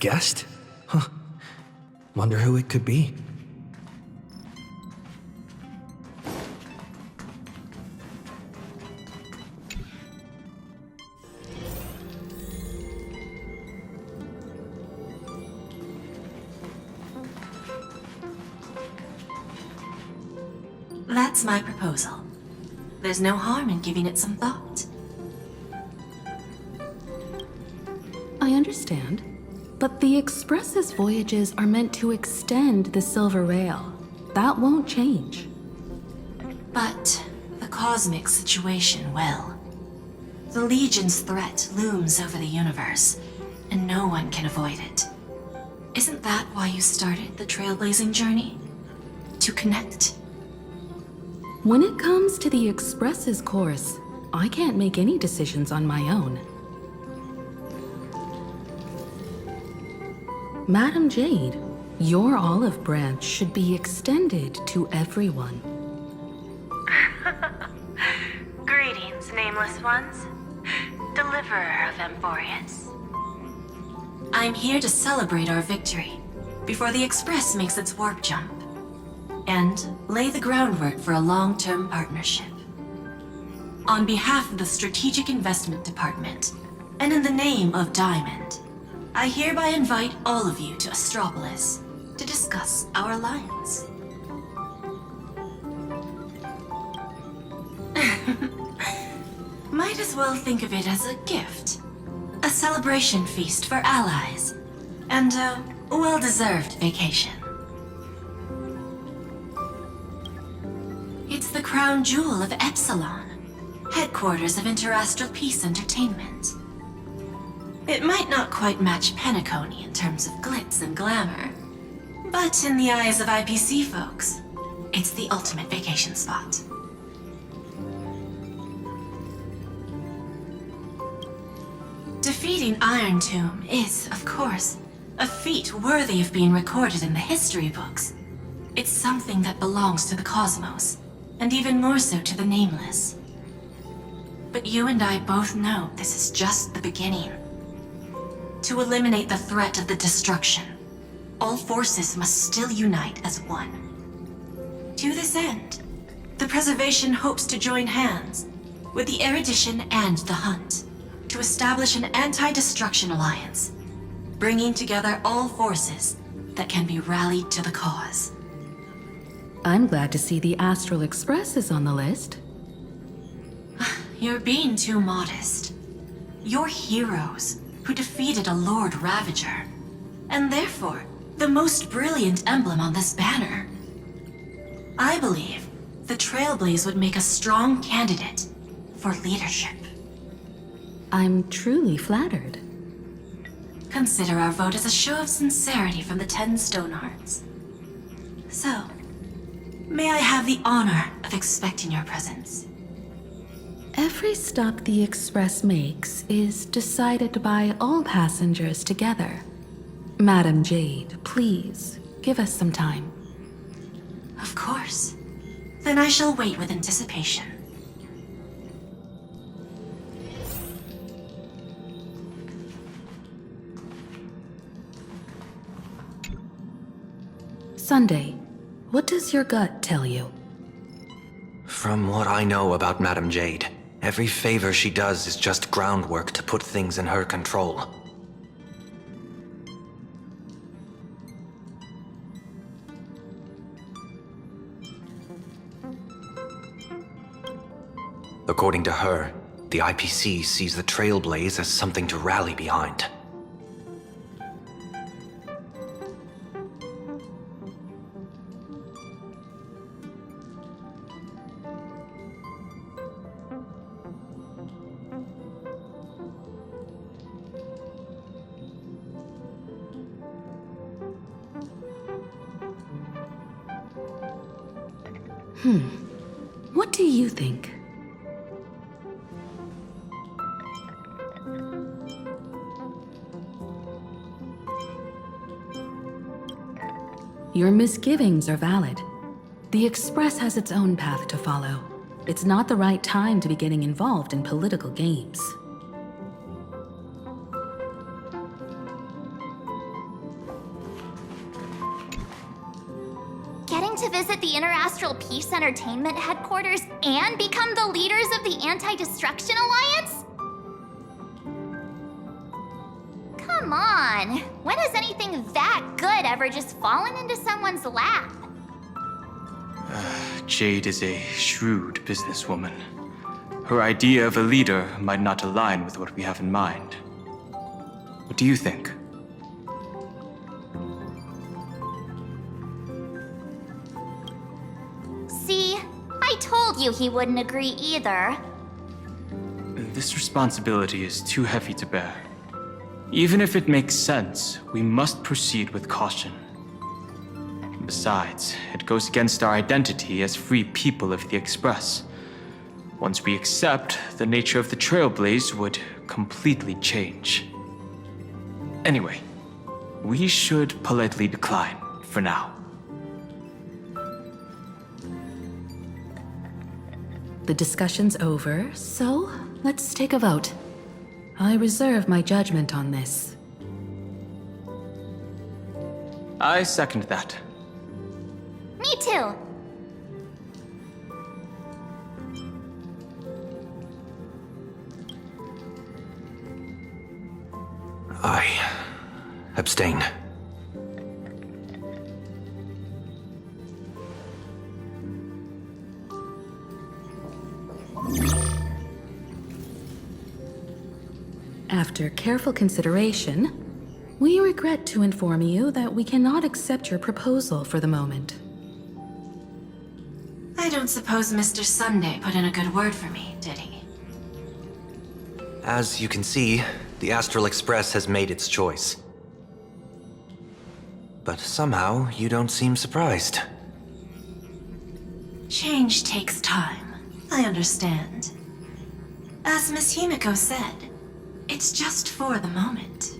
guest? Huh. Wonder who it could be. That's my proposal. There's no harm in giving it some thought. I understand. But the Express's voyages are meant to extend the Silver Rail. That won't change. But the cosmic situation will. The Legion's threat looms over the universe, and no one can avoid it. Isn't that why you started the trailblazing journey? To connect? When it comes to the Express's course, I can't make any decisions on my own. Madam Jade, your olive branch should be extended to everyone. Greetings, nameless ones. Deliverer of Emporius. I'm here to celebrate our victory before the Express makes its warp jump, and lay the groundwork for a long-term partnership. On behalf of the Strategic Investment Department, and in the name of Diamond, I hereby invite all of you to Astropolis to discuss our alliance. Might as well think of it as a gift. A celebration feast for allies, and a well-deserved vacation. It's the crown jewel of Epsilon, headquarters of Interastral Peace Entertainment. It might not quite match Penacony in terms of glitz and glamour, but in the eyes of IPC folks, it's the ultimate vacation spot. Defeating Iron Tomb is, of course, a feat worthy of being recorded in the history books. It's something that belongs to the cosmos, and even more so to the Nameless. But you and I both know this is just the beginning. To eliminate the threat of the destruction, all forces must still unite as one. To this end, the Preservation hopes to join hands with the Erudition and the Hunt to establish an anti-destruction alliance, bringing together all forces that can be rallied to the cause. I'm glad to see the Astral Express is on the list. You're being too modest. You're heroes who defeated a Lord Ravager, and therefore the most brilliant emblem on this banner. I believe the Trailblaze would make a strong candidate for leadership. I'm truly flattered. Consider our vote as a show of sincerity from the 10 Stonehearts. So, may I have the honor of expecting your presence? Every stop the Express makes is decided by all passengers together. Madam Jade, please, give us some time. Of course. Then I shall wait with anticipation. Sunday, what does your gut tell you? From what I know about Madam Jade, every favor she does is just groundwork to put things in her control. According to her, the IPC sees the Trailblaze as something to rally behind. What do you think? Your misgivings are valid. The Express has its own path to follow. It's not the right time to be getting involved in political games. Interastral Peace Entertainment headquarters and become the leaders of the Anti-Destruction Alliance? Come on, when has anything that good ever just fallen into someone's lap? Jade is a shrewd businesswoman. Her idea of a leader might not align with what we have in mind. What do you think? See, I told you he wouldn't agree either. This responsibility is too heavy to bear. Even if it makes sense, we must proceed with caution. Besides, it goes against our identity as free people of the Express. Once we accept, the nature of the Trailblaze would completely change. Anyway, we should politely decline for now. The discussion's over, so let's take a vote. I reserve my judgment on this. I second that. Me too. I abstain. After careful consideration, we regret to inform you that we cannot accept your proposal for the moment. I don't suppose Mr. Sunday put in a good word for me, did he? As you can see, the Astral Express has made its choice. But somehow, you don't seem surprised. Change takes time. I understand. As Miss Himiko said, it's just for the moment.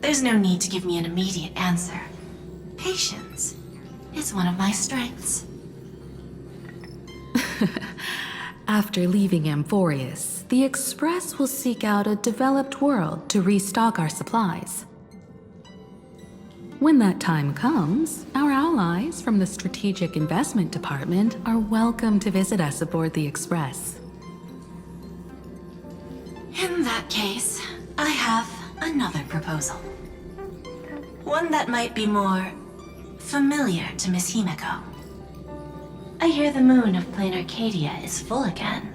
There's no need to give me an immediate answer. Patience is one of my strengths. After leaving Amphorius, the Express will seek out a developed world to restock our supplies. When that time comes, our allies from the Strategic Investment Department are welcome to visit us aboard the Express. In that case, I have another proposal. One that might be more familiar to Miss Himiko. I hear the moon of Plain Arcadia is full again.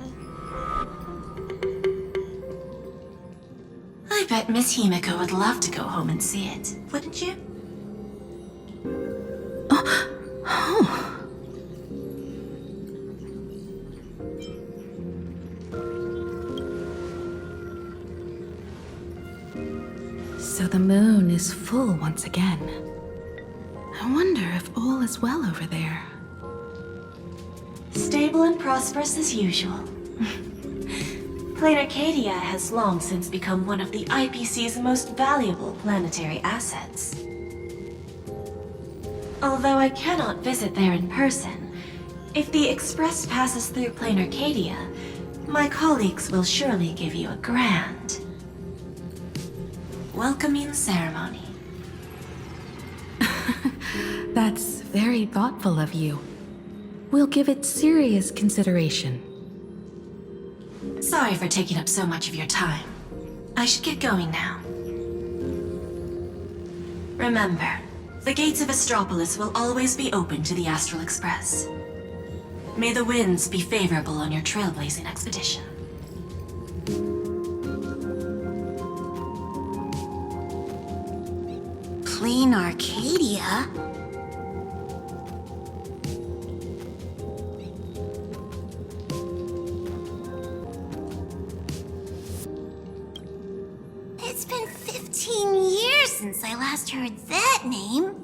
I bet Miss Himiko would love to go home and see it, wouldn't you? So the moon is full once again. I wonder if all is well over there. Stable and prosperous as usual. Plain Arcadia has long since become one of the IPC's most valuable planetary assets. Although I cannot visit there in person, if the Express passes through Plain Arcadia, my colleagues will surely give you a grand welcoming ceremony. That's very thoughtful of you. We'll give it serious consideration. Sorry for taking up so much of your time. I should get going now. Remember, the gates of Astropolis will always be open to the Astral Express. May the winds be favorable on your trailblazing expedition. Plain Arcadia? It's been 15 years since I last heard that name.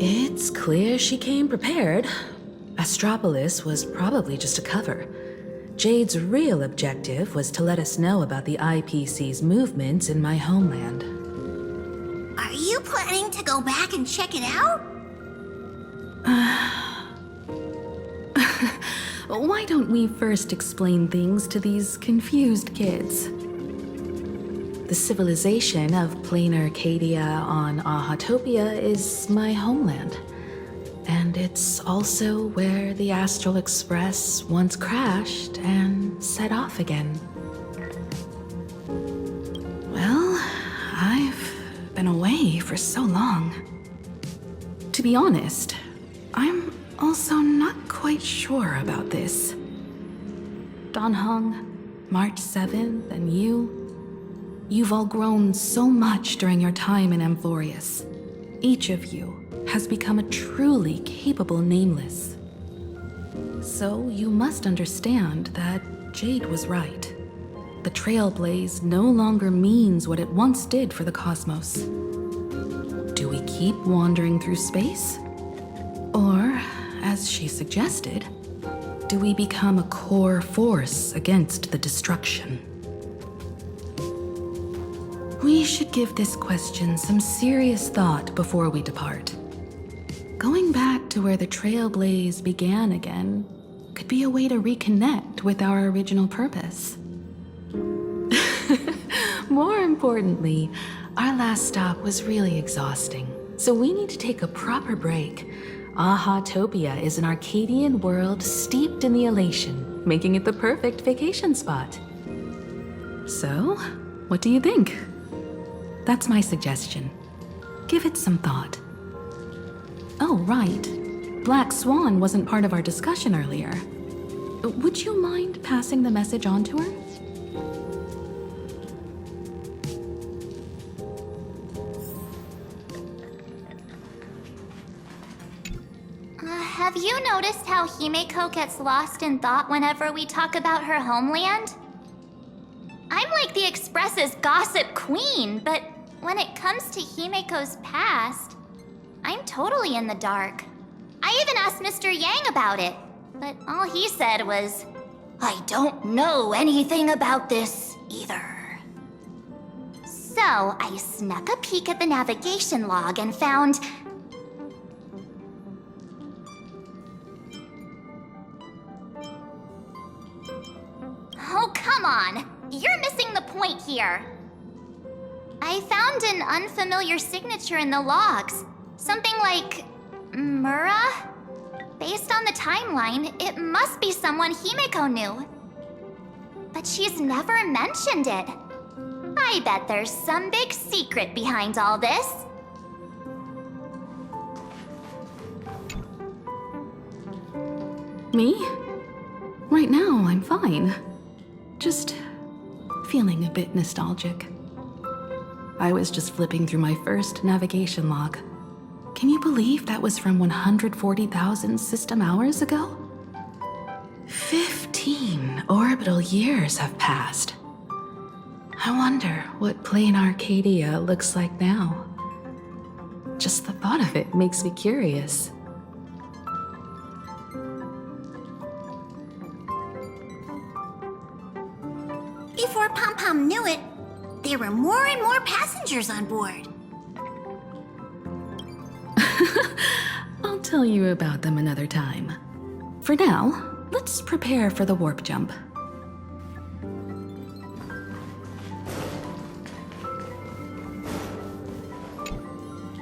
It's clear she came prepared. Astropolis was probably just a cover. Jade's real objective was to let us know about the IPC's movements in my homeland. Are you planning to go back and check it out? Why don't we first explain things to these confused kids? The civilization of Plain Arcadia on Ahatopia is my homeland. And it's also where the Astral Express once crashed and set off again. Well, I've been away for so long. To be honest, I'm also not quite sure about this. Dan Heng, March 7th, and you've all grown so much during your time in Amphorius. Each of you has become a truly capable Nameless. So you must understand that Jade was right. The Trailblaze no longer means what it once did for the cosmos. Do we keep wandering through space? Or, as she suggested, do we become a core force against the destruction? We should give this question some serious thought before we depart. Going back to where the Trailblaze began again could be a way to reconnect with our original purpose. More importantly, our last stop was really exhausting, so we need to take a proper break. Aha-topia is an Arcadian world steeped in the elation, making it the perfect vacation spot. So, what do you think? That's my suggestion. Give it some thought. Oh, right. Black Swan wasn't part of our discussion earlier. Would you mind passing the message on to her? Have you noticed how Himeko gets lost in thought whenever we talk about her homeland? I'm like the Express's gossip queen, but when it comes to Himeko's past, I'm totally in the dark. I even asked Mr. Yang about it, but all he said was, "I don't know anything about this either." So I snuck a peek at the navigation log and found... Oh, come on! You're missing the point here. I found an unfamiliar signature in the logs. Something like... Mura? Based on the timeline, it must be someone Himeko knew. But she's never mentioned it. I bet there's some big secret behind all this. Me? Right now, I'm fine. Just feeling a bit nostalgic. I was just flipping through my first navigation log. Can you believe that was from 140,000 system hours ago? 15 orbital years have passed. I wonder what plain Arcadia looks like now. Just the thought of it makes me curious. Before Pom Pom knew it, there were more and more passengers on board. I'll tell you about them another time. For now, let's prepare for the warp jump.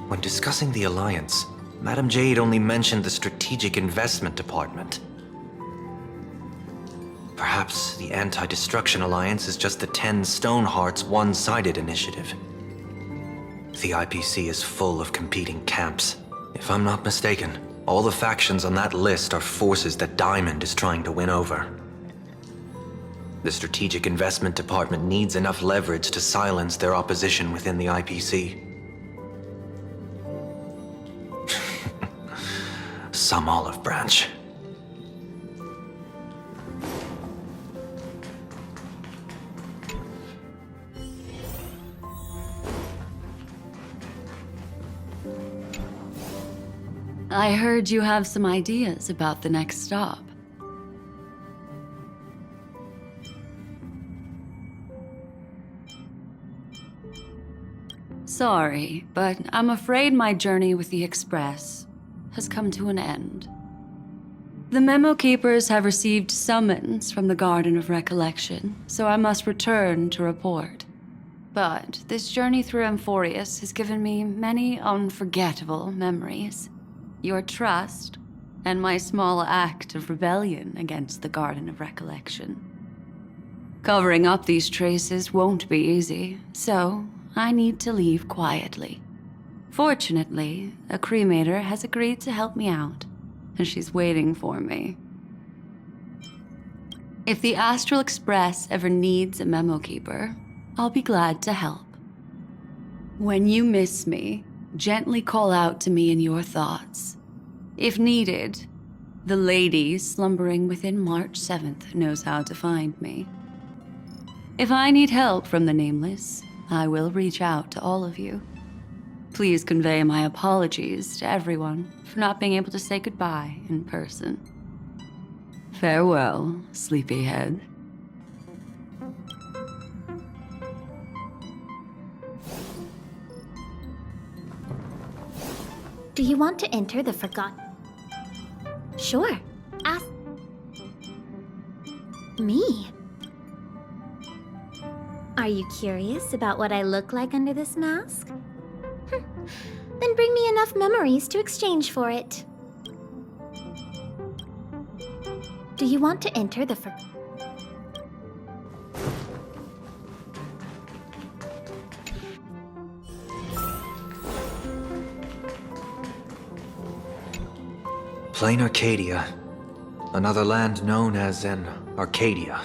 When discussing the Alliance, Madame Jade only mentioned the Strategic Investment Department. Perhaps the Anti-Destruction Alliance is just the 10 Stonehearts one-sided initiative. The IPC is full of competing camps. If I'm not mistaken, all the factions on that list are forces that Diamond is trying to win over. The Strategic Investment Department needs enough leverage to silence their opposition within the IPC. Some olive branch. I heard you have some ideas about the next stop. Sorry, but I'm afraid my journey with the Express has come to an end. The Memo Keepers have received summons from the Garden of Recollection, so I must return to report. But this journey through Amphorius has given me many unforgettable memories. your trust, and my small act of rebellion against the Garden of Recollection. Covering up these traces won't be easy, so I need to leave quietly. Fortunately, a cremator has agreed to help me out, and she's waiting for me. If the Astral Express ever needs a memo keeper, I'll be glad to help. When you miss me, gently call out to me in your thoughts. If needed, the lady slumbering within March 7th knows how to find me. If I need help from the Nameless, I will reach out to all of you. Please convey my apologies to everyone for not being able to say goodbye in person. Farewell, sleepyhead. Do you want to enter the forgotten? Sure. Ask me. Are you curious about what I look like under this mask? Then bring me enough memories to exchange for it. Do you want to enter the Plain Arcadia. Another land known as an Arcadia.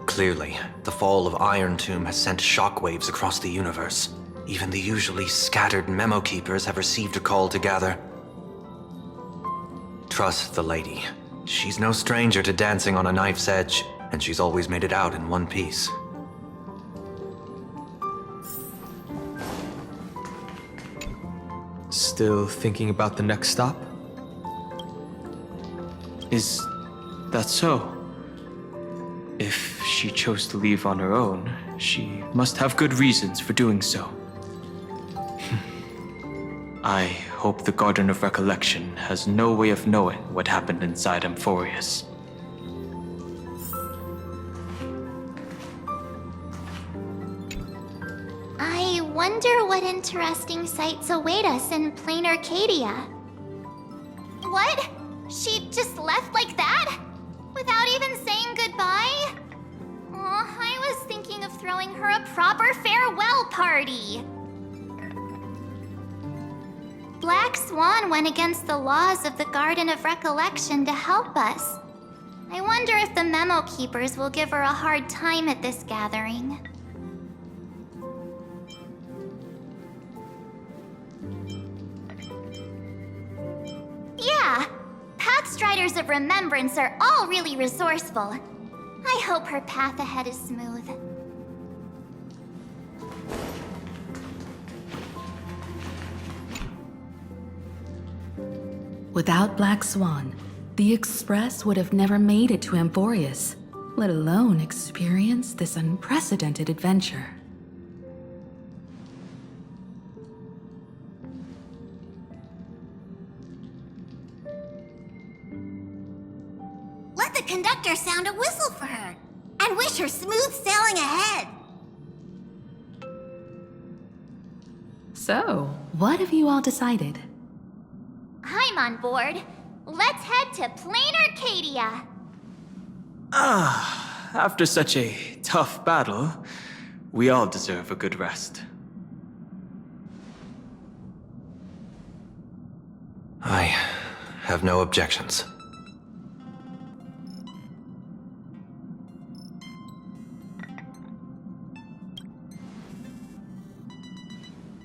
Clearly, the fall of Iron Tomb has sent shockwaves across the universe. Even the usually scattered memo keepers have received a call to gather. Trust the lady. She's no stranger to dancing on a knife's edge, and she's always made it out in one piece. Still thinking about the next stop? Is that so? If she chose to leave on her own, she must have good reasons for doing so. I hope the Garden of Recollection has no way of knowing what happened inside Amphorius. I wonder what interesting sights await us in Plain Arcadia. What? She just left like that? Without even saying goodbye? Oh, I was thinking of throwing her a proper farewell party. Black Swan went against the laws of the Garden of Recollection to help us. I wonder if the memo keepers will give her a hard time at this gathering. Yeah, Pathstriders of Remembrance are all really resourceful. I hope her path ahead is smooth. Without Black Swan, the Express would have never made it to Amphorius, let alone experience this unprecedented adventure. Let the conductor sound a whistle for her, and wish her smooth sailing ahead. So, what have you all decided? I'm on board. Let's head to Plain Arcadia. After such a tough battle, we all deserve a good rest. I have no objections.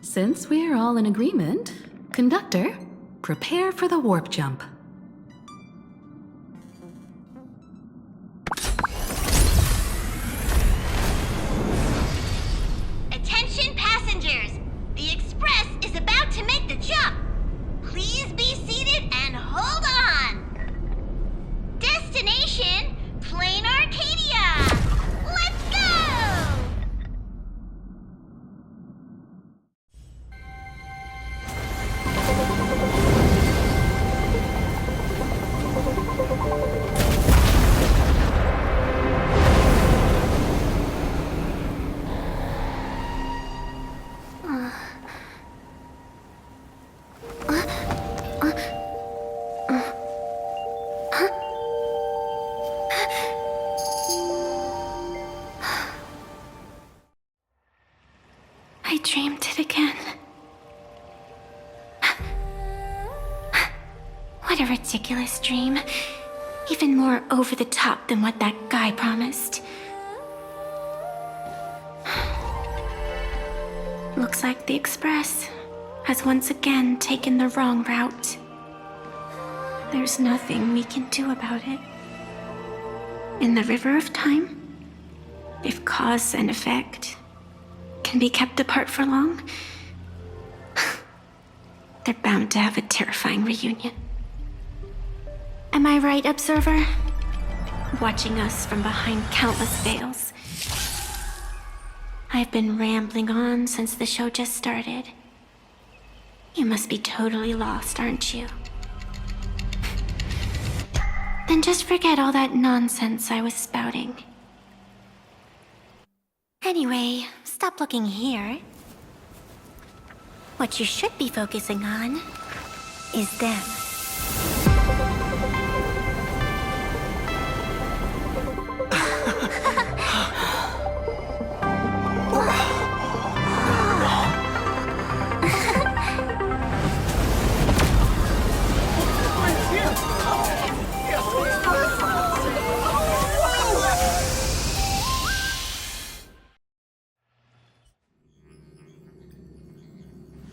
Since we're all in agreement, Conductor, prepare for the warp jump. Attention passengers! The Express is about to make the jump. Please be seated and hold on. Destination, Plain Arcadia. Let's go! ridiculous dream. Even more over the top than what that guy promised. Looks like the Express has once again taken the wrong route. There's nothing we can do about it. In the river of time, if cause and effect can be kept apart for long, they're bound to have a terrifying reunion. Am I right, Observer? Watching us from behind countless veils. I've been rambling on since the show just started. You must be totally lost, aren't you? Then just forget all that nonsense I was spouting. Anyway, stop looking here. What you should be focusing on is them.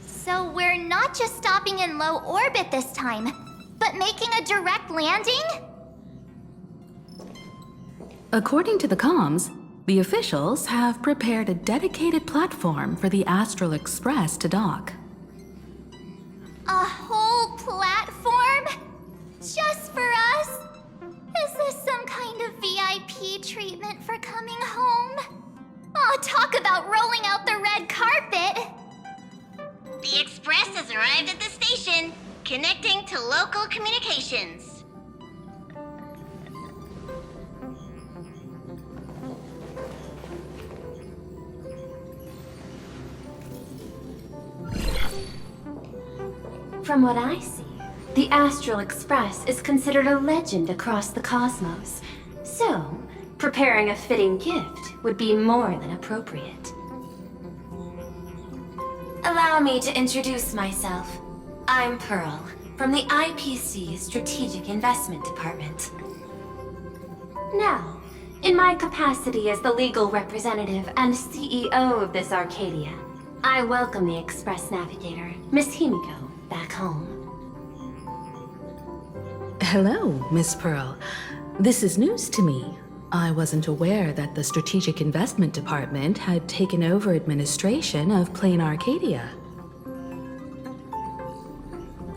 So we're not just stopping in low orbit this time, but making a direct landing? According to the comms, the officials have prepared a dedicated platform for the Astral Express to dock. A whole platform? Just for us? Is this some kind of VIP treatment for coming home? Oh, talk about rolling out the red carpet! The Express has arrived at the station, connecting to local communications. From what I see, the Astral Express is considered a legend across the cosmos. So, preparing a fitting gift would be more than appropriate. Allow me to introduce myself. I'm Pearl, from the IPC Strategic Investment Department. Now, in my capacity as the legal representative and CEO of this Arcadia, I welcome the Express Navigator, Miss Himiko, back home. Hello, Miss Pearl. This is news to me. I wasn't aware that the Strategic Investment Department had taken over administration of Plain Arcadia.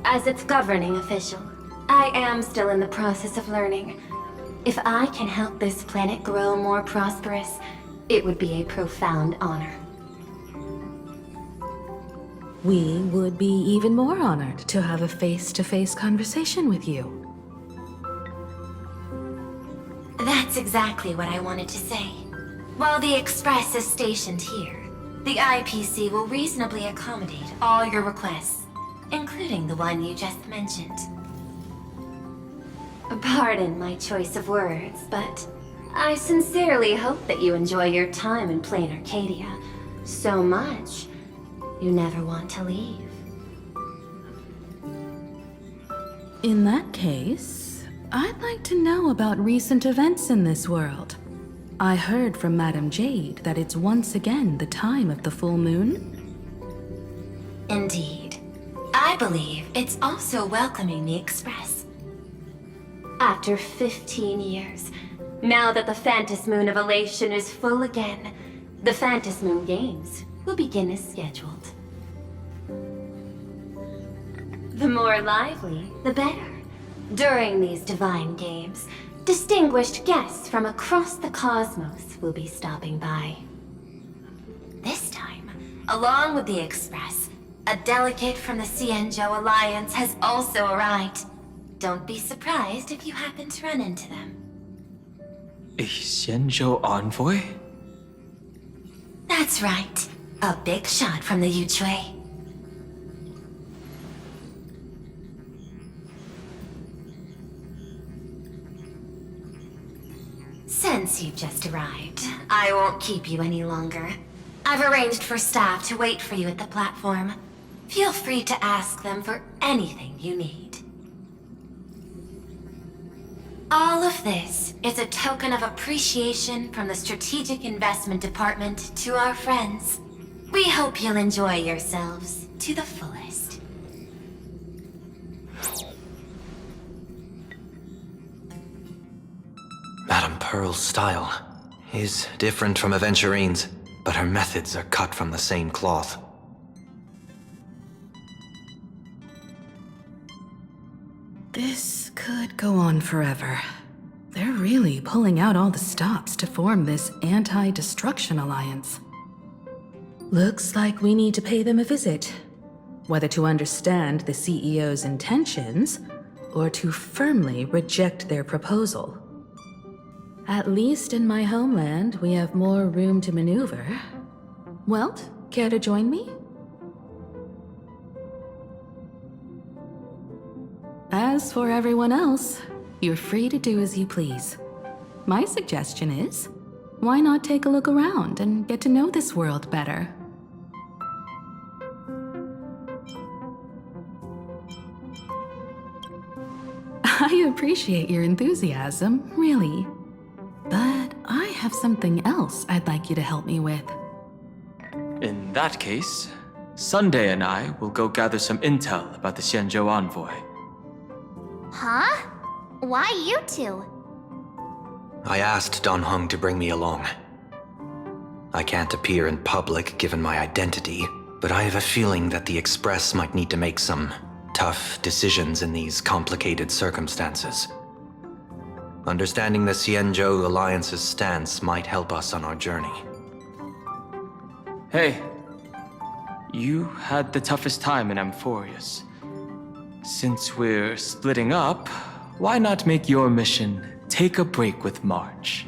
As its governing official, I am still in the process of learning. If I can help this planet grow more prosperous, it would be a profound honor. We would be even more honored to have a face-to-face conversation with you. That's exactly what I wanted to say. While the Express is stationed here, the IPC will reasonably accommodate all your requests, including the one you just mentioned. Pardon my choice of words, but I sincerely hope that you enjoy your time in Plain Arcadia so much you never want to leave. In that case, I'd like to know about recent events in this world. I heard from Madame Jade that it's once again the time of the full moon. Indeed. I believe it's also welcoming the Express. After 15 years, now that the Phantas Moon of Elation is full again, the Phantas Moon Games will begin as scheduled. The more lively, the better. During these divine games, distinguished guests from across the cosmos will be stopping by. This time, along with the Express, a delegate from the Xianzhou Alliance has also arrived. Don't be surprised if you happen to run into them. A Xianzhou envoy? That's right. A big shot from the Yuchui. Since you've just arrived, I won't keep you any longer. I've arranged for staff to wait for you at the platform. Feel free to ask them for anything you need. Take this. It's a token of appreciation from the Strategic Investment Department to our friends. We hope you'll enjoy yourselves to the fullest. Madame Pearl's style is different from Aventurine's, but her methods are cut from the same cloth. This could go on forever. They're really pulling out all the stops to form this anti-destruction alliance. Looks like we need to pay them a visit. Whether to understand the CEO's intentions, or to firmly reject their proposal. At least in my homeland, we have more room to maneuver. Welt, care to join me? As for everyone else, you're free to do as you please. My suggestion is, why not take a look around and get to know this world better? I appreciate your enthusiasm, really. But I have something else I'd like you to help me with. In that case, Sunday and I will go gather some intel about the Xianzhou envoy. Huh? Why you two? I asked Don Hung to bring me along. I can't appear in public given my identity, but I have a feeling that the Express might need to make some tough decisions in these complicated circumstances. Understanding the Xianzhou Alliance's stance might help us on our journey. Hey, you had the toughest time in Amphorius. Since we're splitting up, why not make your mission take a break with March?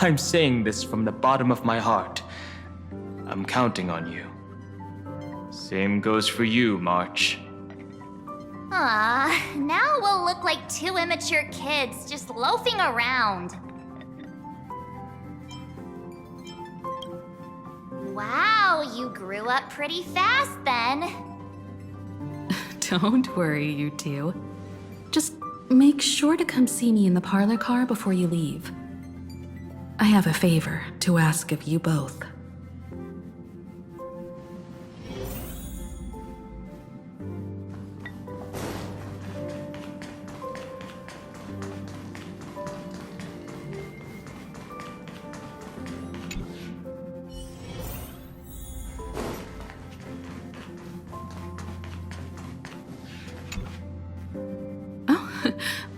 I'm saying this from the bottom of my heart. I'm counting on you. Same goes for you, March. Now we'll look like two immature kids just loafing around. Wow, you grew up pretty fast then. Don't worry, you two. Just make sure to come see me in the parlor car before you leave. I have a favor to ask of you both.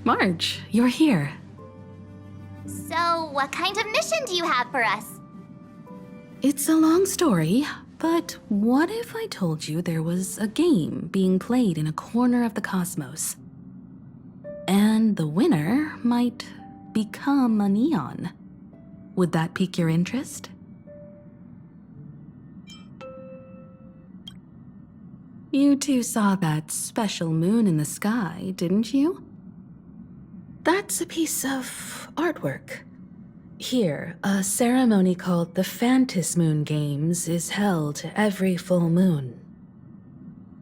Marge, you're here. So, what kind of mission do you have for us? It's a long story, but what if I told you there was a game being played in a corner of the cosmos? And the winner might become an Eon. Would that pique your interest? You two saw that special moon in the sky, didn't you? That's a piece of artwork. Here, a ceremony called the Phantasm Moon Games is held every full moon.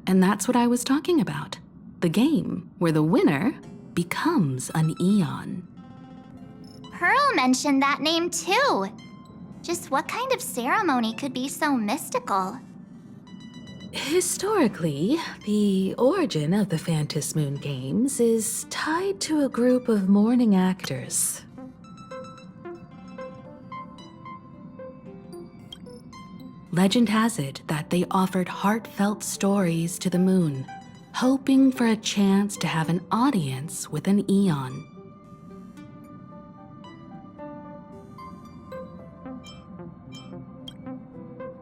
And that's what I was talking about. The game where the winner becomes an Eon. Pearl mentioned that name too. Just what kind of ceremony could be so mystical? Historically, the origin of the Phantasm Moon Games is tied to a group of mourning actors. Legend has it that they offered heartfelt stories to the moon, hoping for a chance to have an audience with an Eon.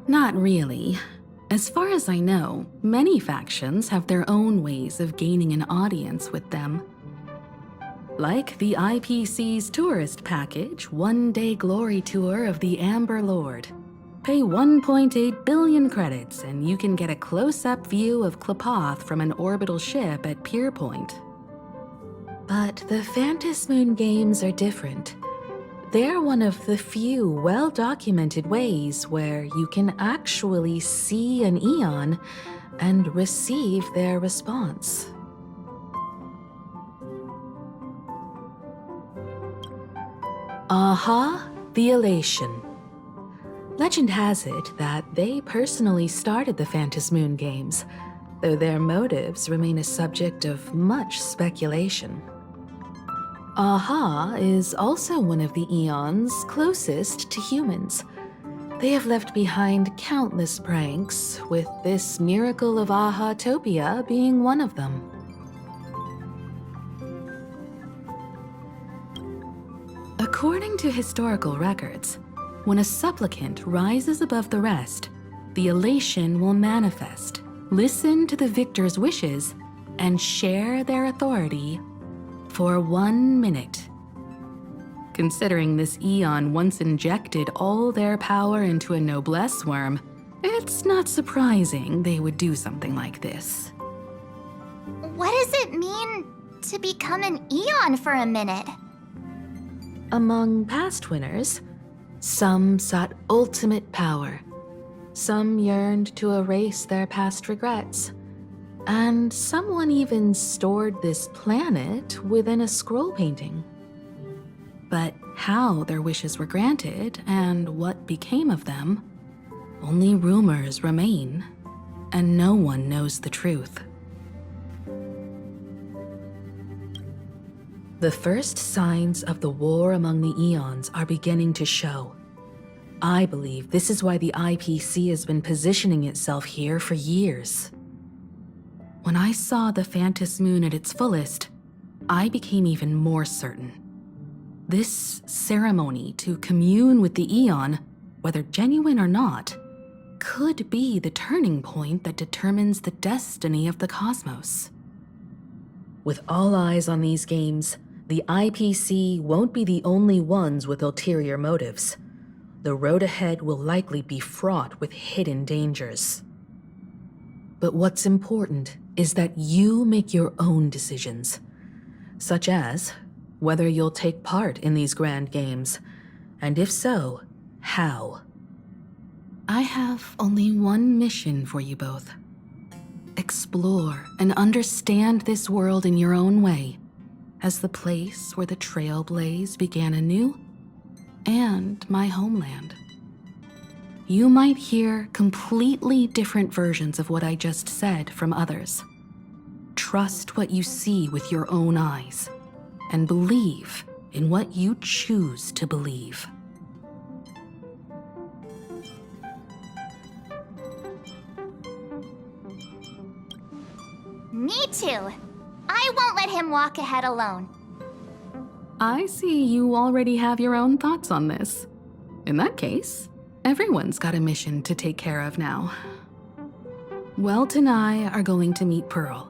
Not really. As far as I know, many factions have their own ways of gaining an audience with them. Like the IPC's tourist package, one-day glory tour of the Amber Lord. Pay 1.8 billion credits and you can get a close-up view of Klapoth from an orbital ship at Pier Point. But the Phantasm Moon Games are different. They're one of the few well-documented ways where you can actually see an Eon and receive their response. Aha, the Elation. Legend has it that they personally started the Phantasmoon games, though their motives remain a subject of much speculation. Aha is also one of the Eons closest to humans. They have left behind countless pranks, with this miracle of Aha-topia being one of them. According to historical records, when a supplicant rises above the rest, the elation will manifest, listen to the victor's wishes, and share their authority for 1 minute. Considering this Eon once injected all their power into a noblesse worm, it's not surprising they would do something like this. What does it mean to become an Eon for a minute? Among past winners, some sought ultimate power, some yearned to erase their past regrets, and someone even stored this planet within a scroll painting. But how their wishes were granted and what became of them, only rumors remain, and no one knows the truth. The first signs of the war among the Eons are beginning to show. I believe this is why the IPC has been positioning itself here for years. When I saw the Phantasmoon at its fullest, I became even more certain. This ceremony to commune with the Eon, whether genuine or not, could be the turning point that determines the destiny of the cosmos. With all eyes on these games, the IPC won't be the only ones with ulterior motives. The road ahead will likely be fraught with hidden dangers. But what's important is that you make your own decisions, such as whether you'll take part in these grand games, and if so, how. I have only one mission for you both. Explore and understand this world in your own way, as the place where the Trailblaze began anew, and my homeland. You might hear completely different versions of what I just said from others. Trust what you see with your own eyes, and believe in what you choose to believe. Me too. I won't let him walk ahead alone. I see you already have your own thoughts on this. In that case, everyone's got a mission to take care of now. Welt and I are going to meet Pearl.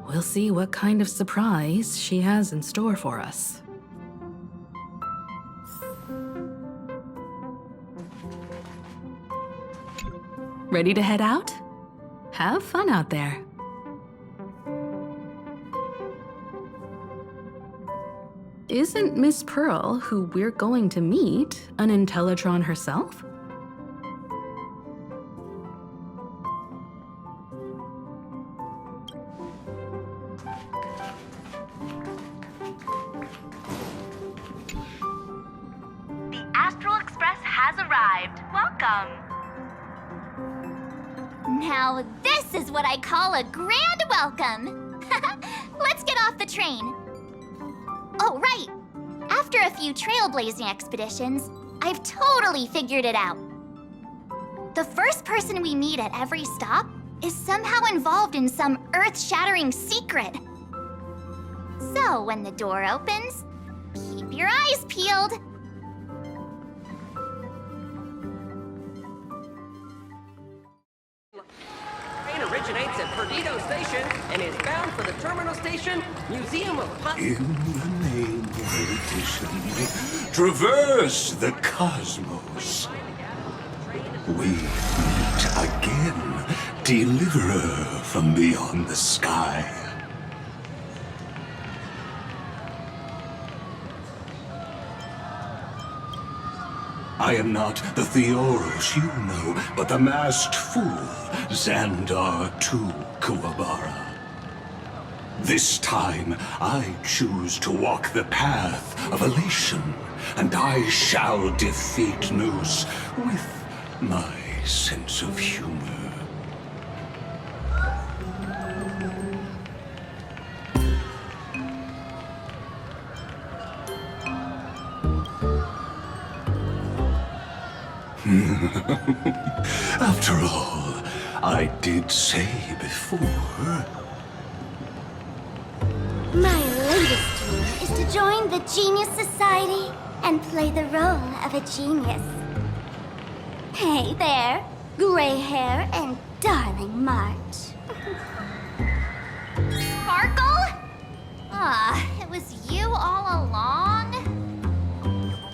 We'll see what kind of surprise she has in store for us. Ready to head out? Have fun out there. Isn't Miss Pearl, who we're going to meet, an Intellitron herself? The Astral Express has arrived. Welcome. Now this is what I call a grand welcome. Let's get off the train. Oh, right. After a few trailblazing expeditions, I've totally figured it out. The first person we meet at every stop is somehow involved in some earth-shattering secret. So when the door opens, keep your eyes peeled. Train originates at Perdido Station and is bound for the terminal station, Museum of In the name of erudition, traverse the cosmos. We meet again, deliverer from beyond the sky. I am not the Theoros you know, but the masked fool, Xandar II Kuwabara. This time, I choose to walk the path of elation, and I shall defeat Noose with my sense of humor. After all, I did say before. My latest dream is to join the Genius Society and play the role of a genius. Hey there, gray hair and darling March. Sparkle? Ah, it was you all along?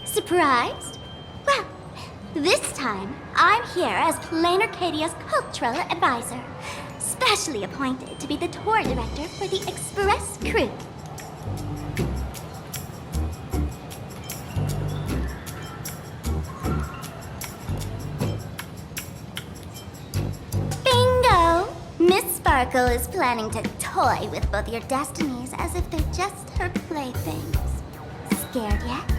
Surprised? Well, this time I'm here as Plain Arcadia's cultural advisor, specially appointed to be the tour director for the Express crew. Bingo! Miss Sparkle is planning to toy with both your destinies as if they're just her playthings. Scared yet?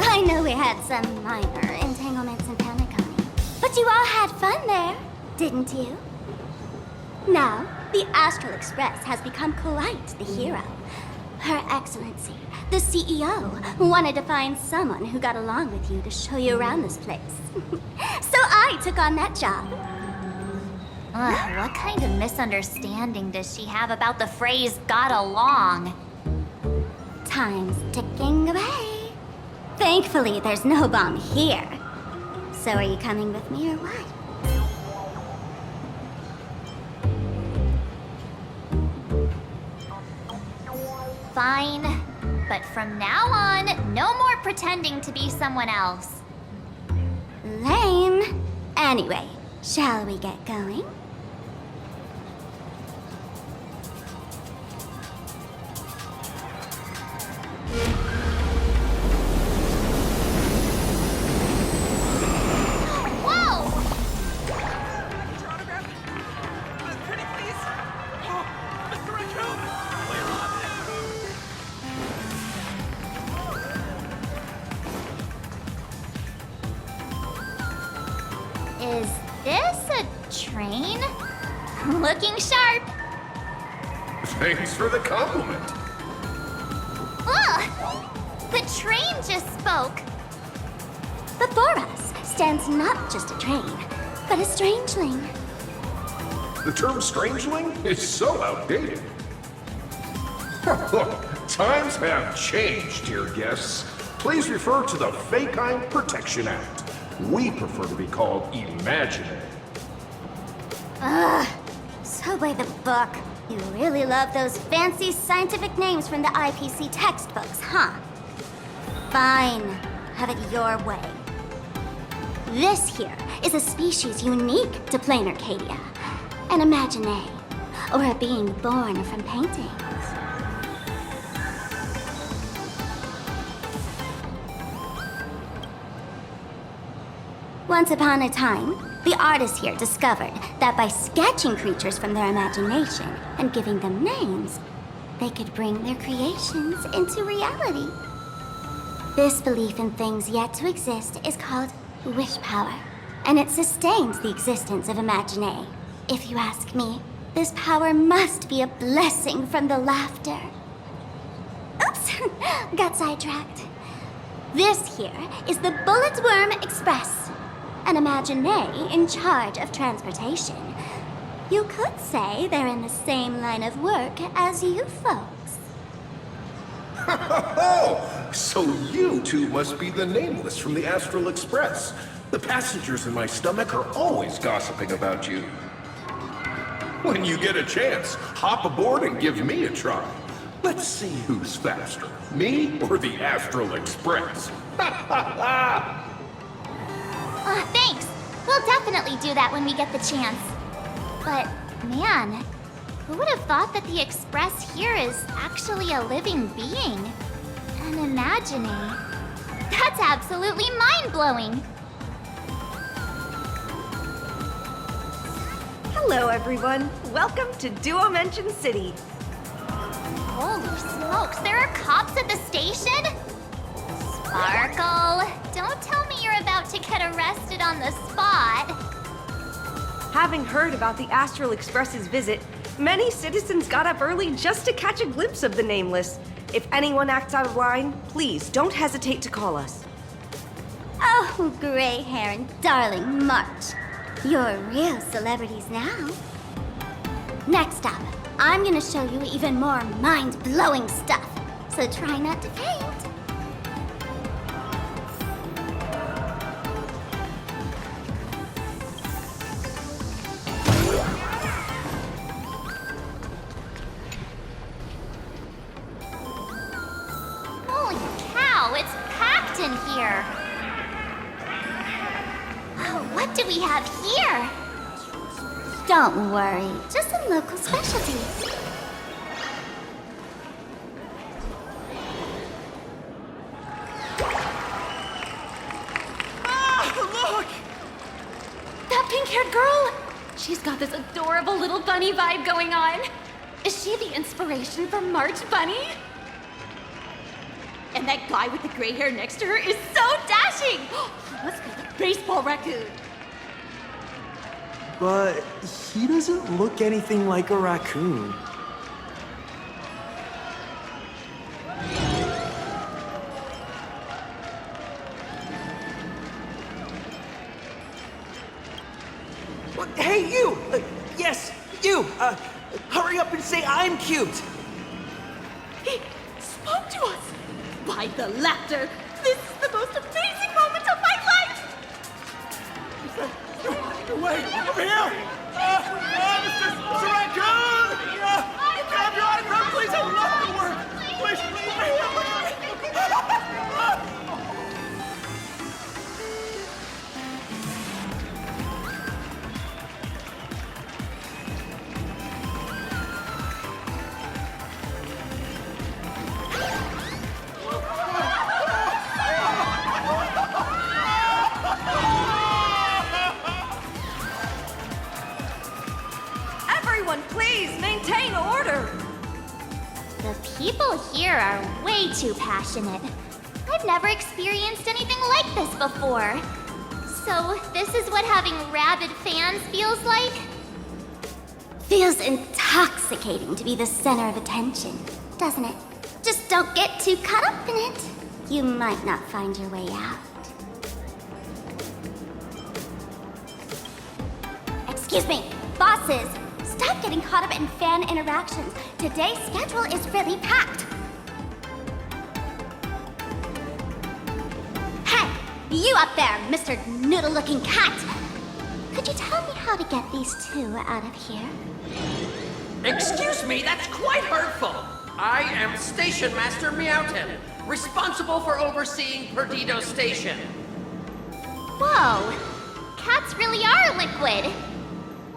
I know we had some minor entanglements and panic-owning, but you all had fun there, didn't you? Now, the Astral Express has become quite the hero. Her Excellency, the CEO, wanted to find someone who got along with you to show you around this place. So I took on that job. What kind of misunderstanding does she have about the phrase got along? Time's ticking away. Thankfully, there's no bomb here. So are you coming with me or what? Fine. But from now on, no more pretending to be someone else. Lame. Anyway, shall we get going? Is this a train? Looking sharp. Thanks for the compliment. Ugh! The train just spoke. Before us stands not just a train, but a strangeling. The term strangeling is so outdated. Look, times have changed, dear guests. Please refer to the Fekine Protection Act. We prefer to be called imaginary. Ugh. So by the book. You really love those fancy scientific names from the IPC textbooks, huh? Fine. Have it your way. This here is a species unique to Plain Arcadia. An imaginae, or a being born from paintings. Once upon a time, the artists here discovered that by sketching creatures from their imagination and giving them names, they could bring their creations into reality. This belief in things yet to exist is called wish power, and it sustains the existence of imaginae. If you ask me, this power must be a blessing from the laughter. Oops, got sidetracked. This here is the Bulletworm Express, an imaginae in charge of transportation. You could say they're in the same line of work as you folks. Oh, so you two must be the Nameless from the Astral Express. The passengers in my stomach are always gossiping about you. When you get a chance, hop aboard and give me a try. Let's see who's faster, me or the Astral Express. Thanks. We'll definitely do that when we get the chance. But, man, who would have thought that the Express here is actually a living being? An imaginae. That's absolutely mind-blowing. Hello, everyone. Welcome to Duo Mention City. Holy smokes, there are cops at the station? Sparkle, don't tell me you're about to get arrested on the spot. Having heard about the Astral Express's visit, many citizens got up early just to catch a glimpse of the Nameless. If anyone acts out of line, please don't hesitate to call us. Oh, gray hair and darling March. You're real celebrities now. Next up, I'm gonna show you even more mind-blowing stuff, so try not to faint. Holy cow, it's packed in here. Oh, what do we have here? Don't worry, just some local specialties. Look! That pink-haired girl? She's got this adorable little bunny vibe going on. Is she the inspiration for March Bunny? And that guy with the gray hair next to her is so dashing! He must be the baseball raccoon. But he doesn't look anything like a raccoon. Hey, you! Yes, you! Hurry up and say I'm cute! He spoke to us! By the laughter! This is the most amazing moment of my life! Wait, over here! Mr. Raccoon! Can I have your autograph, please? I would love to work! Please, over here! Everyone, please maintain order! The people here are way too passionate. I've never experienced anything like this before. So, this is what having rabid fans feels like? Feels intoxicating to be the center of attention, doesn't it? Just don't get too caught up in it. You might not find your way out. Excuse me, bosses! Stop getting caught up in fan interactions. Today's schedule is really packed. Hey, you up there, Mr. Noodle-looking cat! Could you tell me how to get these two out of here? Excuse me, that's quite hurtful. I am Station Master Meowton, responsible for overseeing Perdido Station. Whoa! Cats really are liquid!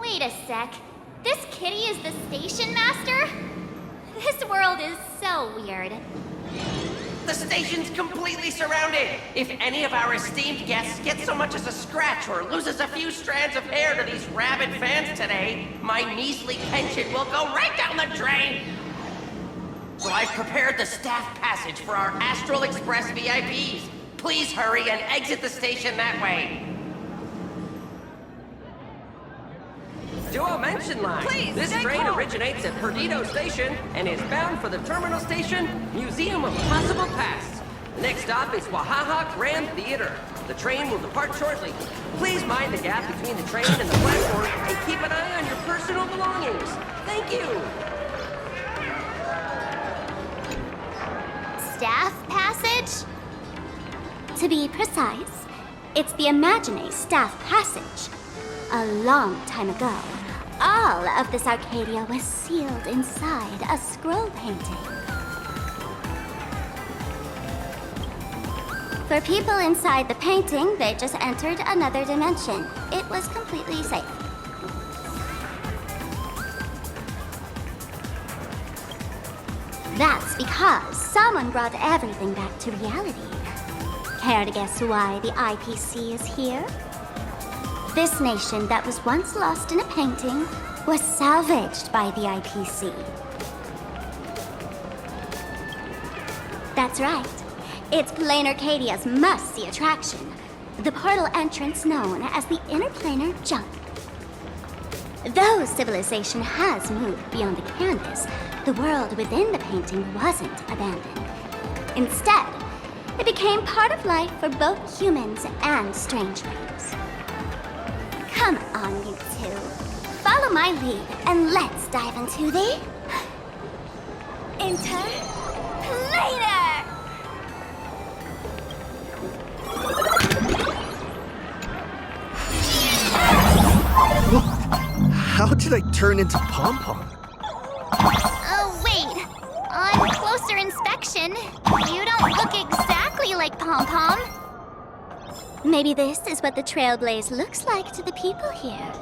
Wait a sec. This kitty is the station master? This world is so weird. The station's completely surrounded. If any of our esteemed guests gets so much as a scratch or loses a few strands of hair to these rabid fans today, my measly pension will go right down the drain. So I've prepared the staff passage for our Astral Express VIPs. Please hurry and exit the station that way. Duo mention line. Please, this stay train calm. originates at Perdido Station and is bound for the terminal station, Museum of Possible Past. Next stop is Wahaha Grand Theater. The train will depart shortly. Please mind the gap between the train and the platform and keep an eye on your personal belongings. Thank you. Staff passage? To be precise, it's the Imagine Staff Passage. A long time ago, all of this Arcadia was sealed inside a scroll painting. For people inside the painting, they just entered another dimension. It was completely safe. That's because someone brought everything back to reality. Care to guess why the IPC is here? This nation that was once lost in a painting was salvaged by the IPC. That's right. It's Plain Arcadia's must-see attraction. The portal entrance known as the Interplanar Jump. Though civilization has moved beyond the canvas, the world within the painting wasn't abandoned. Instead, it became part of life for both humans and strangelings. Come on, you two. Follow my lead and let's dive into the Interplanar! How did I turn into Pom-Pom? Oh, wait. On closer inspection, you don't look exactly like Pom-Pom. Maybe this is what the Trailblaze looks like to the people here.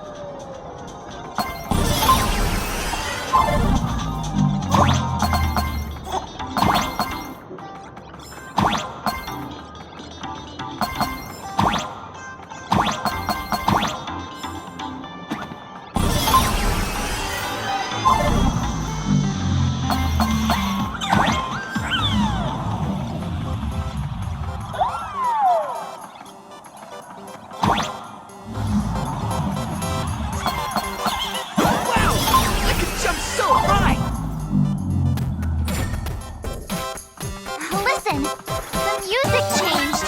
Listen, the music changed.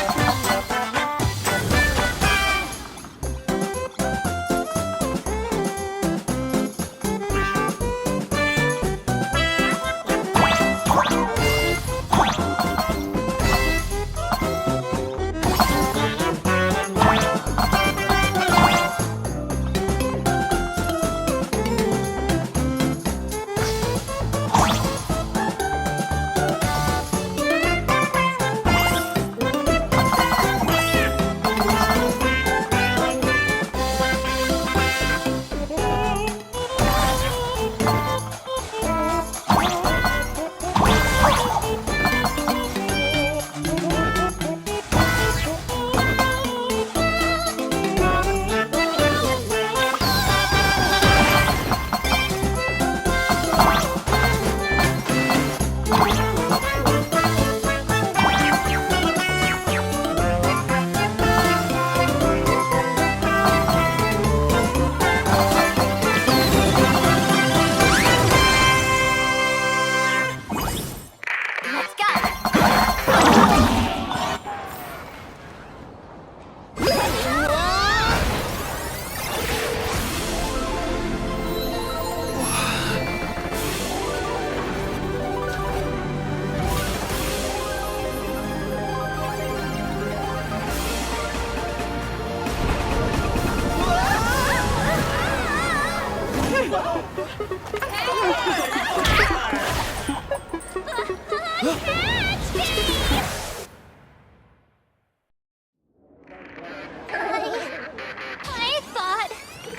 I thought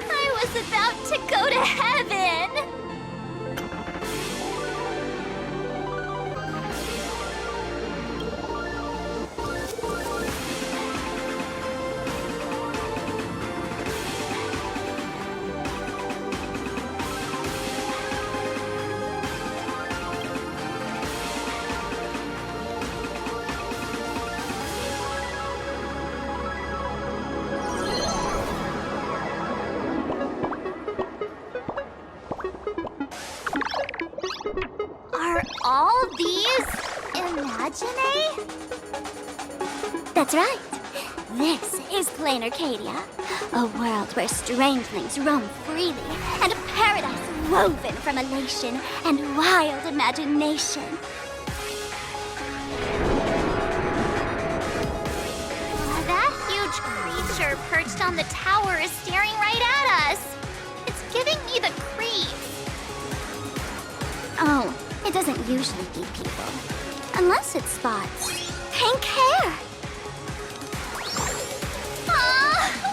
I was about to go to heaven. Are all these imaginae? That's right. This is Plain Arcadia, a world where strangelings roam freely, and a paradise woven from elation and wild imagination. That huge creature perched on the tower is staring right at us. It's giving me the creeps. Oh, it doesn't usually eat people. Unless it spots pink hair.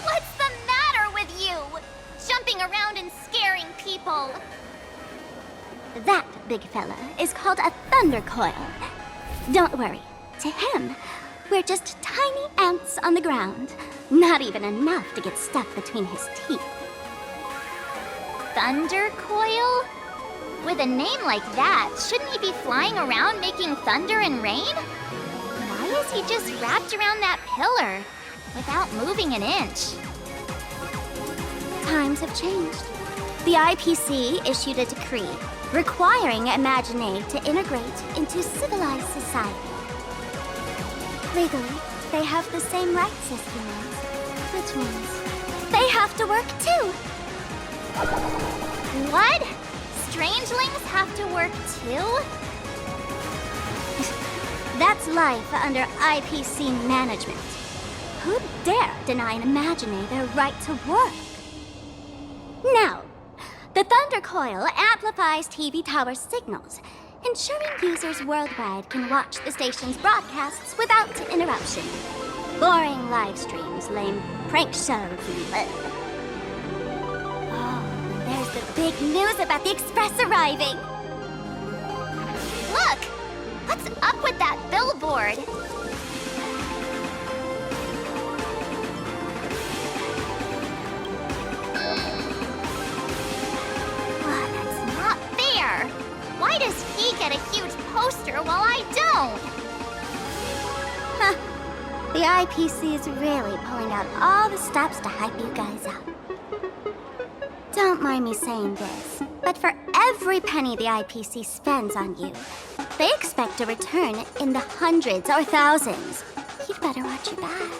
What's the matter with you? Jumping around and scaring people. That big fella is called a thunder coil. Don't worry. To him, we're just tiny ants on the ground. Not even enough to get stuck between his teeth. Thunder coil? With a name like that, shouldn't he be flying around making thunder and rain? is he just wrapped around that pillar without moving an inch? Times have changed. The IPC issued a decree requiring Imagine to integrate into civilized society. Legally, they have the same rights as humans, which means they have to work too. What? Strangelings have to work too? That's life under IPC management. Who dare deny an Imagine their right to work? Now, the Thunder Coil amplifies TV tower signals, ensuring users worldwide can watch the station's broadcasts without interruption. Boring live streams, lame prank shows, and... Oh, there's the big news about the Express arriving! Look! What's up with that billboard? That's not fair! Why does he get a huge poster while I don't? Huh. The IPC is really pulling out all the stops to hype you guys up. Don't mind me saying this, but for every penny the IPC spends on you, they expect a return in the hundreds or thousands. You'd better watch your back.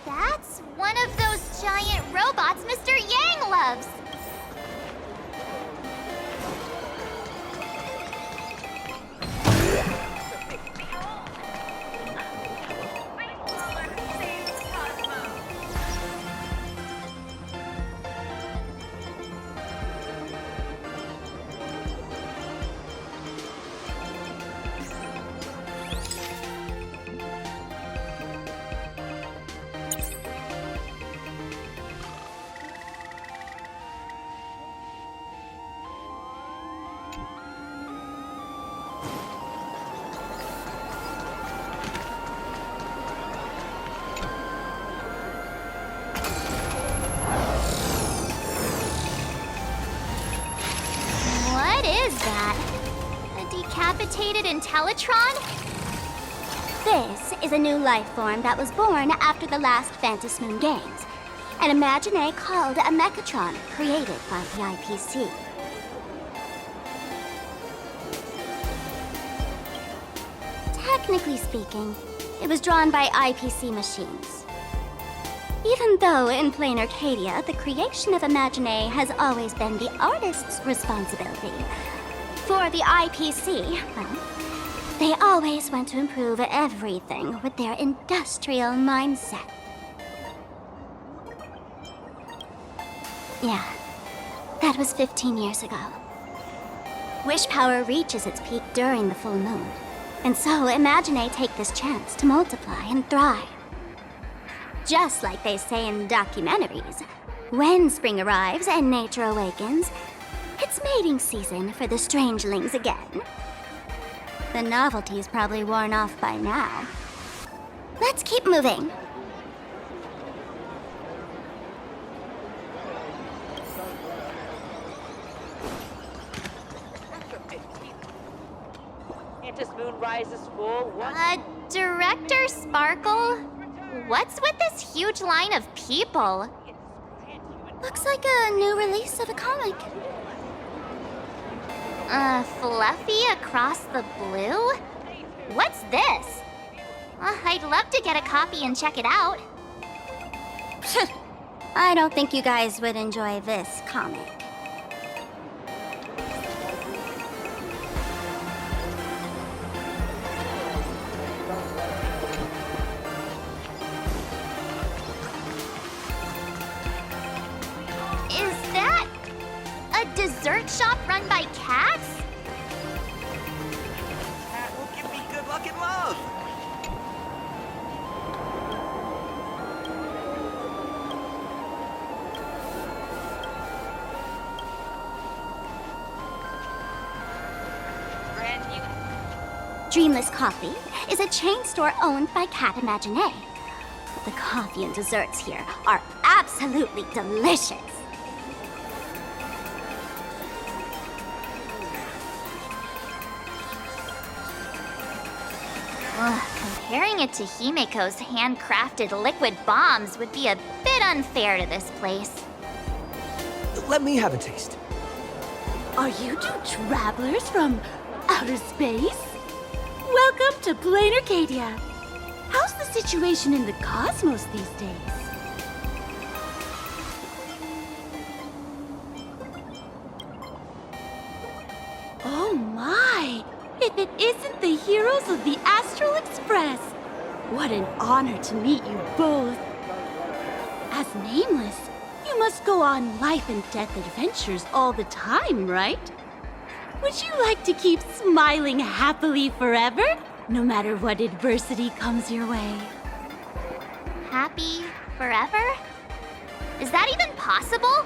That's one of those giant robots Mr. Yang loves. What is that? A decapitated Intellitron? This is a new life form that was born after the last Phantom Moon Games. An Imagine called a Mechatron, created by the IPC. Technically speaking, it was drawn by IPC machines. Even though in plain Arcadia, the creation of Imagine has always been the artist's responsibility. For the IPC, well, they always want to improve everything with their industrial mindset. Yeah, that was 15 years ago. Wish power reaches its peak during the full moon. And so Imagine take this chance to multiply and thrive. Just like they say in documentaries, when spring arrives and nature awakens, it's mating season for the strangelings again. The novelty's probably worn off by now. Let's keep moving. Moon rises full. Director Sparkle? What's with this huge line of people? Looks like a new release of a comic. Fluffy across the blue? What's this? I'd love to get a copy and check it out. I don't think you guys would enjoy this comic. Dessert shop run by cats? Cat will give me good luck and love. Dreamless Coffee is a chain store owned by Cat Imagine. The coffee and desserts here are absolutely delicious. Comparing it to Himeko's handcrafted liquid bombs would be a bit unfair to this place. Let me have a taste. Are you two travelers from outer space? Welcome to Plain Arcadia. How's the situation in the cosmos these days? Oh my! If it isn't the heroes of the Astral Express! What an honor to meet you both. As Nameless, you must go on life and death adventures all the time, right? Would you like to keep smiling happily forever, no matter what adversity comes your way? Happy forever? Is that even possible?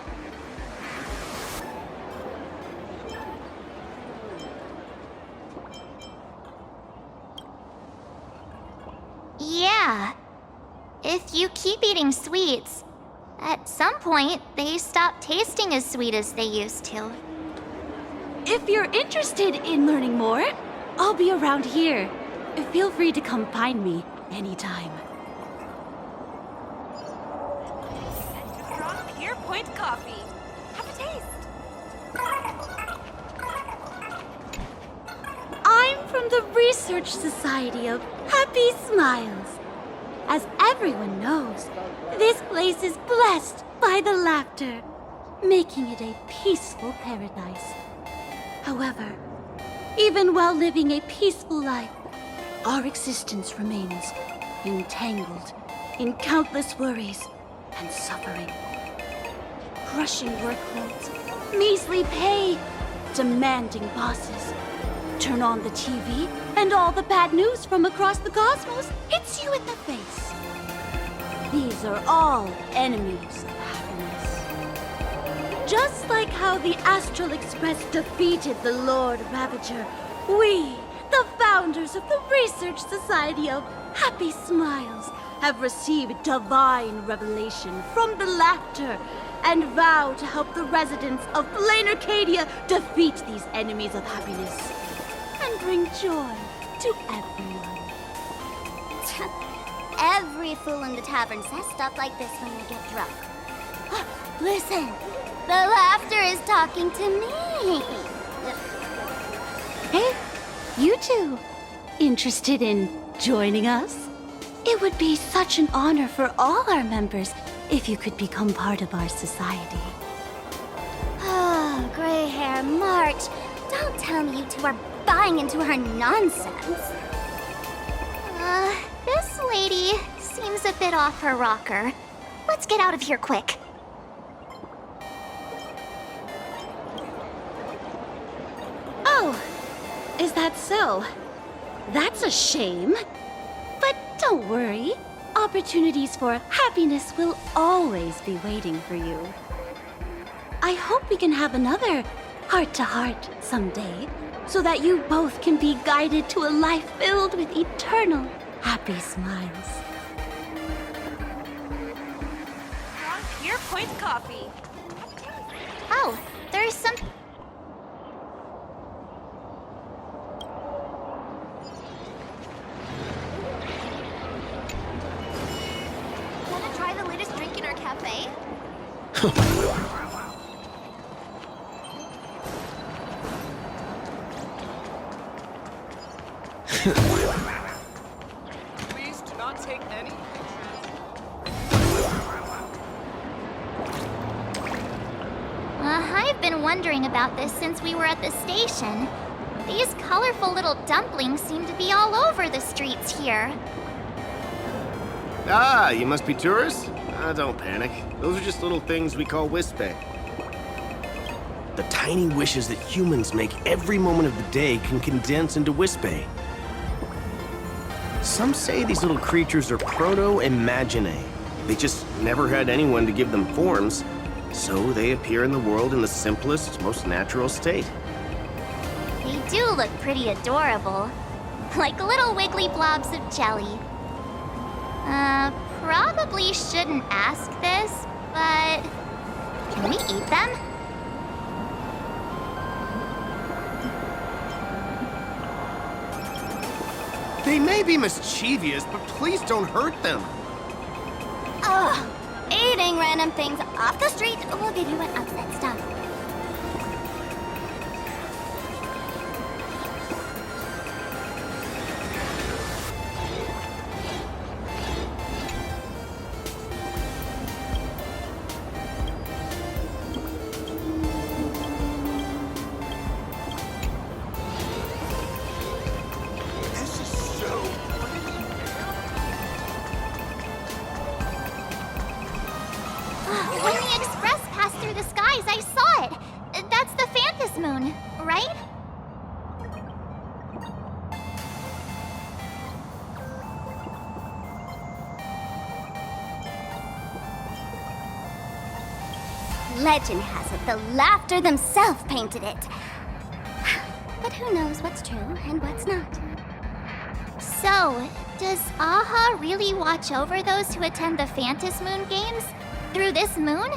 Yeah. If you keep eating sweets, at some point they stop tasting as sweet as they used to. If you're interested in learning more, I'll be around here. Feel free to come find me anytime. Strong Pure Point coffee. Have a taste. I'm from the Research Society of Happy Smiles. As everyone knows, this place is blessed by the laughter, making it a peaceful paradise. However, even while living a peaceful life, our existence remains entangled in countless worries and suffering. Crushing workloads, measly pay, demanding bosses. Turn on the TV, and all the bad news from across the cosmos hits you in the face. These are all enemies of happiness. Just like how the Astral Express defeated the Lord Ravager, we, the founders of the Research Society of Happy Smiles, have received divine revelation from the laughter and vow to help the residents of Plain Arcadia defeat these enemies of happiness and bring joy to everyone. Every fool in the tavern says stuff like this when they get drunk. Listen, the laughter is talking to me. Hey, you two, interested in joining us? It would be such an honor for all our members if you could become part of our society. Oh, gray hair March, don't tell me you two are buying into her nonsense. This lady seems a bit off her rocker. Let's get out of here quick. Oh, is that so? That's a shame. But don't worry. Opportunities for happiness will always be waiting for you. I hope we can have another heart-to-heart someday, so that you both can be guided to a life filled with eternal happy smiles. Strong Pure Point coffee. Oh, there's some... Wanna try the latest drink in our cafe? Please do not take any I've been wondering about this since we were at the station. These colorful little dumplings seem to be all over the streets here. Ah, you must be tourists? Don't panic. Those are just little things we call wispe. The tiny wishes that humans make every moment of the day can condense into wispe. Some say these little creatures are proto-imaginae. They just never had anyone to give them forms, so they appear in the world in the simplest, most natural state. They do look pretty adorable. Like little wiggly blobs of jelly. Probably shouldn't ask this, but... can we eat them? They may be mischievous, but please don't hurt them. Ugh. Eating random things off the street will give you an upset stomach. When the express passed through the skies, I saw it. That's the Phantom Moon, right? Legend has it the Laughter themselves painted it. But who knows what's true and what's not. So, does Aha really watch over those who attend the Phantom Moon games? Through this moon?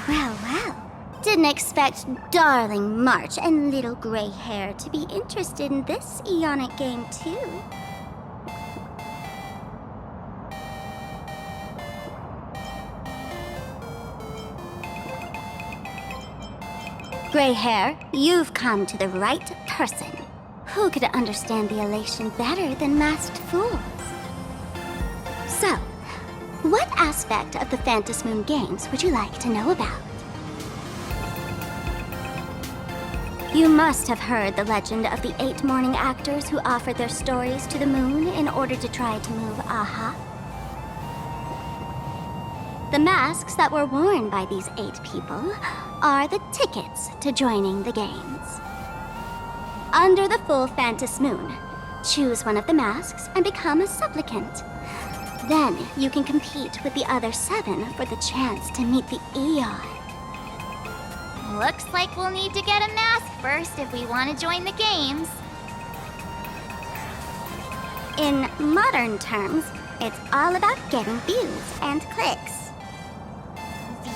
Well, well. Didn't expect darling March and little gray hair to be interested in this Eonic game, too. Gray hair, you've come to the right person. Who could understand the elation better than masked fools? So, what aspect of the Phantom Moon games would you like to know about? You must have heard the legend of the 8 morning actors who offered their stories to the moon in order to try to move Aha. The masks that were worn by these 8 people are the tickets to joining the games. Under the full Phantom Moon, choose one of the masks and become a supplicant. Then you can compete with the other 7 for the chance to meet the Eon. Looks like we'll need to get a mask first if we want to join the games. In modern terms, it's all about getting views and clicks.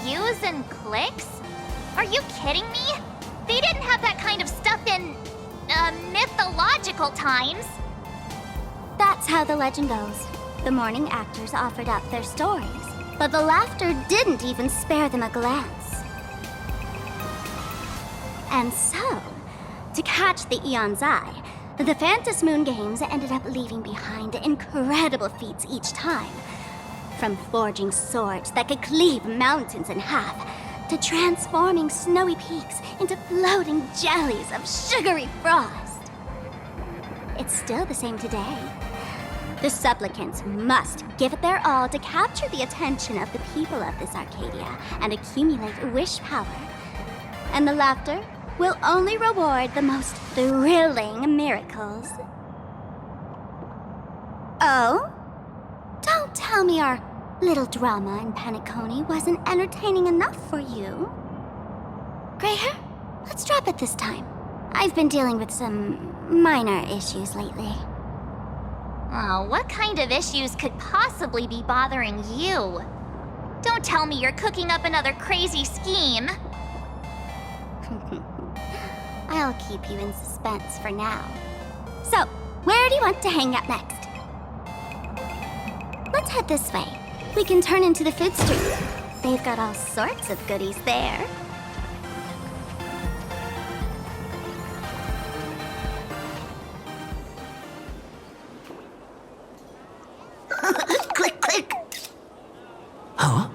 Views and clicks? Are you kidding me? They didn't have that kind of stuff in, mythological times. That's how the legend goes. The morning actors offered up their stories, but the Laughter didn't even spare them a glance. And so, to catch the Eon's eye, the Phantom Moon games ended up leaving behind incredible feats each time. From forging swords that could cleave mountains in half, to transforming snowy peaks into floating jellies of sugary frost. It's still the same today. The supplicants must give it their all to capture the attention of the people of this Arcadia and accumulate wish power. And the Laughter will only reward the most thrilling miracles. Oh? Don't tell me our little drama in Paniconi wasn't entertaining enough for you. Gray hair, let's drop it this time. I've been dealing with some minor issues lately. Oh, what kind of issues could possibly be bothering you? Don't tell me you're cooking up another crazy scheme. I'll keep you in suspense for now. So, where do you want to hang out next? Let's head this way. We can turn into the food street. They've got all sorts of goodies there. Click, click. Huh?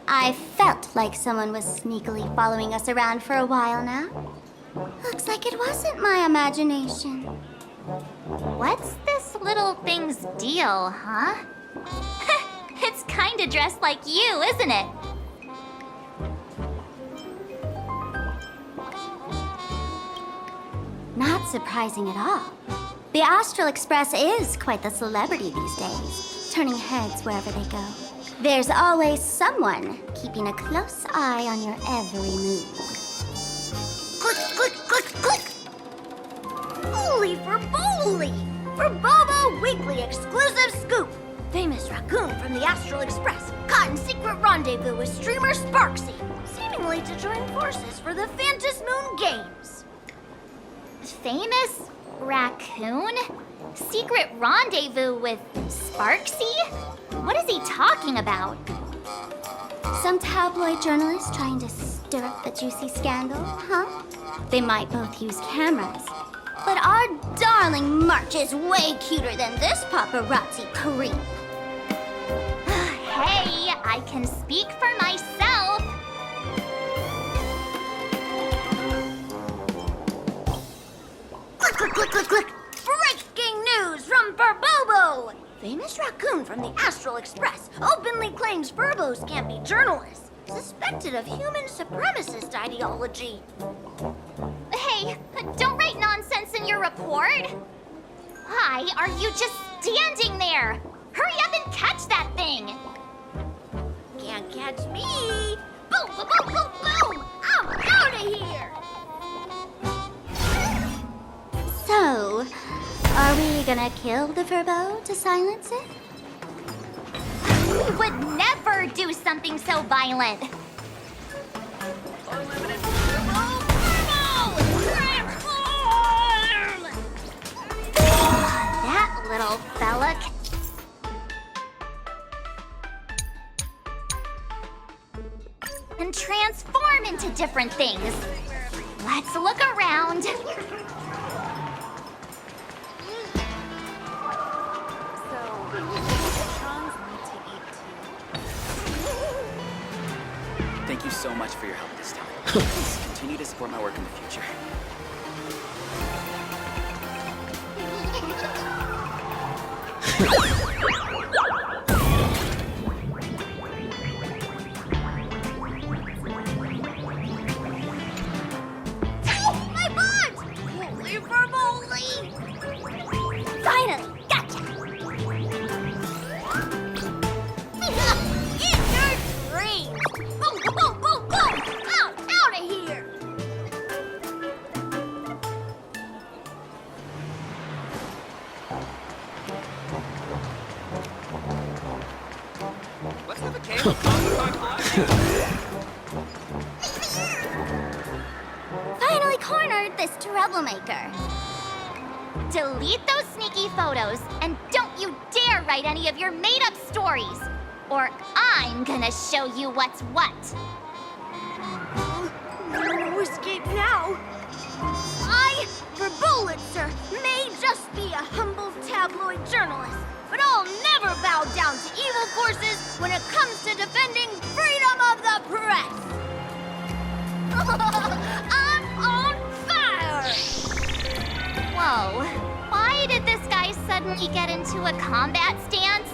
I felt like someone was sneakily following us around for a while now. Looks like it wasn't my imagination. What's this little thing's deal, huh? It's kinda dressed like you, isn't it? Not surprising at all. The Astral Express is quite the celebrity these days, turning heads wherever they go. There's always someone keeping a close eye on your every move. Click, click, click, click! Holy for Bowly! For Bobo Weekly exclusive scoop! Famous raccoon from the Astral Express caught in secret rendezvous with streamer Sparksy, seemingly to join forces for the Phantasmoon Moon Games. Famous raccoon? Secret rendezvous with Sparksy? What is he talking about? Some tabloid journalist trying to stir up the juicy scandal, huh? They might both use cameras. But our darling March is way cuter than this paparazzi creep. Hey, I can speak for myself. Click, click, click, click, click. Breaking news from Furbobo! Famous raccoon from the Astral Express openly claims Furbos can't be journalists, suspected of human supremacist ideology. Hey, don't write nonsense in your report. Why are you just standing there? Hurry up and catch that thing! Can't catch me! Boom, boom, boom, boom, boom! I'm out of here! So, are we gonna kill the Furbo to silence it? We would never do something so violent! Unlimited Furbo! Transform! That little fella can transform into different things. Let's look around. Thank you so much for your help this time. Please continue to support my work in the future. Oh, my butt! Holy for moly! Finally, gotcha! In your dreams! Boom, boom, boom, boom! Out of here! Let's have a game of Finally cornered this troublemaker. Delete those sneaky photos, and don't you dare write any of your made-up stories, or I'm gonna show you what's what. No escape now. I, for Bullitzer, may just be a humble tabloid journalist, but I'll never bow down to evil forces when it comes to defending freedom of the press. I'm on fire! Whoa, why did this guy suddenly get into a combat stance?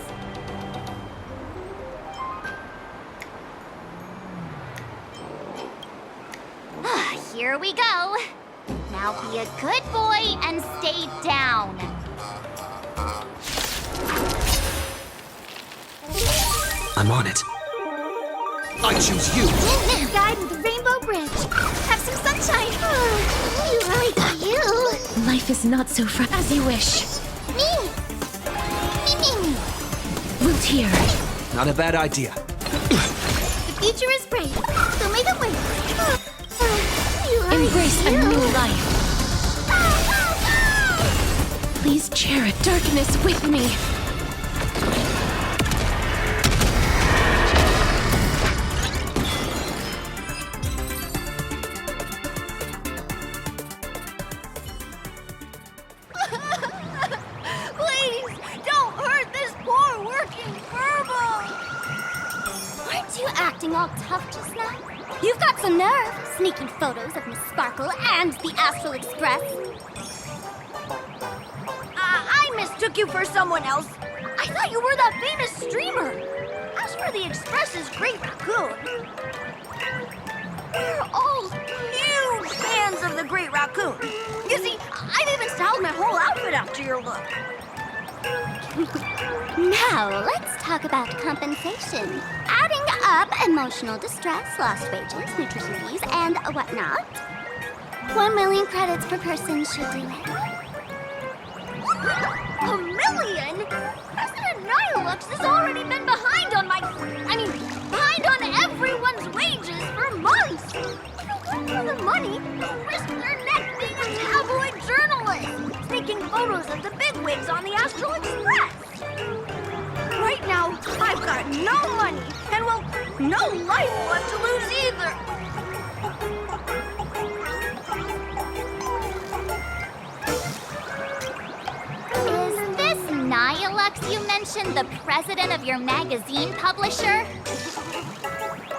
Here we go. Now be a good boy and stay down. I'm on it. I choose you. Guide with the Rainbow Bridge. Have some sunshine. You like you. Life is not so as you wish. Me. Me. Root here. Not a bad idea. The future is bright, so may the wind. Embrace a new life. Please cherish darkness with me. Please, don't hurt this poor working Furbo! Aren't you acting all tough just now? You've got some nerve, sneaking photos of Miss Sparkle and the Astral Express. I mistook you for someone else. I thought you were that famous streamer. As for the Express's great raccoon, we're all huge fans of the Great Raccoon. You see, I've even styled my whole outfit after your look. Now, let's talk about compensation. Adding up emotional distress, lost wages, nutrition fees, and whatnot. 1 million credits per person should do it. 1 million? President Nihilux has already been behind on behind on everyone's wages for months. For the money, they'll risk their neck being a tabloid journalist, taking photos of the bigwigs on the Astral Express. Right now, I've got no money, and well, no life left to lose either. Is this Nihilux you mentioned the president of your magazine publisher?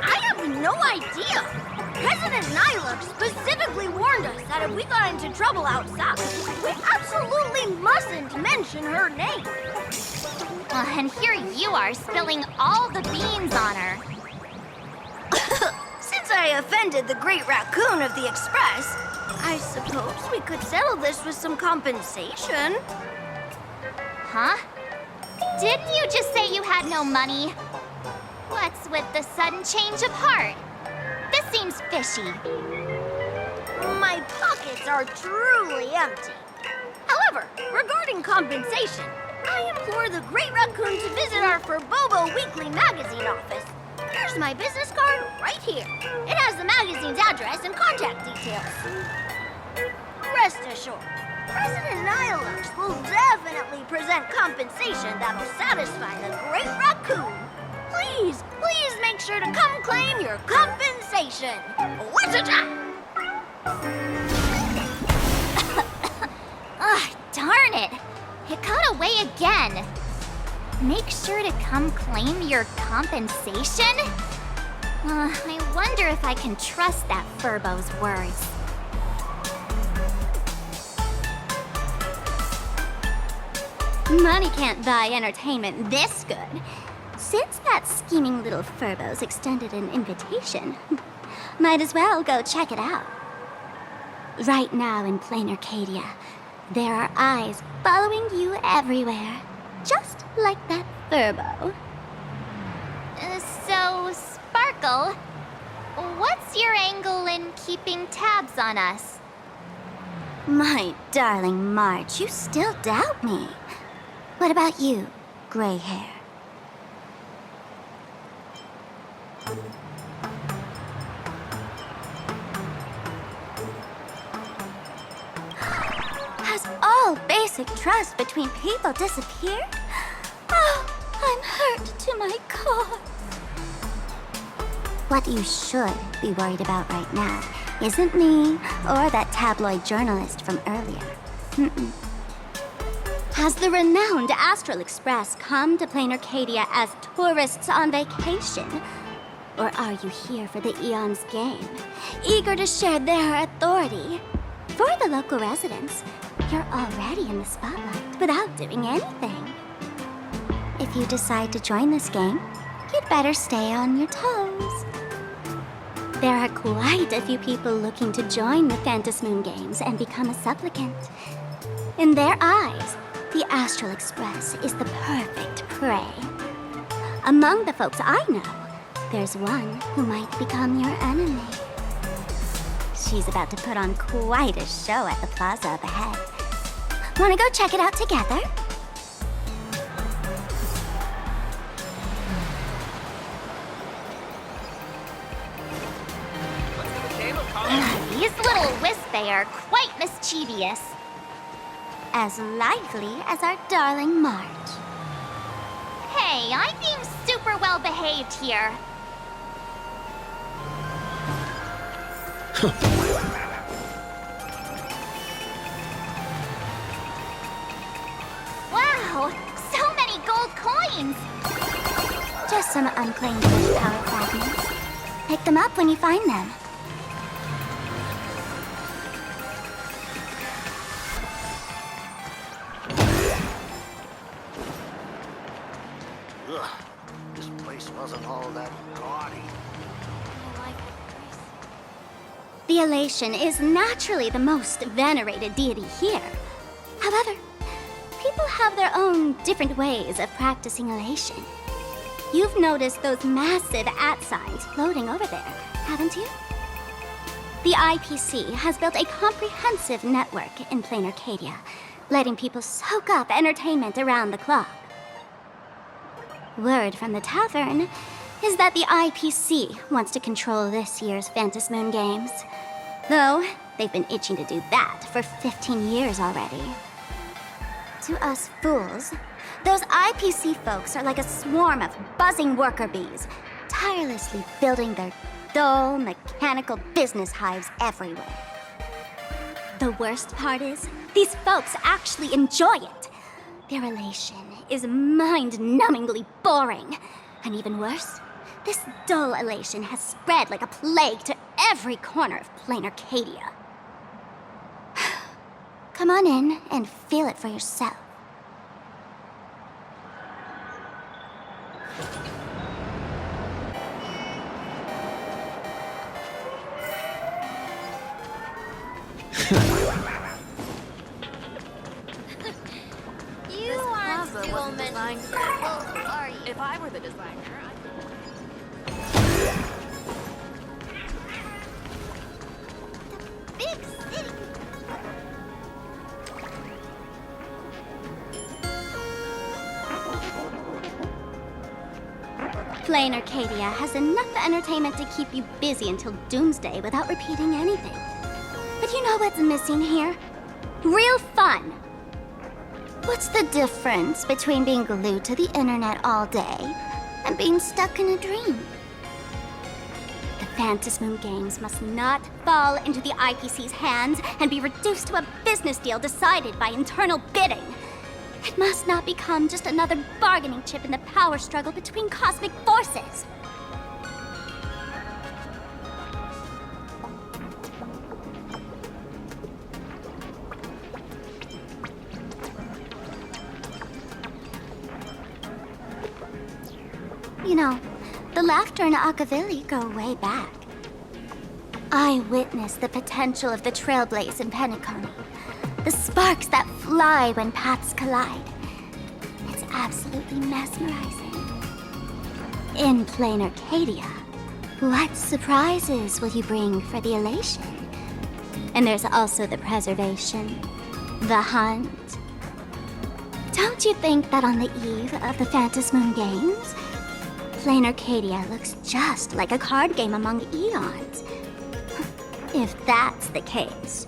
I have no idea. President Nihilux specifically warned us that if we got into trouble outside, we absolutely mustn't mention her name. Well, and here you are spilling all the beans on her. Since I offended the Great Raccoon of the Express, I suppose we could settle this with some compensation. Huh? Didn't you just say you had no money? What's with the sudden change of heart? This seems fishy. My pockets are truly empty. However, regarding compensation, I implore the Great Raccoon to visit our Furbobo Weekly magazine office. Here's my business card right here. It has the magazine's address and contact details. Rest assured, President Nihilux will definitely present compensation that'll satisfy the Great Raccoon. Please make sure to come claim your compensation. Whatcha-cha! Darn it! It got away again. Make sure to come claim your compensation? I wonder if I can trust that Furbo's words. Money can't buy entertainment this good. Since that scheming little Furbo's extended an invitation, might as well go check it out. Right now in plain Arcadia, there are eyes following you everywhere, just like that Furbo. So, Sparkle, what's your angle in keeping tabs on us? My darling Marge, you still doubt me. What about you, gray hair? Has all basic trust between people disappeared? Oh, I'm hurt to my core. What you should be worried about right now isn't me or that tabloid journalist from earlier. Has the renowned Astral Express come to plain Arcadia as tourists on vacation? Or are you here for the Eon's game, eager to share their authority? For the local residents, you're already in the spotlight without doing anything. If you decide to join this game, you'd better stay on your toes. There are quite a few people looking to join the Phantasmoon Games and become a supplicant. In their eyes, the Astral Express is the perfect prey. Among the folks I know, there's one who might become your enemy. She's about to put on quite a show at the plaza up ahead. Wanna go check it out together? These little Wispay are quite mischievous. As lively as our darling Marge. Hey, I'm being super well behaved here. Wow, so many gold coins! Just some unclaimed power fragments. Pick them up when you find them. Ugh, this place wasn't all that gaudy. The Elation is naturally the most venerated deity here. However, have their own different ways of practicing elation. You've noticed those massive @signs floating over there, haven't you? The IPC has built a comprehensive network in plain Arcadia, letting people soak up entertainment around the clock. Word from the tavern is that the IPC wants to control this year's Phantasmoon Games. Though, they've been itching to do that for 15 years already. To us fools, those IPC folks are like a swarm of buzzing worker bees, tirelessly building their dull, mechanical business hives everywhere. The worst part is, these folks actually enjoy it. Their elation is mind-numbingly boring. And even worse, this dull elation has spread like a plague to every corner of plain Arcadia. Come on in and feel it for yourself. You aren't Stillman. Well, are you? If I were the designer, Big city. Plain Arcadia has enough entertainment to keep you busy until doomsday without repeating anything. But you know what's missing here? Real fun! What's the difference between being glued to the internet all day and being stuck in a dream? The Phantasmoon Games must not fall into the IPC's hands and be reduced to a business deal decided by internal bidding. It must not become just another bargaining chip in the power struggle between cosmic forces. You know, the laughter and Akavili go way back. I witnessed the potential of the Trailblaze in Penacony. The sparks that fly when paths collide. It's absolutely mesmerizing. In plain Arcadia, what surprises will you bring for the elation? And there's also the preservation, the hunt. Don't you think that on the eve of the Phantasmoon Games, plain Arcadia looks just like a card game among eons? If that's the case.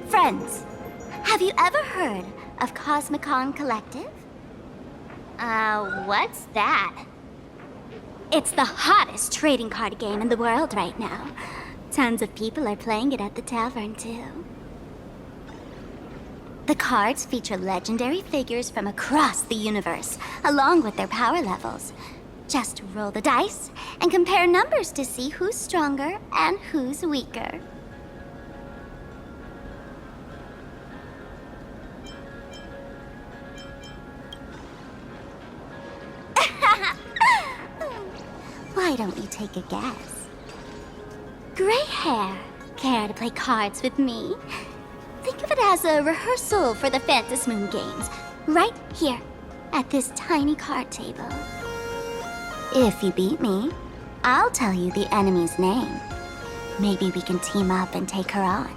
Friends, have you ever heard of Cosmicon Collective? What's that? It's the hottest trading card game in the world right now. Tons of people are playing it at the tavern, too. The cards feature legendary figures from across the universe, along with their power levels. Just roll the dice and compare numbers to see who's stronger and who's weaker. Why don't you take a guess? Gray hair, care to play cards with me? Think of it as a rehearsal for the Phantasmoon Games, right here, at this tiny card table. If you beat me, I'll tell you the enemy's name. Maybe we can team up and take her on.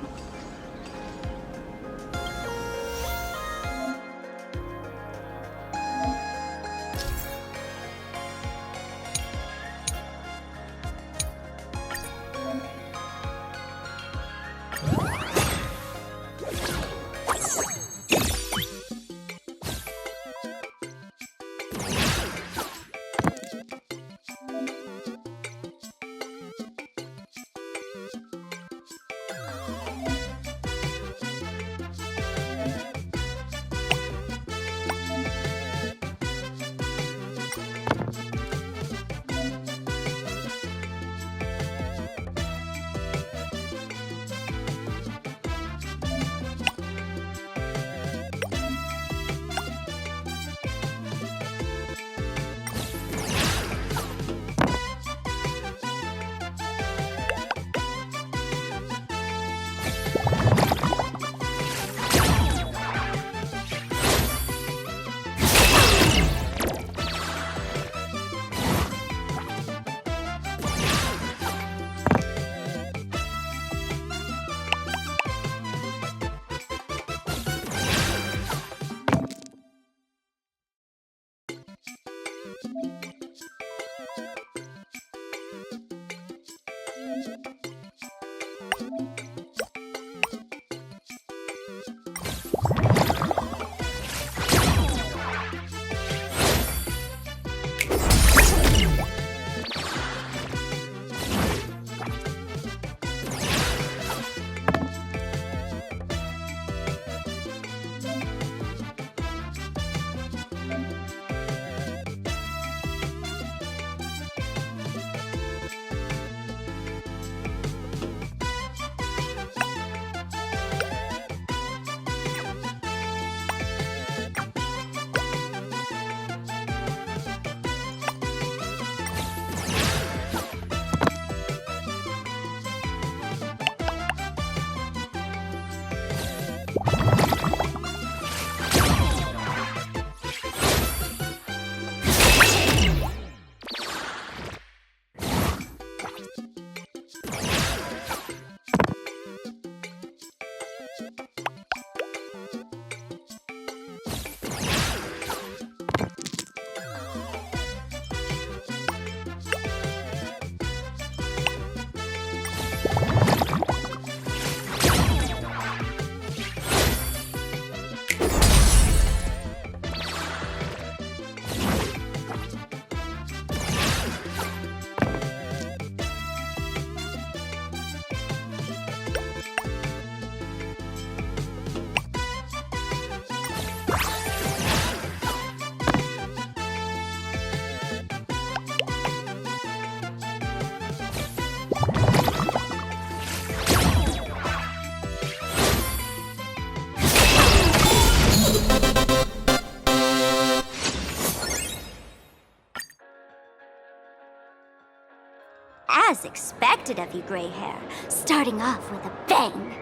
As expected of you, gray hair, starting off with a bang.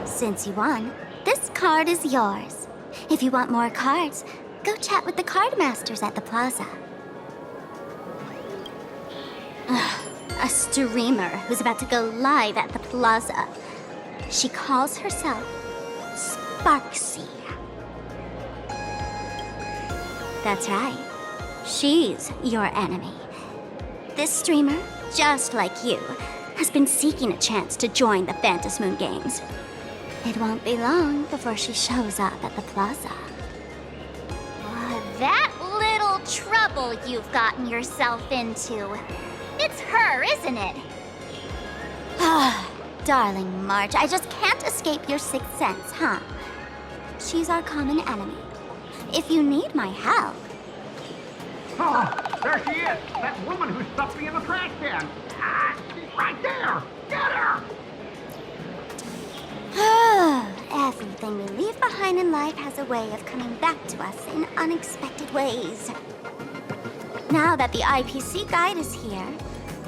Since you won, this card is yours. If you want more cards, go chat with the card masters at the plaza. Ugh, a streamer who's about to go live at the plaza. She calls herself Sparksy. That's right. She's your enemy. This streamer, just like you, has been seeking a chance to join the Phantom Moon Games. It won't be long before she shows up at the plaza. That little trouble you've gotten yourself into. It's her, isn't it? Ah, darling March, I just can't escape your sixth sense, huh? She's our common enemy. If you need my help... Oh, there she is! That woman who stuffed me in the trash can! Ah, she's right there! Get her! Everything we leave behind in life has a way of coming back to us in unexpected ways. Now that the IPC guide is here,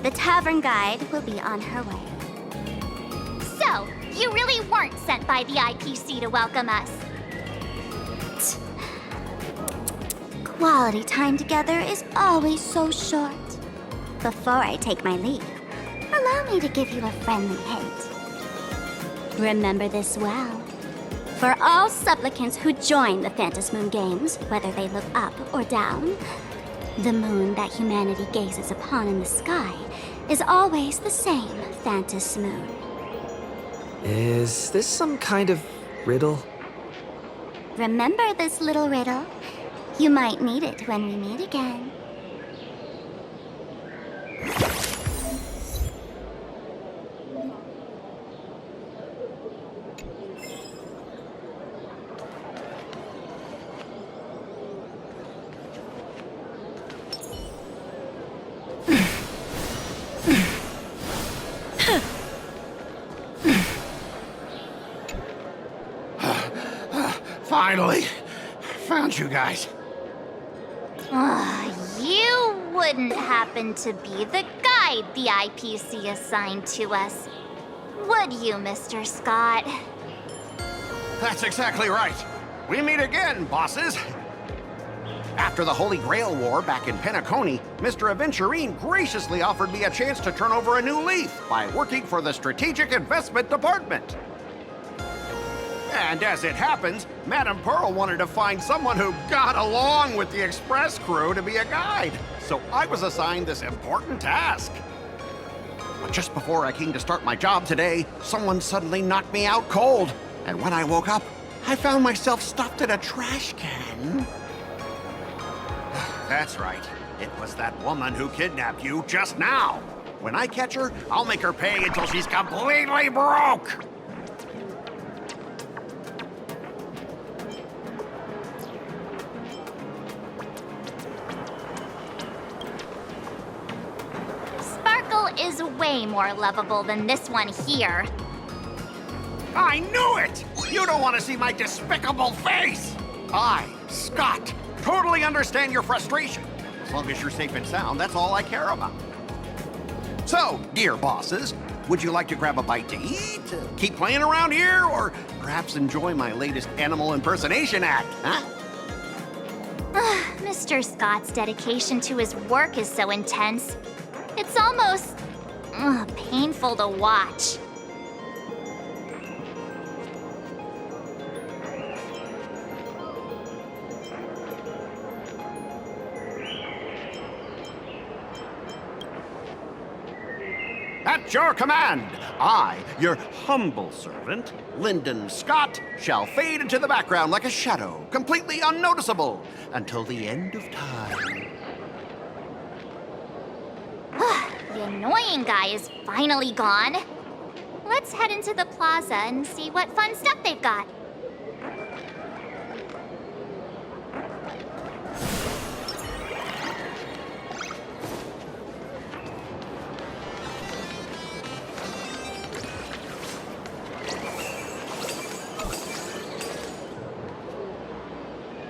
the tavern guide will be on her way. So, you really weren't sent by the IPC to welcome us. Quality time together is always so short. Before I take my leave, allow me to give you a friendly hint. Remember this well. For all supplicants who join the Phantom Moon Games, whether they look up or down, the moon that humanity gazes upon in the sky is always the same Phantom Moon. Is this some kind of riddle? Remember this little riddle? You might need it when we meet again. Finally, found you guys. You wouldn't happen to be the guide the IPC assigned to us, would you, Mr. Scott? That's exactly right. We meet again, bosses. After the Holy Grail War back in Penacony, Mr. Aventurine graciously offered me a chance to turn over a new leaf by working for the Strategic Investment Department. And as it happens, Madame Pearl wanted to find someone who got along with the Express crew to be a guide. So I was assigned this important task. But just before I came to start my job today, someone suddenly knocked me out cold. And when I woke up, I found myself stuffed in a trash can. That's right. It was that woman who kidnapped you just now. When I catch her, I'll make her pay until she's completely broke. Sparkle is way more lovable than this one here. I knew it! You don't want to see my despicable face! I, Scott, totally understand your frustration. As long as you're safe and sound, that's all I care about. So, dear bosses, would you like to grab a bite to eat, keep playing around here, or perhaps enjoy my latest animal impersonation act, huh? Mr. Scott's dedication to his work is so intense. It's almost painful to watch. At your command, I, your humble servant, Lyndon Scott, shall fade into the background like a shadow, completely unnoticeable, until the end of time. The annoying guy is finally gone. Let's head into the plaza and see what fun stuff they've got.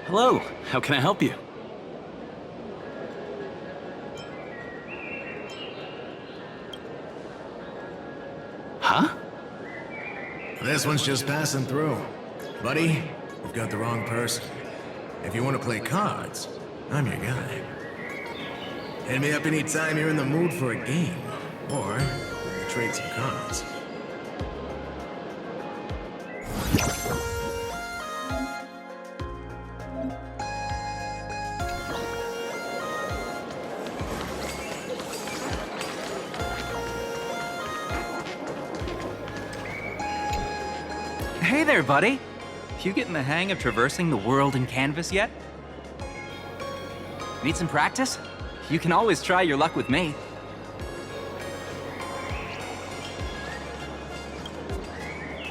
Hello, how can I help you? Huh? This one's just passing through. Buddy, you've got the wrong person. If you want to play cards, I'm your guy. Hit me up anytime you're in the mood for a game, or trade some cards. Hey there, buddy. You getting the hang of traversing the world in canvas yet? Need some practice? You can always try your luck with me.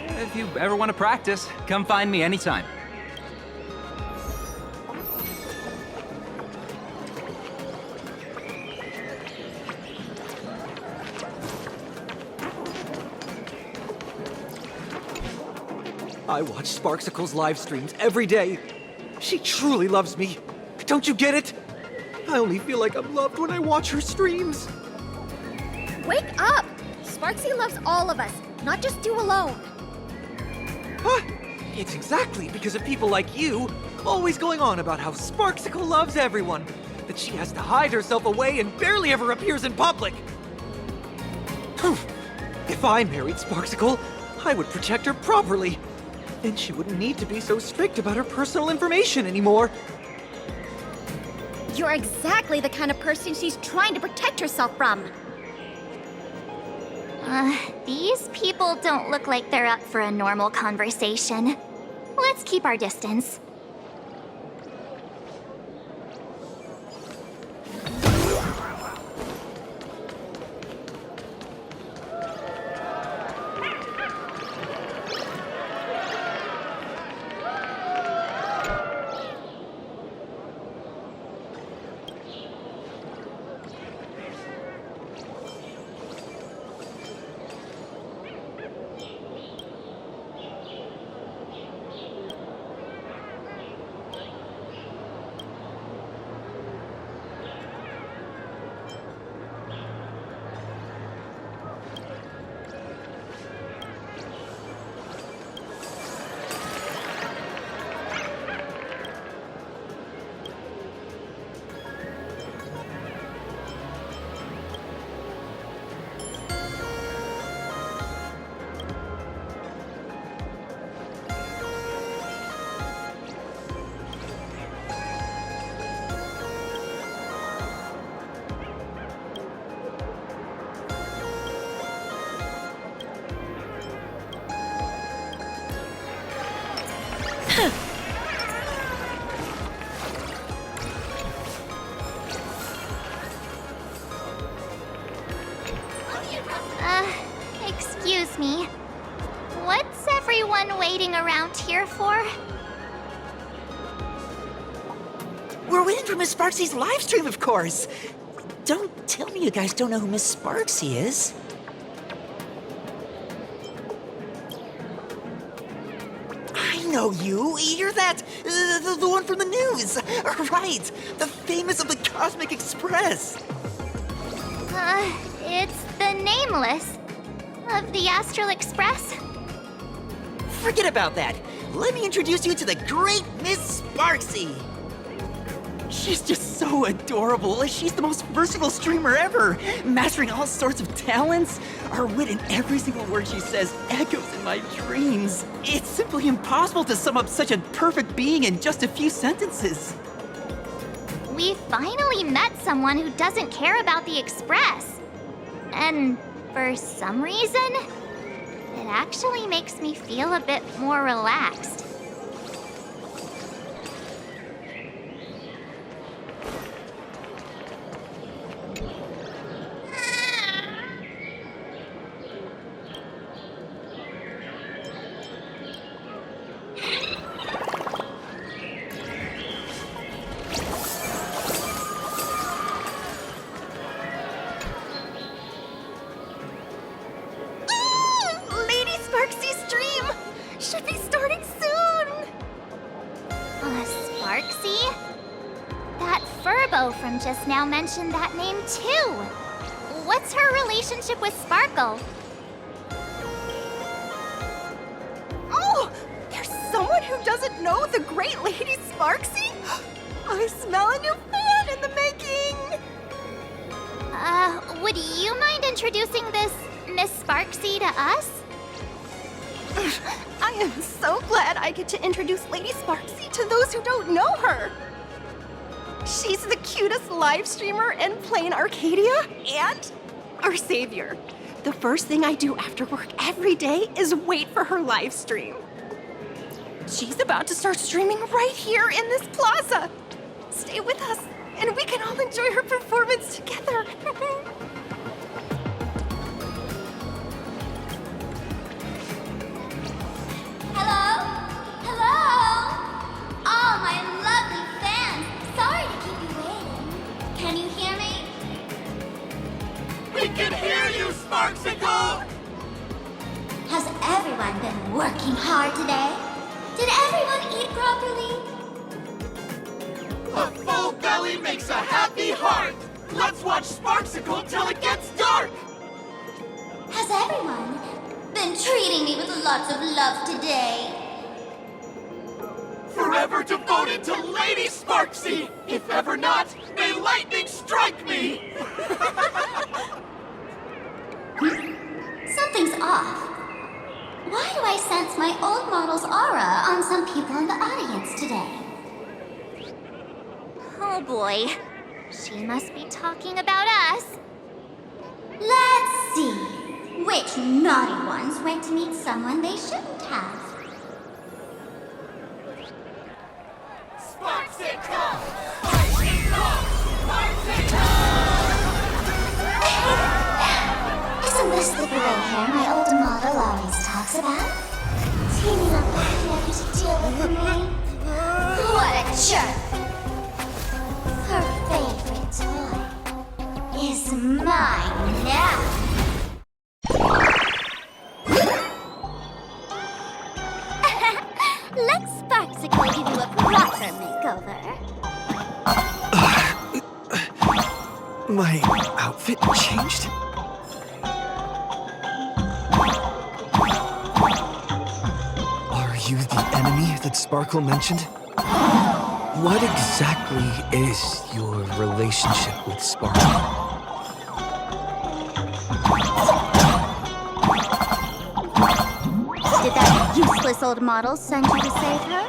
If you ever want to practice, come find me anytime. I watch Sparksicle's live streams every day. She truly loves me. Don't you get it? I only feel like I'm loved when I watch her streams. Wake up! Sparksy loves all of us, not just you alone. Huh? It's exactly because of people like you always going on about how Sparksicle loves everyone that she has to hide herself away and barely ever appears in public. If I married Sparksicle, I would protect her properly. Then she wouldn't need to be so strict about her personal information anymore. You're exactly the kind of person she's trying to protect herself from. These people don't look like they're up for a normal conversation. Let's keep our distance. Excuse me. What's everyone waiting around here for? We're waiting for Miss Sparksy's live stream, of course. Don't tell me you guys don't know who Miss Sparksy is. I know you. You're that, the one from the news. Right, the famous of the Cosmic Express. It's the Nameless of the Astral Express. Forget about that. Let me introduce you to the great Miss Sparksy. She's just so adorable. She's the most versatile streamer ever, mastering all sorts of talents. Her wit in every single word she says echoes in my dreams. It's simply impossible to sum up such a perfect being in just a few sentences. We finally met someone who doesn't care about the Express. And for some reason, it actually makes me feel a bit more relaxed. From just now mentioned that name too. What's her relationship with Sparkle? Oh! There's someone who doesn't know the great Lady Sparksy? I smell a new fan in the making! Would you mind introducing this Miss Sparksy to us? I am so glad I get to introduce Lady Sparksy to those who don't know her. She's the cutest live streamer in plain Arcadia and our savior. The first thing I do after work every day is wait for her live stream. She's about to start streaming right here in this plaza. Stay with us and we can all enjoy her performance together. Hello? Hello? All my lovely fans. Sorry to keep you waiting. Can you hear me? We can hear you, Sparksicle! Has everyone been working hard today? Did everyone eat properly? A full belly makes a happy heart! Let's watch Sparksicle till it gets dark! Has everyone been treating me with lots of love today? Forever devoted to Lady Sparksy! If ever not, may lightning strike me! Something's off. Why do I sense my old model's aura on some people in the audience today? Oh boy. She must be talking about us. Let's see. Which naughty ones went to meet someone they shouldn't have? Sparksicle! Sparksicle! Sparksicle! Isn't this the gray hair my old model always talks about? Teaming up with Becky to deal with me? What a jerk! Her favorite toy is mine now. Let Sparksicle give you a proper makeover. My outfit changed? Are you the enemy that Sparkle mentioned? What exactly is your relationship with Sparkle? Did that useless old model send you to save her?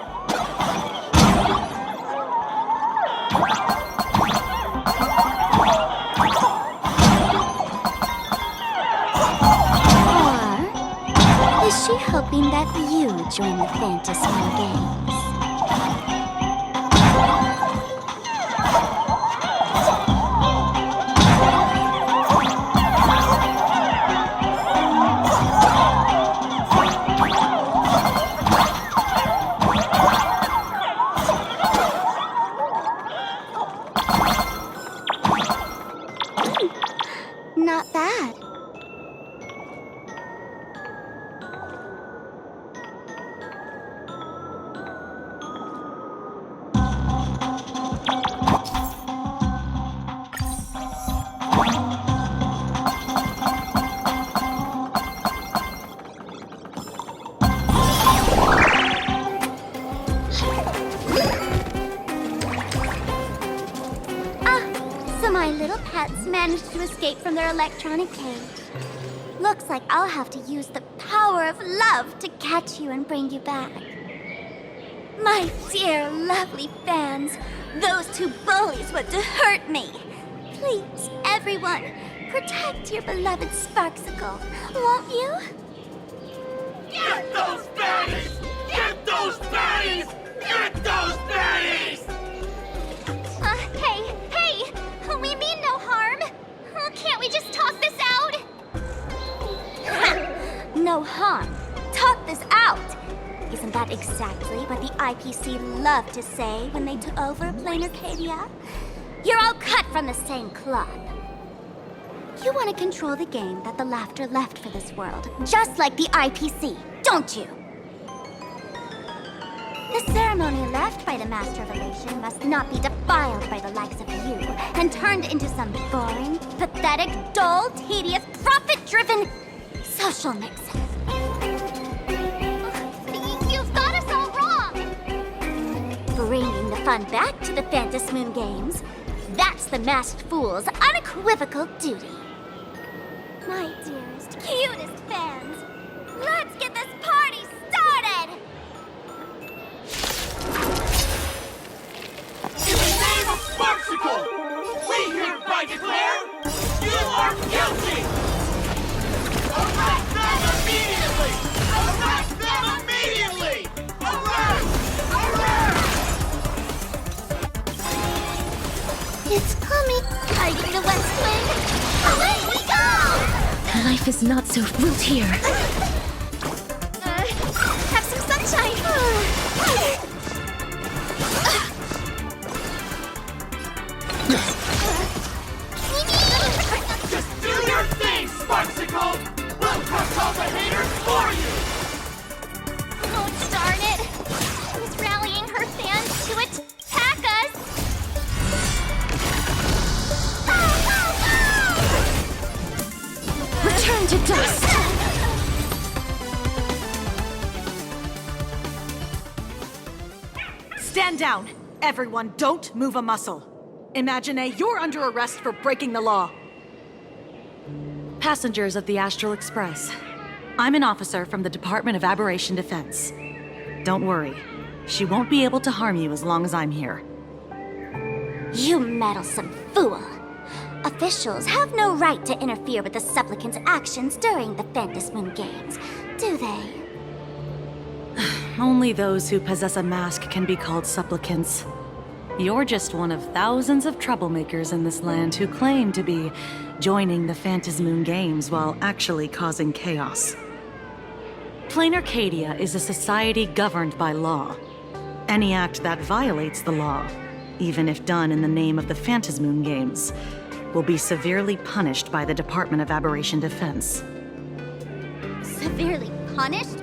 Or is she hoping that you join the Fantasy Games? that? So my little pets managed to escape from their electronic cage. Looks like I'll have to use the power of love to catch you and bring you back. My dear, lovely fans, those two bullies want to hurt me. Please, everyone, protect your beloved Sparksicle, won't you? Get those baddies! Get those baddies! Get those baddies! Hey! We mean no harm. Can't we just talk this out? No harm. Talk this out. Isn't that exactly what the IPC loved to say when they took over Plain Arcadia? You're all cut from the same cloth. You want to control the game that the Laughter left for this world, just like the IPC, don't you? The ceremony left by the Master of Elation must not be defiled by the likes of you and turned into some boring, pathetic, dull, tedious, profit-driven social mix. You've got us all wrong! Bringing the fun back to the Phantom Moon Games, that's the Masked Fool's unequivocal duty. My dearest, cutest fans, let's get this party started! In the name of Sparksicle, we hereby declare you are guilty! Arrest them immediately! Arrest them immediately! Arrest! It's coming! Hiding the West Wind! Away we go! Life is not so full here. Have some sunshine! Just do your thing, Sparksicle! We'll crush all the haters for you! Oh, darn it! Who's rallying her fans to attack us? Return to dust! Stand down! Everyone, don't move a muscle. Imagine you're under arrest for breaking the law. Passengers of the Astral Express. I'm an officer from the Department of Aberration Defense. Don't worry. She won't be able to harm you as long as I'm here. You meddlesome fool! Officials have no right to interfere with the supplicant's actions during the Phantom Moon Games, do they? Only those who possess a mask can be called supplicants. You're just one of thousands of troublemakers in this land who claim to be joining the Phantom Moon Games while actually causing chaos. Plain Arcadia is a society governed by law. Any act that violates the law, even if done in the name of the Phantom Moon Games, will be severely punished by the Department of Aberration Defense. Severely punished?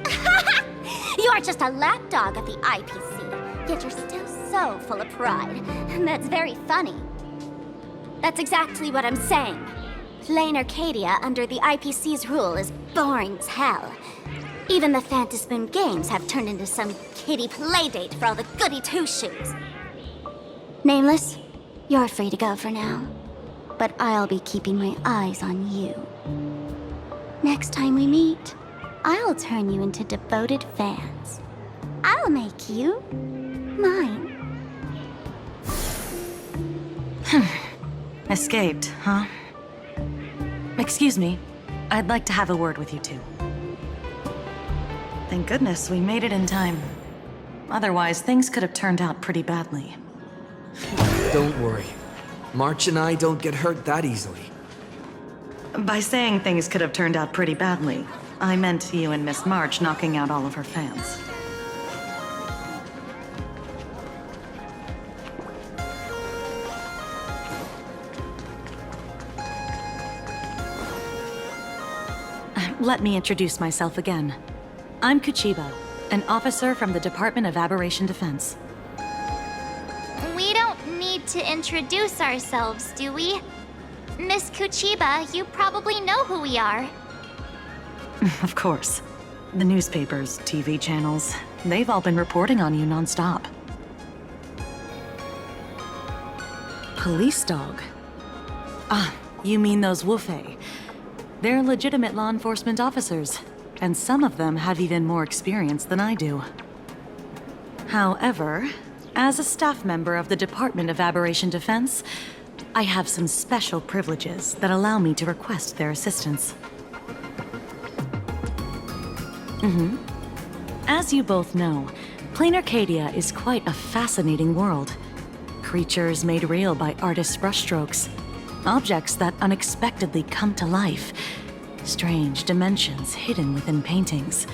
You're just a lapdog of the IPC, yet you're still so full of pride. That's very funny. That's exactly what I'm saying. Plain Arcadia under the IPC's rule is boring as hell. Even the Phantom Moon Games have turned into some kiddie playdate for all the goody two-shoes. Nameless, you're free to go for now. But I'll be keeping my eyes on you. Next time we meet, I'll turn you into devoted fans. I'll make you mine. Escaped, huh? Excuse me. I'd like to have a word with you two. Thank goodness we made it in time. Otherwise, things could have turned out pretty badly. Don't worry. March and I don't get hurt that easily. By saying things could have turned out pretty badly, I meant you and Miss March knocking out all of her fans. Let me introduce myself again. I'm Kuchiba, an officer from the Department of Aberration Defense. We don't need to introduce ourselves, do we? Miss Kuchiba, you probably know who we are. Of course. The newspapers, TV channels, they've all been reporting on you nonstop. Police dog? Ah, you mean those Wufei. They're legitimate law enforcement officers, and some of them have even more experience than I do. However, as a staff member of the Department of Aberration Defense, I have some special privileges that allow me to request their assistance. As you both know, Plain Arcadia is quite a fascinating world. Creatures made real by artists' brushstrokes. Objects that unexpectedly come to life. Strange dimensions hidden within paintings.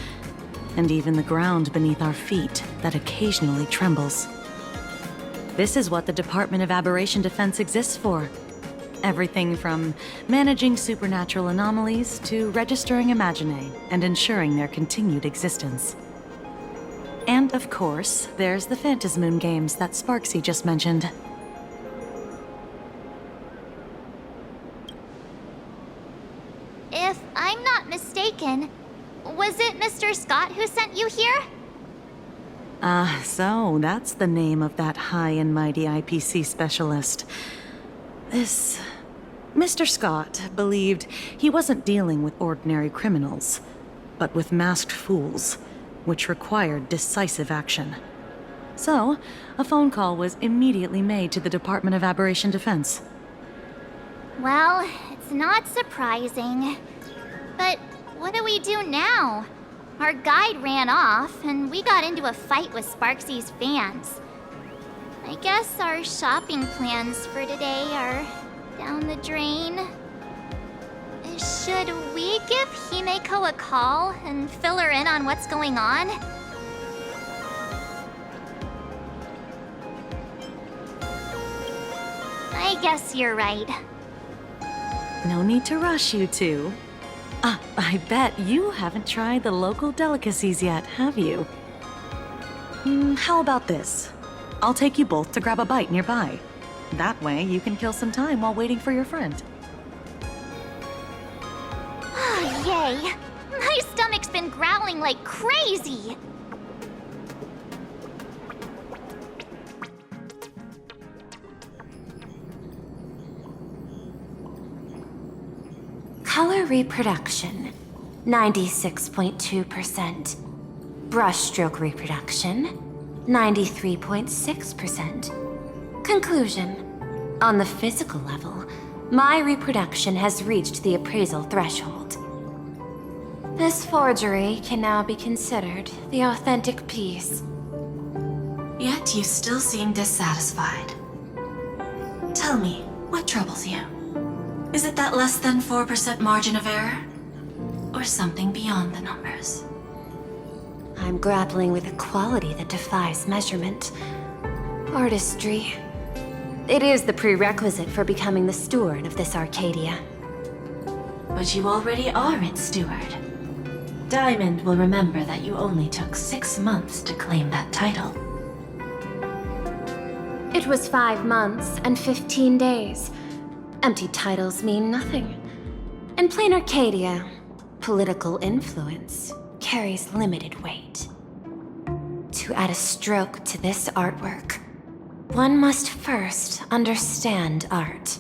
And even the ground beneath our feet that occasionally trembles. This is what the Department of Aberration Defense exists for. Everything from managing supernatural anomalies to registering Imaginae and ensuring their continued existence. And of course, there's the Phantasmoon games that Sparksy just mentioned. If I'm not mistaken, was it Mr. Scott who sent you here? So that's the name of that high and mighty IPC specialist. This... Mr. Scott believed he wasn't dealing with ordinary criminals, but with masked fools, which required decisive action. So, a phone call was immediately made to the Department of Aberration Defense. Well, it's not surprising. But what do we do now? Our guide ran off, and we got into a fight with Sparksy's fans. I guess our shopping plans for today are down the drain. Should we give Himeko a call and fill her in on what's going on? I guess you're right. No need to rush, you two. I bet you haven't tried the local delicacies yet, have you? How about this? I'll take you both to grab a bite nearby. That way, you can kill some time while waiting for your friend. Oh, yay! My stomach's been growling like crazy! Color reproduction, 96.2%. Brushstroke reproduction, 93.6%. Conclusion. On the physical level, my reproduction has reached the appraisal threshold. This forgery can now be considered the authentic piece. Yet you still seem dissatisfied. Tell me, what troubles you? Is it that less than 4% margin of error? Or something beyond the numbers? I'm grappling with a quality that defies measurement. Artistry. It is the prerequisite for becoming the steward of this Arcadia. But you already are its steward. Diamond will remember that you only took 6 months to claim that title. It was 5 months and 15 days. Empty titles mean nothing. In plain Arcadia, political influence carries limited weight. To add a stroke to this artwork, one must first understand art.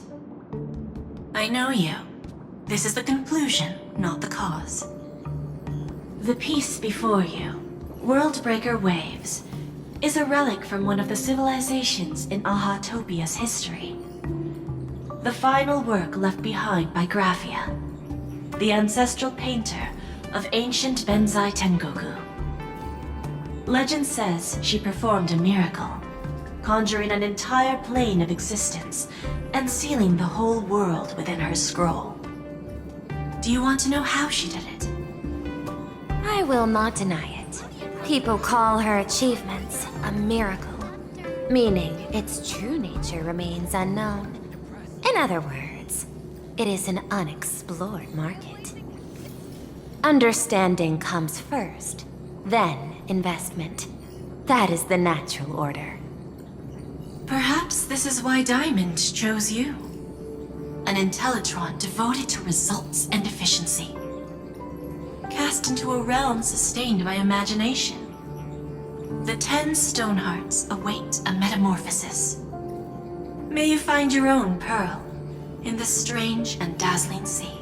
I know you. This is the conclusion, not the cause. The piece before you, Worldbreaker Waves, is a relic from one of the civilizations in Ahatopia's history. The final work left behind by Graphia, the ancestral painter of ancient Benzai Tengoku. Legend says she performed a miracle, conjuring an entire plane of existence and sealing the whole world within her scroll. Do you want to know how she did it? I will not deny it. People call her achievements a miracle, meaning its true nature remains unknown. In other words, it is an unexplored market. Understanding comes first, then investment. That is the natural order. Perhaps this is why Diamond chose you. An Intellitron devoted to results and efficiency. Cast into a realm sustained by imagination. The 10 Stonehearts await a metamorphosis. May you find your own pearl in the strange and dazzling sea.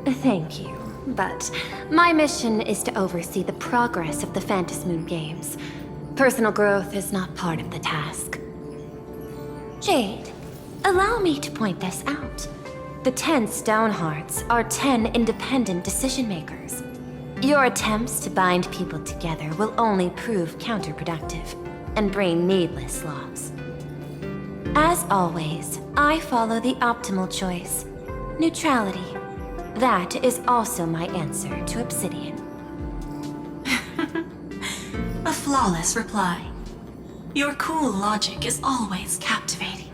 Thank you, but my mission is to oversee the progress of the Phantasmoon Games. Personal growth is not part of the task. Jade, allow me to point this out. The 10 Stonehearts are 10 independent decision-makers. Your attempts to bind people together will only prove counterproductive and bring needless loss. As always, I follow the optimal choice. Neutrality. That is also my answer to Obsidian. A flawless reply. Your cool logic is always captivating.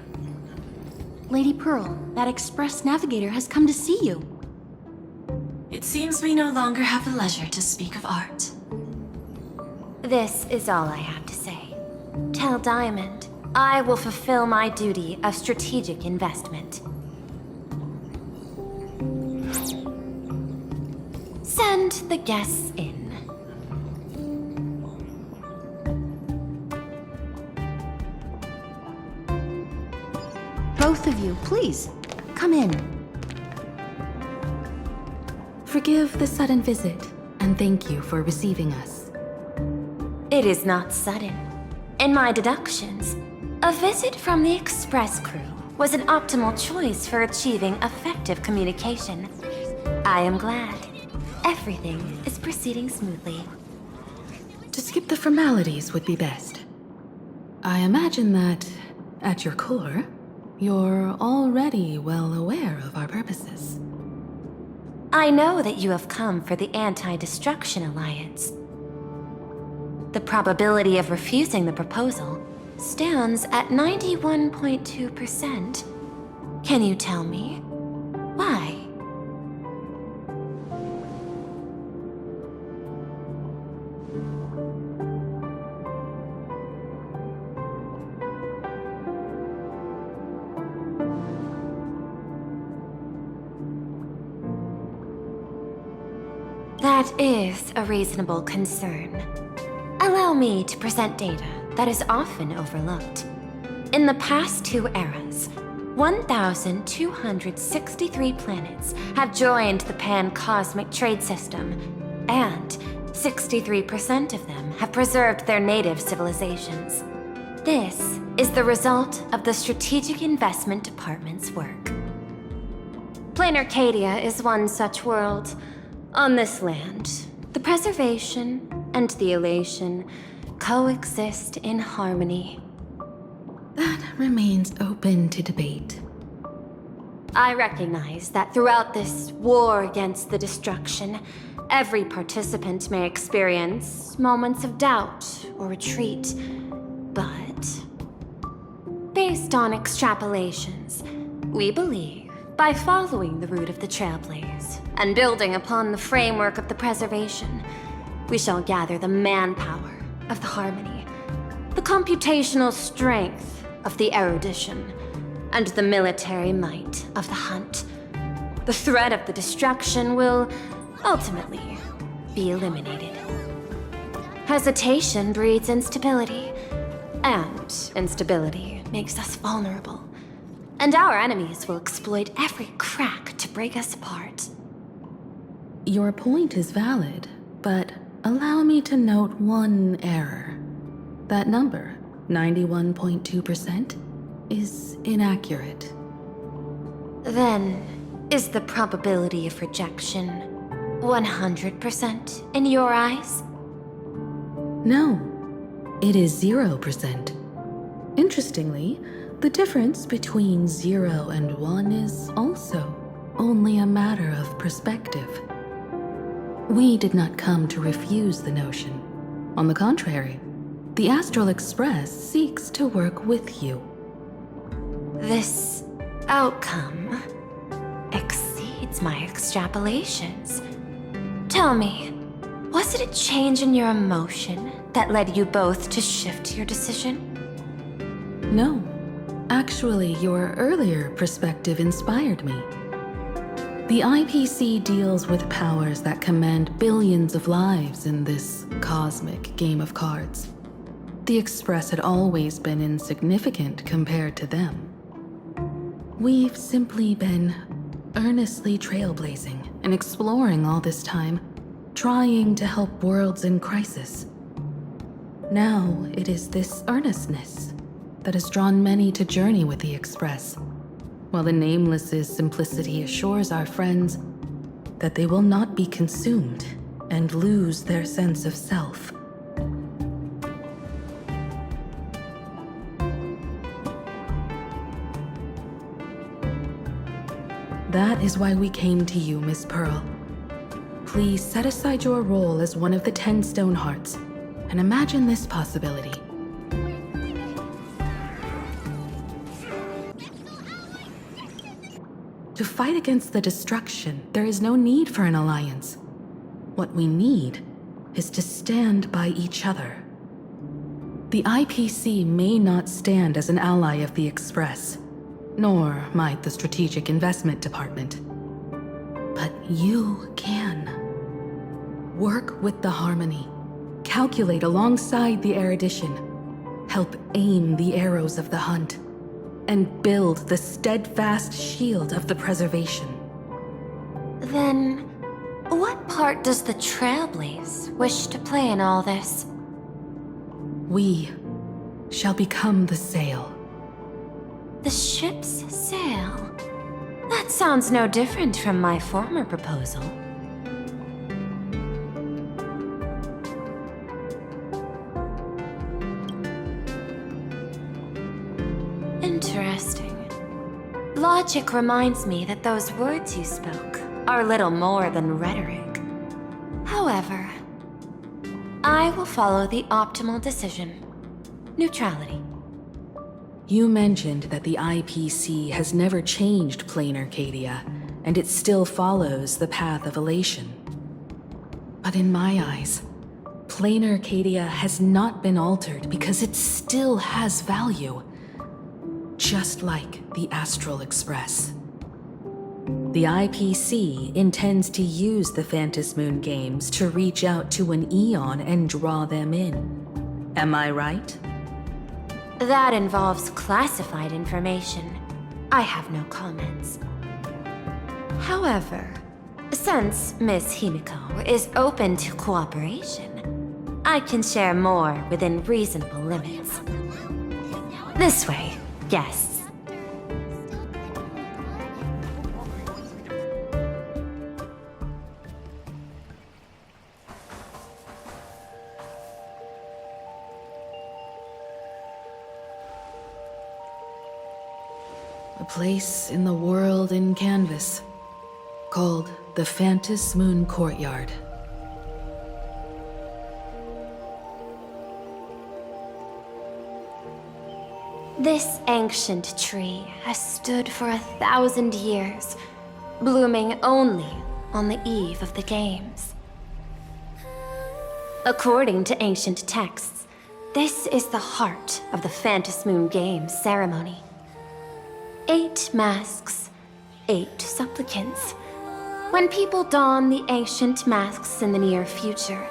Lady Pearl, that Express Navigator has come to see you. It seems we no longer have the leisure to speak of art. This is all I have to say. Tell Diamond, I will fulfill my duty of strategic investment. Send the guests in. Both of you, please, come in. Forgive the sudden visit, and thank you for receiving us. It is not sudden. In my deductions, a visit from the Express crew was an optimal choice for achieving effective communication. I am glad. Everything is proceeding smoothly. To skip the formalities would be best. I imagine that, at your core, you're already well aware of our purposes. I know that you have come for the Anti-Destruction Alliance. The probability of refusing the proposal stands at 91.2%. Can you tell me why? That is a reasonable concern. Allow me to present data that is often overlooked. In the past 2 eras, 1,263 planets have joined the Pan-Cosmic Trade System, and 63% of them have preserved their native civilizations. This is the result of the Strategic Investment Department's work. Plain Arcadia is one such world. On this land, the preservation and the elation coexist in harmony. That remains open to debate. I recognize that throughout this war against the destruction, every participant may experience moments of doubt or retreat, but based on extrapolations, we believe by following the route of the Trailblaze and building upon the framework of the preservation, we shall gather the manpower of the harmony, the computational strength of the erudition, and the military might of the hunt. The threat of the destruction will ultimately be eliminated. Hesitation breeds instability, and instability makes us vulnerable. And our enemies will exploit every crack to break us apart. Your point is valid, but allow me to note one error. That number, 91.2%, is inaccurate. Then, is the probability of rejection 100% in your eyes? No, it is 0%. Interestingly, the difference between 0 and 1 is also only a matter of perspective. We did not come to refuse the notion. On the contrary, the Astral Express seeks to work with you. This outcome exceeds my extrapolations. Tell me, was it a change in your emotion that led you both to shift your decision? No. Actually, your earlier perspective inspired me. The IPC deals with powers that command billions of lives in this cosmic game of cards. The Express had always been insignificant compared to them. We've simply been earnestly trailblazing and exploring all this time, trying to help worlds in crisis. Now it is this earnestness that has drawn many to journey with the Express, while the Nameless's simplicity assures our friends that they will not be consumed and lose their sense of self. That is why we came to you, Miss Pearl. Please set aside your role as one of the 10 Stonehearts and imagine this possibility. To fight against the destruction, there is no need for an alliance. What we need is to stand by each other. The IPC may not stand as an ally of the Express, nor might the Strategic Investment Department. But you can. Work with the Harmony, calculate alongside the erudition, help aim the arrows of the hunt, and build the steadfast shield of the preservation. Then, what part does the Trailblaze wish to play in all this? We shall become the sail. The ship's sail? That sounds no different from my former proposal. Interesting. Logic reminds me that those words you spoke are little more than rhetoric. However, I will follow the optimal decision. Neutrality. You mentioned that the IPC has never changed plain Arcadia, and it still follows the path of elation. But in my eyes, plain Arcadia has not been altered because it still has value. Just like the Astral Express. The IPC intends to use the Phantasmoon games to reach out to an Eon and draw them in. Am I right? That involves classified information. I have no comments. However, since Miss Himiko is open to cooperation, I can share more within reasonable limits. This way, guests. A place in the world in canvas, called the Phantasmoon Courtyard. This ancient tree has stood for 1,000 years, blooming only on the eve of the games. According to ancient texts, this is the heart of the Phantasmoon Games ceremony. 8 masks, 8 supplicants. When people don the ancient masks in the near future,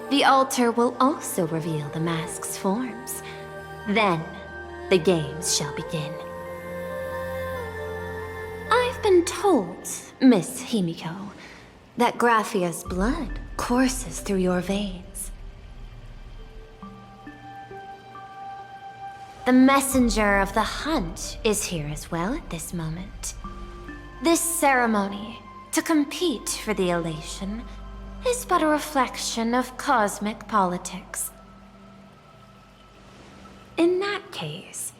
the altar will also reveal the masks' forms. Then, the games shall begin. I've been told, Miss Himiko, that Graphia's blood courses through your veins. The messenger of the hunt is here as well at this moment. This ceremony, to compete for the elation, is but a reflection of cosmic politics. In that case,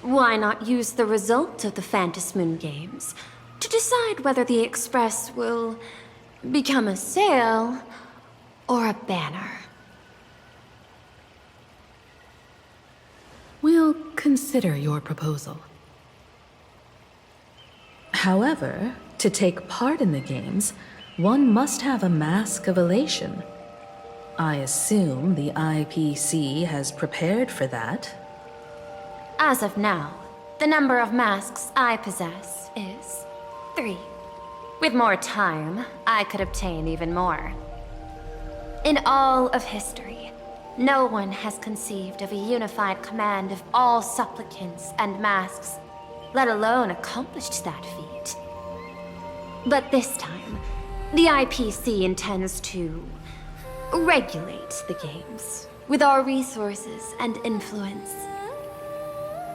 why not use the result of the Phantasmoon Games to decide whether the Express will become a sail or a banner? We'll consider your proposal. However, to take part in the games, one must have a mask of elation. I assume the IPC has prepared for that. As of now, the number of masks I possess is 3. With more time, I could obtain even more. In all of history, no one has conceived of a unified command of all supplicants and masks, let alone accomplished that feat. But this time, the IPC intends to regulate the games with our resources and influence.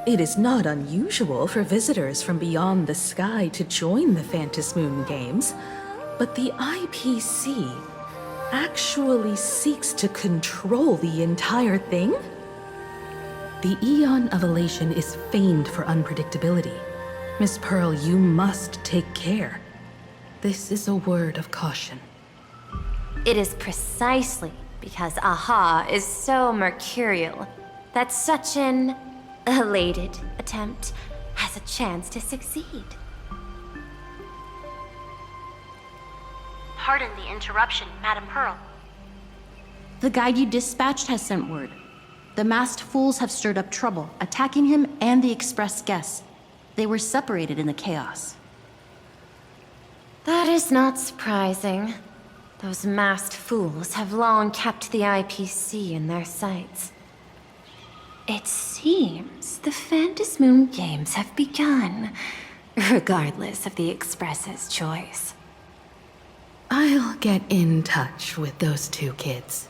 It is not unusual for visitors from beyond the sky to join the Phantasmoon Games, but the IPC actually seeks to control the entire thing? The Eon of Elation is famed for unpredictability. Miss Pearl, you must take care. This is a word of caution. It is precisely because Aha is so mercurial that such an elated attempt has a chance to succeed. Pardon the interruption, Madam Pearl. The guide you dispatched has sent word. The masked fools have stirred up trouble, attacking him and the express guests. They were separated in the chaos. That is not surprising. Those masked fools have long kept the IPC in their sights. It seems the Phantasmoon Games have begun, regardless of the Express's choice. I'll get in touch with those 2 kids.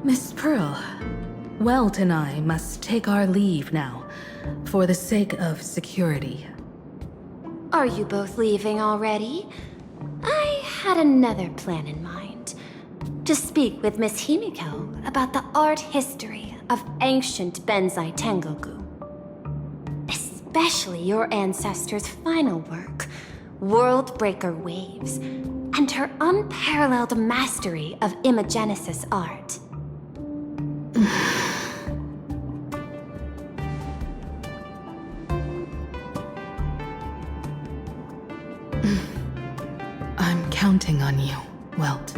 Miss Pearl, Welt and I must take our leave now, for the sake of security. Are you both leaving already? I had another plan in mind. To speak with Miss Himiko about the art history of ancient Benzai Tengoku. Especially your ancestors' final work, Worldbreaker Waves, and her unparalleled mastery of imagenesis art. I'm counting on you, Welt.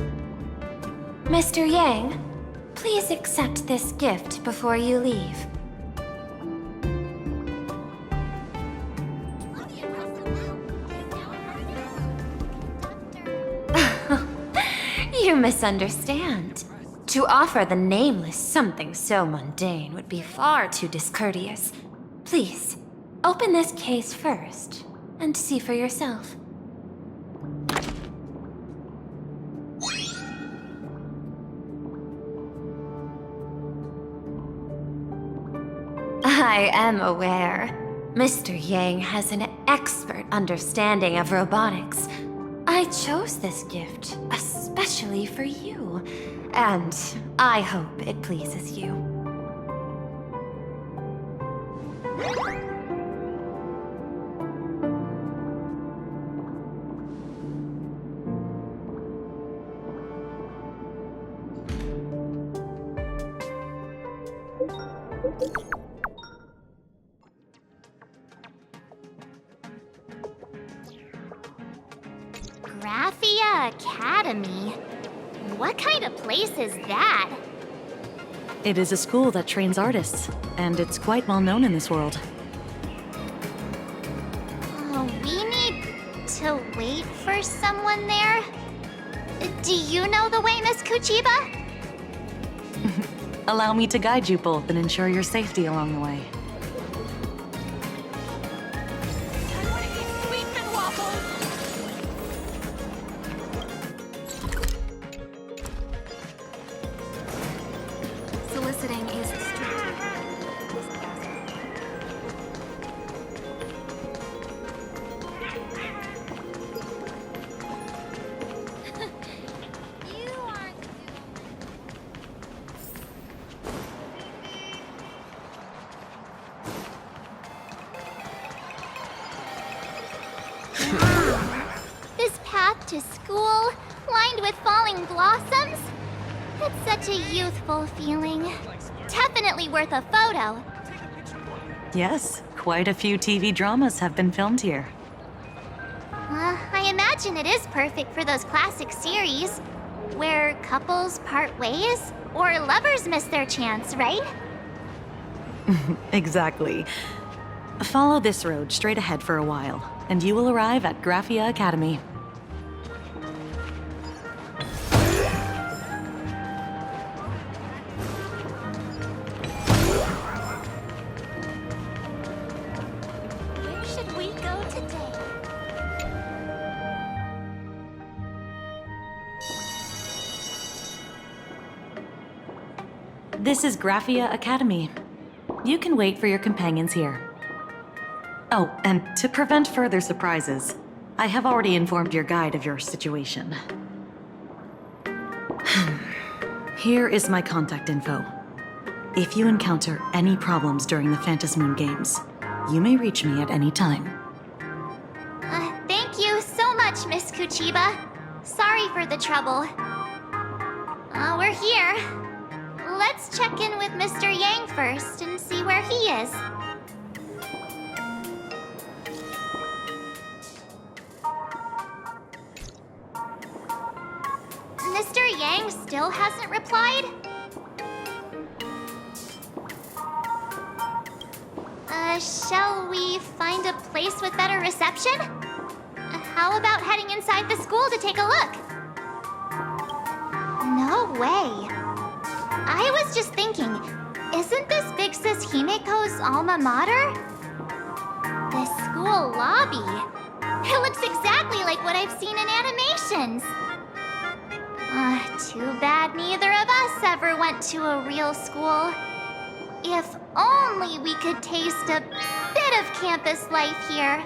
Mr. Yang, please accept this gift before you leave. You misunderstand. To offer the Nameless something so mundane would be far too discourteous. Please, open this case first, and see for yourself. I am aware. Mr. Yang has an expert understanding of robotics. I chose this gift especially for you, and I hope it pleases you. Graphia Academy? What kind of place is that? It is a school that trains artists, and it's quite well known in this world. We need to wait for someone there? Do you know the way, Miss Kuchiba? Allow me to guide you both and ensure your safety along the way. Soliciting is This path to school, lined with falling blossoms? It's such a youthful feeling. Definitely worth a photo. Yes, quite a few TV dramas have been filmed here. I imagine it is perfect for those classic series where couples part ways or lovers miss their chance, right? Exactly. Follow this road straight ahead for a while, and you will arrive at Graphia Academy. Where should we go today? This is Graphia Academy. You can wait for your companions here. Oh, and to prevent further surprises, I have already informed your guide of your situation. Here is my contact info. If you encounter any problems during the Phantasmoon Games, you may reach me at any time. Thank you so much, Miss Kuchiba. Sorry for the trouble. We're here. Let's check in with Mr. Yang first and see where he is. Mr. Yang still hasn't replied? Shall we find a place with better reception? How about heading inside the school to take a look? No way. I was just thinking, isn't this Big Sis Himeko's alma mater? The school lobby. It looks exactly like what I've seen in animations. Too bad neither of us ever went to a real school. If only we could taste a bit of campus life here.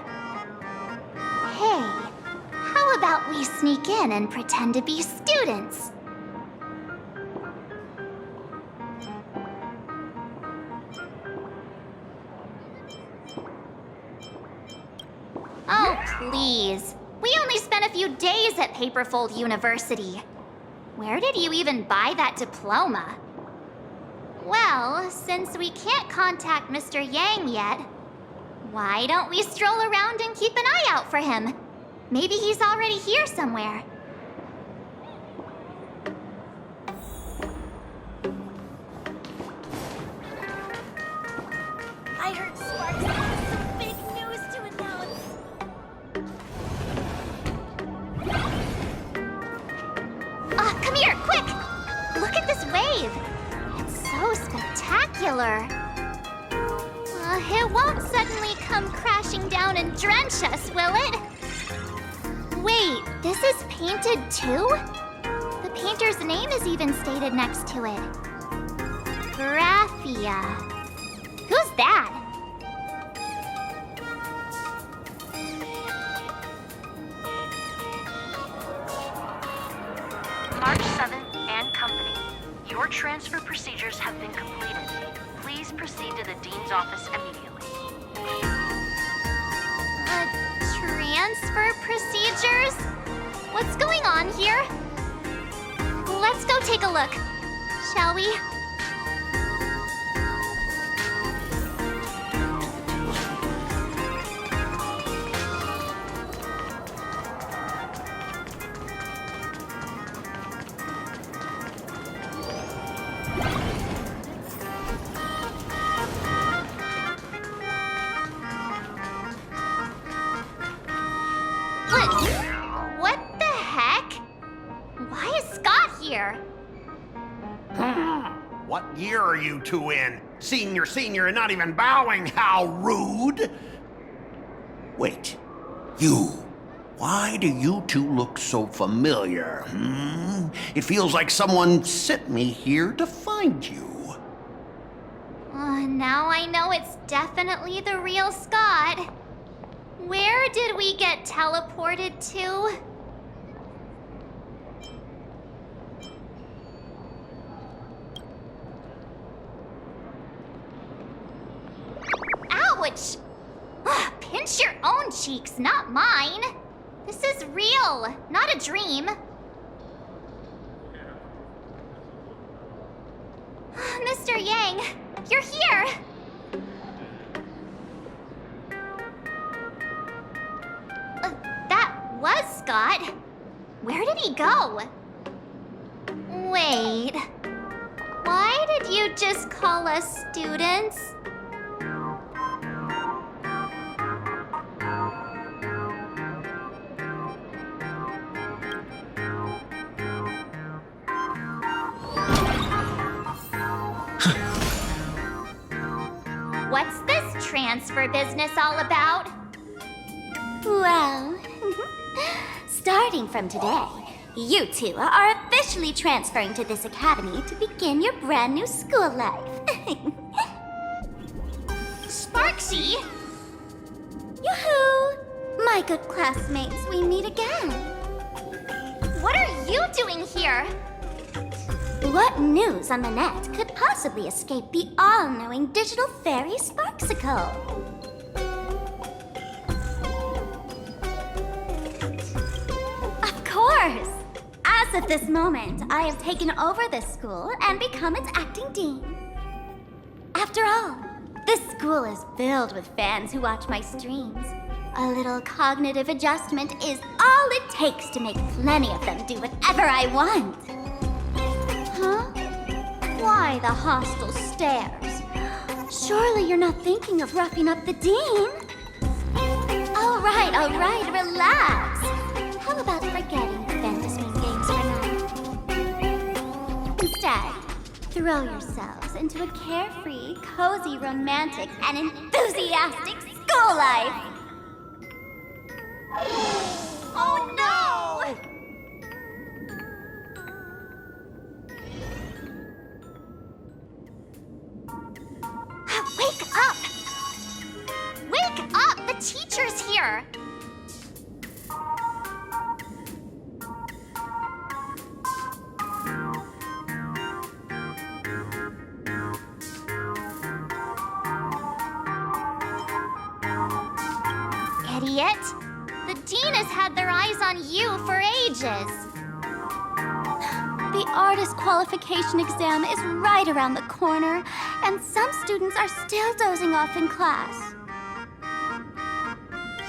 Hey, how about we sneak in and pretend to be students? Oh, please. We only spent a few days at Paperfold University. Where did you even buy that diploma? Well, since we can't contact Mr. Yang yet, why don't we stroll around and keep an eye out for him? Maybe he's already here somewhere. I heard Sparks has some big news to announce. Come here, quick! Look at this wave. It's so spectacular. It won't suddenly come crashing down and drench us, will it? Wait, this is painted too? The painter's name is even stated next to it. Graphia. Who's that? March 7th and Company. Your transfer procedures have been completed. Please proceed to the Dean's office immediately. Transfer procedures? What's going on here? Let's go take a look, shall we? here. What year are you two in? Senior, and not even bowing. How rude! Wait, you. Why do you two look so familiar? It feels like someone sent me here to find you. Now I know it's definitely the real Scott. Where did we get teleported to? Ouch! Pinch your own cheeks, not mine. This is real, not a dream. Mr. Yang, you're here! That was Scott. Where did he go? Wait. Why did you just call us students? What's this transfer business all about? Well, starting from today, you two are officially transferring to this academy to begin your brand new school life. Sparksy? Yoo-hoo! My good classmates, we meet again. What are you doing here? What news on the net could possibly escape the all-knowing digital fairy Sparksicle? Of course! As of this moment, I have taken over this school and become its acting dean. After all, this school is filled with fans who watch my streams. A little cognitive adjustment is all it takes to make plenty of them do whatever I want. Huh? Why the hostile stares? Surely you're not thinking of roughing up the dean? All right, relax. How about forgetting the Fantasy Games for now? Instead, throw yourselves into a carefree, cozy, romantic, and enthusiastic school life. Oh no! Wake up! Wake up! The teacher's here! Idiot! The dean has had their eyes on you for ages. The artist qualification exam is right around the corner, and some students are still dozing off in class.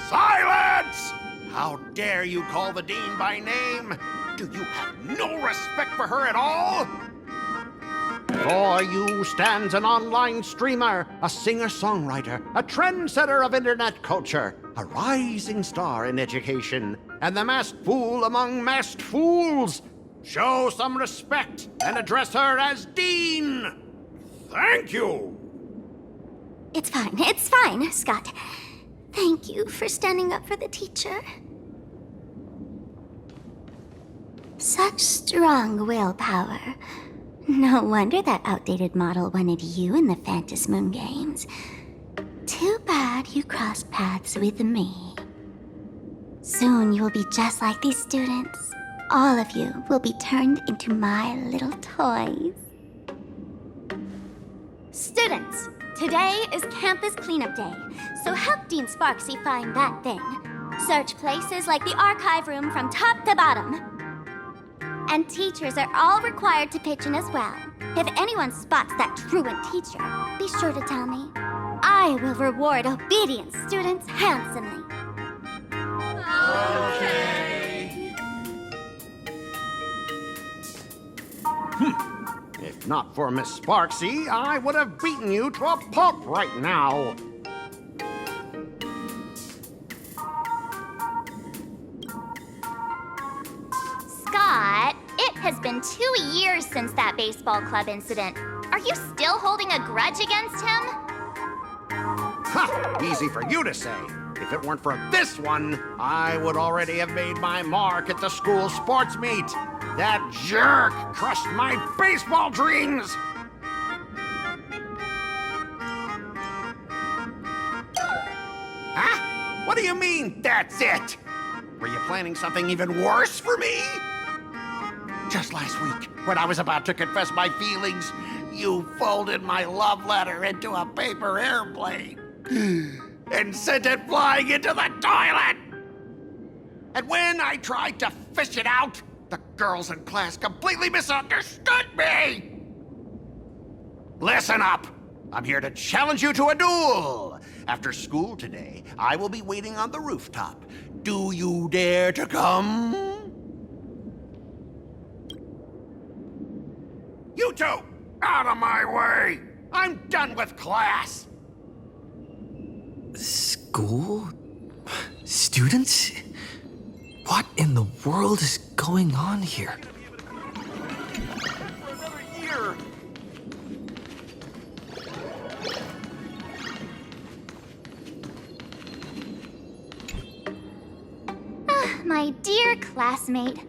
Silence! How dare you call the dean by name? Do you have no respect for her at all? Before you stands an online streamer, a singer-songwriter, a trendsetter of internet culture, a rising star in education, and the masked fool among masked fools. Show some respect and address her as Dean. Thank you. It's fine, Scott. Thank you for standing up for the teacher. Such strong willpower. No wonder that outdated model wanted you in the Phantasmoon Games. Too bad you crossed paths with me. Soon you'll be just like these students. All of you will be turned into my little toys. Students, today is campus cleanup day, so help Dean Sparksy find that thing. Search places like the archive room from top to bottom. And teachers are all required to pitch in as well. If anyone spots that truant teacher, be sure to tell me. I will reward obedient students handsomely. Okay. If not for Miss Sparksy, I would have beaten you to a pulp right now. Scott, it has been 2 years since that baseball club incident. Are you still holding a grudge against him? Ha! Easy for you to say. If it weren't for this one, I would already have made my mark at the school sports meet. That jerk crushed my baseball dreams! Huh? What do you mean, that's it? Were you planning something even worse for me? Just last week, when I was about to confess my feelings, you folded my love letter into a paper airplane and sent it flying into the toilet. And when I tried to fish it out, the girls in class completely misunderstood me. Listen up. I'm here to challenge you to a duel. After school today, I will be waiting on the rooftop. Do you dare to come? You two, out of my way! I'm done with class! School? Students? What in the world is going on here? My dear classmate,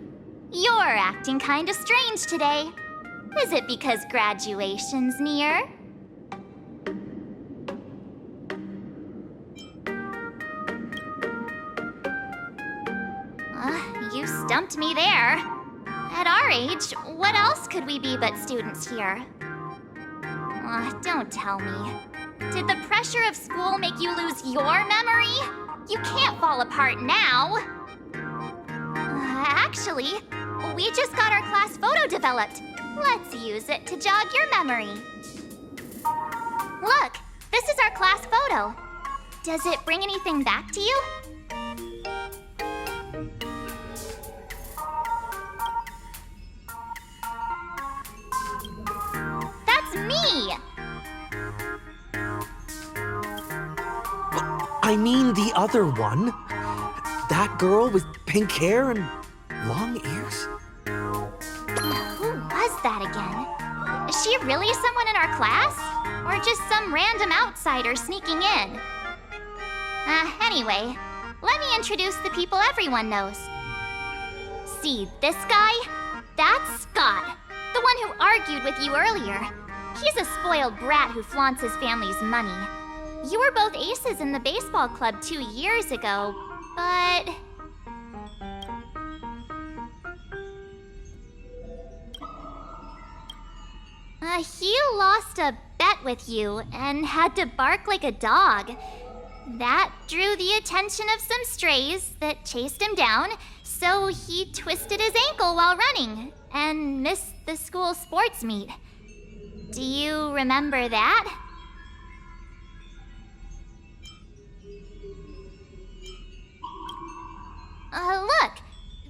you're acting kind of strange today. Is it because graduation's near? You stumped me there. At our age, what else could we be but students here? Don't tell me. Did the pressure of school make you lose your memory? You can't fall apart now. Actually, we just got our class photo developed. Let's use it to jog your memory. Look, this is our class photo. Does it bring anything back to you? That's me! I mean the other one. That girl with pink hair and long ears? Who was that again? Is she really someone in our class? Or just some random outsider sneaking in? Anyway, let me introduce the people everyone knows. See this guy? That's Scott, the one who argued with you earlier. He's a spoiled brat who flaunts his family's money. You were both aces in the baseball club 2 years ago, but... he lost a bet with you and had to bark like a dog. That drew the attention of some strays that chased him down, so he twisted his ankle while running and missed the school sports meet. Do you remember that? Look!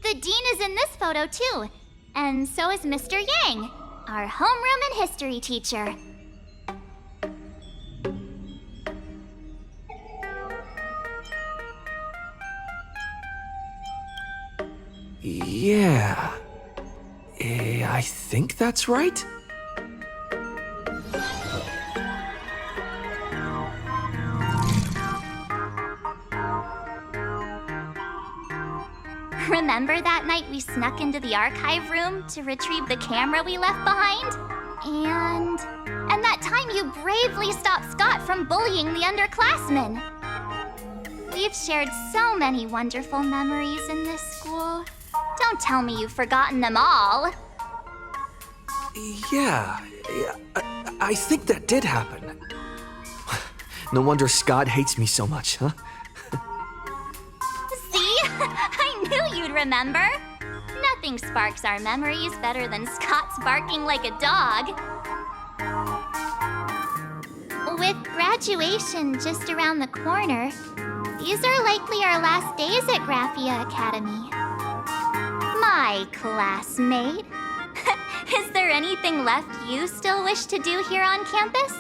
The dean is in this photo too, and so is Mr. Yang, our homeroom and history teacher. Yeah. I think that's right. Remember that night we snuck into the archive room to retrieve the camera we left behind? And that time you bravely stopped Scott from bullying the underclassmen. We've shared so many wonderful memories in this school. Don't tell me you've forgotten them all. Yeah, I think that did happen. No wonder Scott hates me so much, huh? See? I knew you'd remember. Nothing sparks our memories better than Scott's barking like a dog. With graduation just around the corner, these are likely our last days at Graphia Academy. My classmate. Is there anything left you still wish to do here on campus?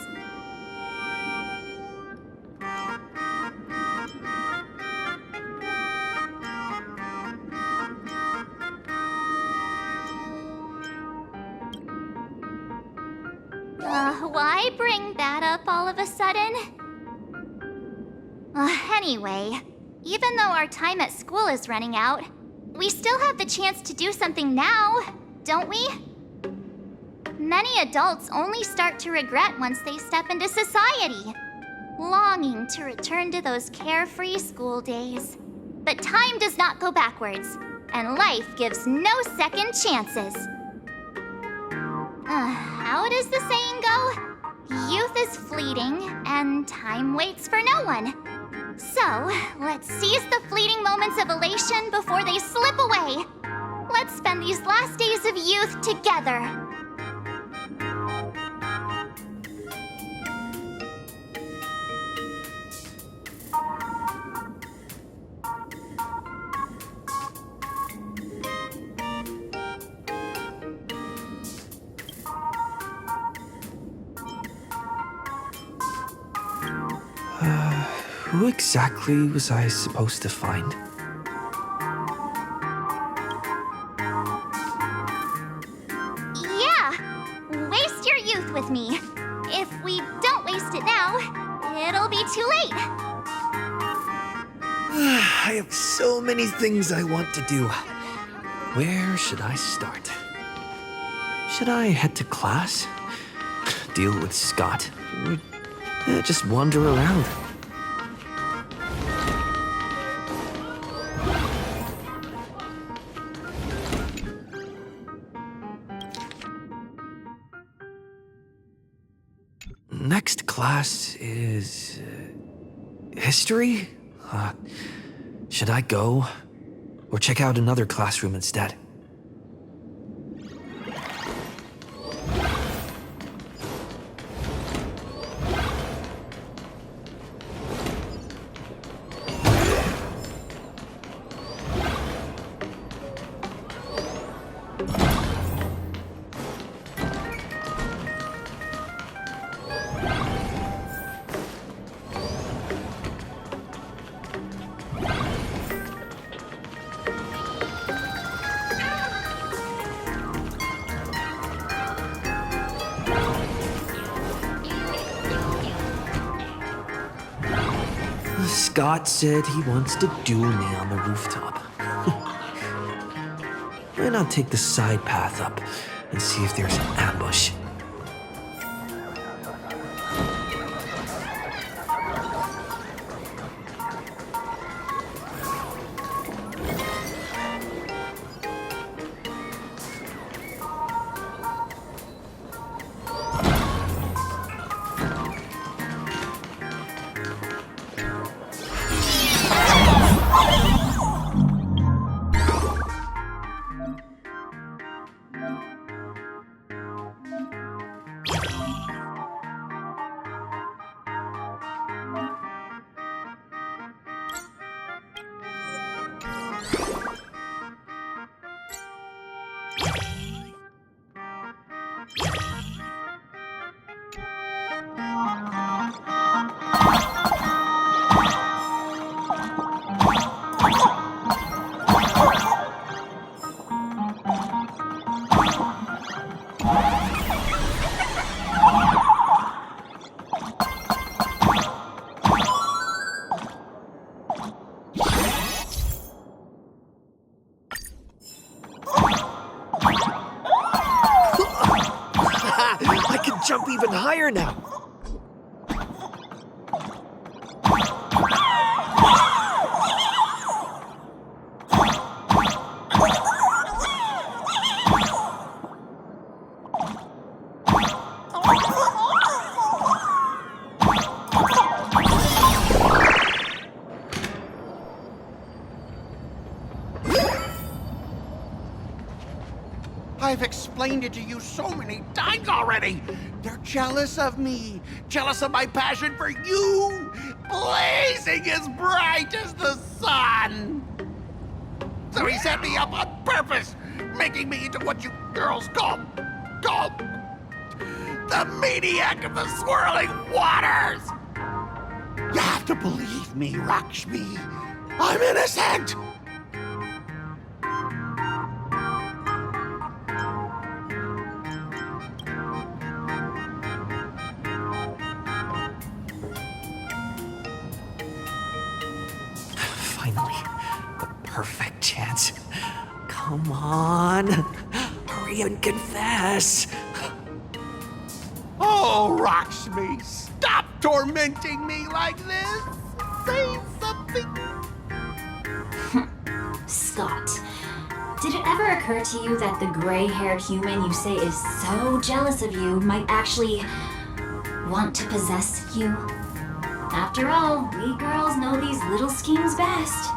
Why bring that up all of a sudden? Anyway, even though our time at school is running out, we still have the chance to do something now, don't we? Many adults only start to regret once they step into society, longing to return to those carefree school days. But time does not go backwards, and life gives no second chances. How does the saying go? Youth is fleeting, and time waits for no one. So, let's seize the fleeting moments of elation before they slip away. Let's spend these last days of youth together. Who exactly was I supposed to find? Yeah, waste your youth with me. If we don't waste it now, it'll be too late. I have so many things I want to do. Where should I start? Should I head to class? Deal with Scott? Or just wander around? Next class is... history? Should I go? Or check out another classroom instead? Scott said he wants to duel me on the rooftop. Why not take the side path up and see if there's an ambush? I can jump even higher now. I've explained it to you so many times already. They're jealous of me, jealous of my passion for you, blazing as bright as the sun. So he set me up on purpose, making me into what you girls call the maniac of the swirling waters. You have to believe me, Lakshmi. I'm innocent. Finally, the perfect chance. Come on. Hurry and confess. Oh, Rockshmi, stop tormenting me like this! Say something! Scott, did it ever occur to you that the gray-haired human you say is so jealous of you might actually want to possess you? After all, we girls know these little schemes best.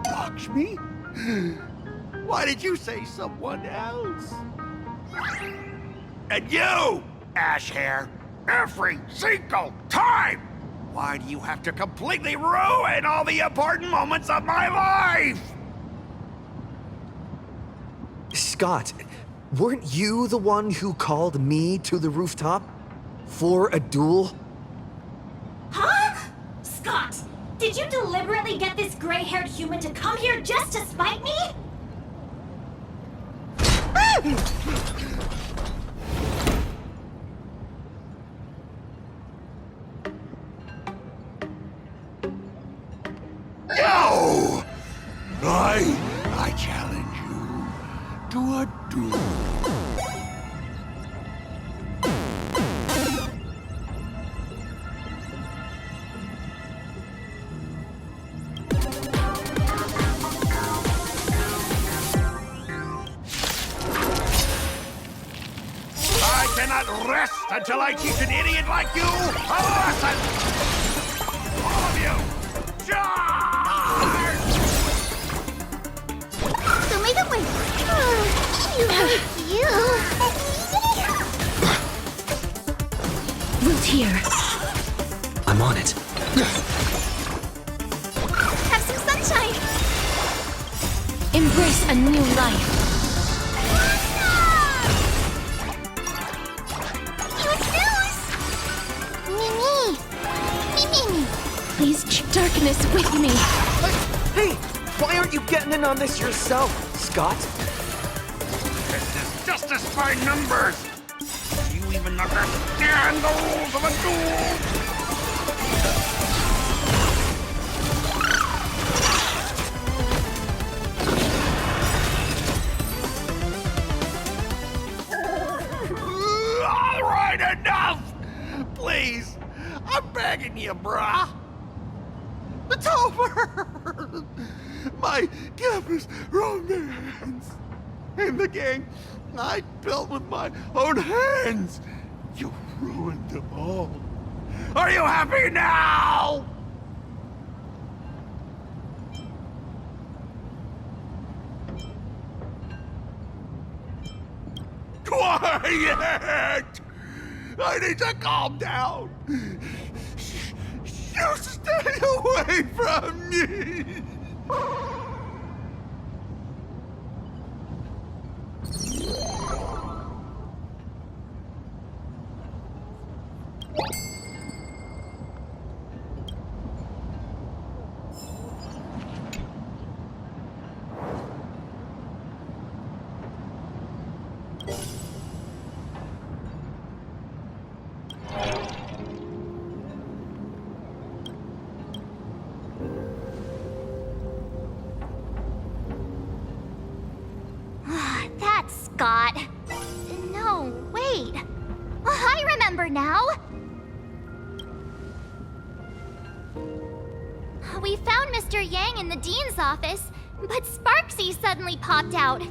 Lakshmi? Why did you say someone else? And you, Ash Hair, every single time! Why do you have to completely ruin all the important moments of my life? Scott, weren't you the one who called me to the rooftop? For a duel? Huh? Scott, did you deliberately get this gray-haired human to come here just to spite me? No! I challenge you to a duel. I cannot rest until I teach an idiot like you a lesson! All of you, charge! Show me the way. You. Root here. I'm on it. Have some sunshine. Embrace a new life. Please check darkness with me. Hey, why aren't you getting in on this yourself, Scott? This is justice by numbers! Do you even understand the rules of a duel? All right, enough! Please, I'm begging you, brah. It's over! My campus romance! And the game I built with my own hands! You ruined them all! Are you happy now? Quiet! I need to calm down! You stay away from me! That's Scott. No, wait. I remember now. We found Mr. Yang in the dean's office, but Sparksy suddenly popped out.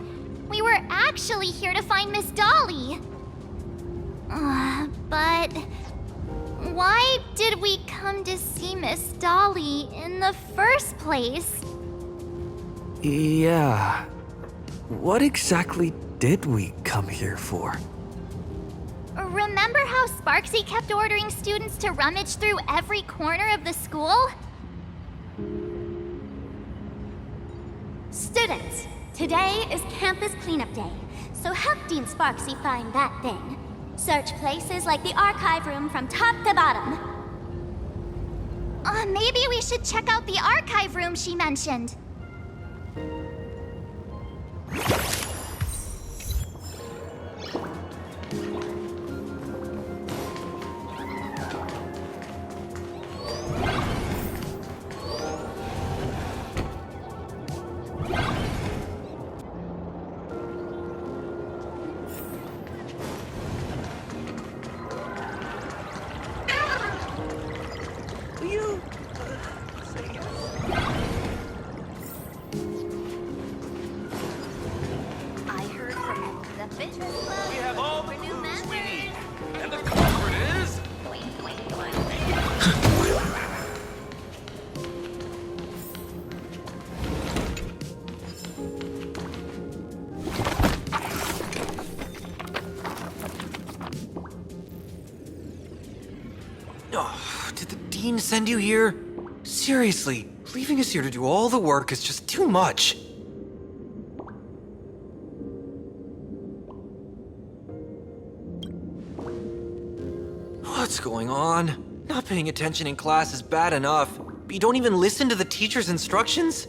We were actually here to find Miss Dolly. But why did we come to see Miss Dolly in the first place? Yeah. What exactly did we come here for? Remember how Sparksy kept ordering students to rummage through every corner of the school? Students, today is campus cleanup day, so help Dean Sparksy find that thing. Search places like the archive room from top to bottom. Maybe we should check out the archive room she mentioned. I heard from the fitness club. We have all the clues we need. And the culprit is... Oh, did the dean send you here? Seriously, leaving us here to do all the work is just too much. What's going on? Not paying attention in class is bad enough, but you don't even listen to the teacher's instructions?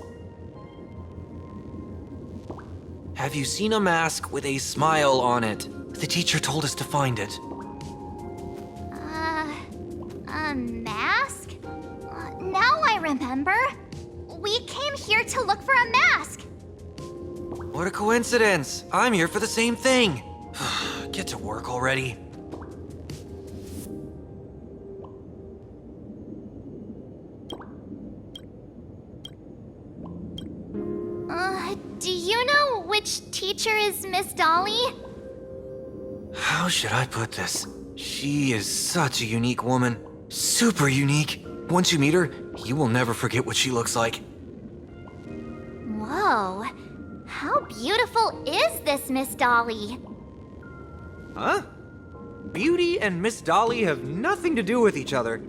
Have you seen a mask with a smile on it? The teacher told us to find it. A mask? Now I remember. We came here to look for a mask. What a coincidence! I'm here for the same thing! Get to work already. Do you know which teacher is Miss Dolly? How should I put this? She is such a unique woman. Super unique. Once you meet her, you will never forget what she looks like. Whoa. How beautiful is this Miss Dolly? Huh? Beauty and Miss Dolly have nothing to do with each other.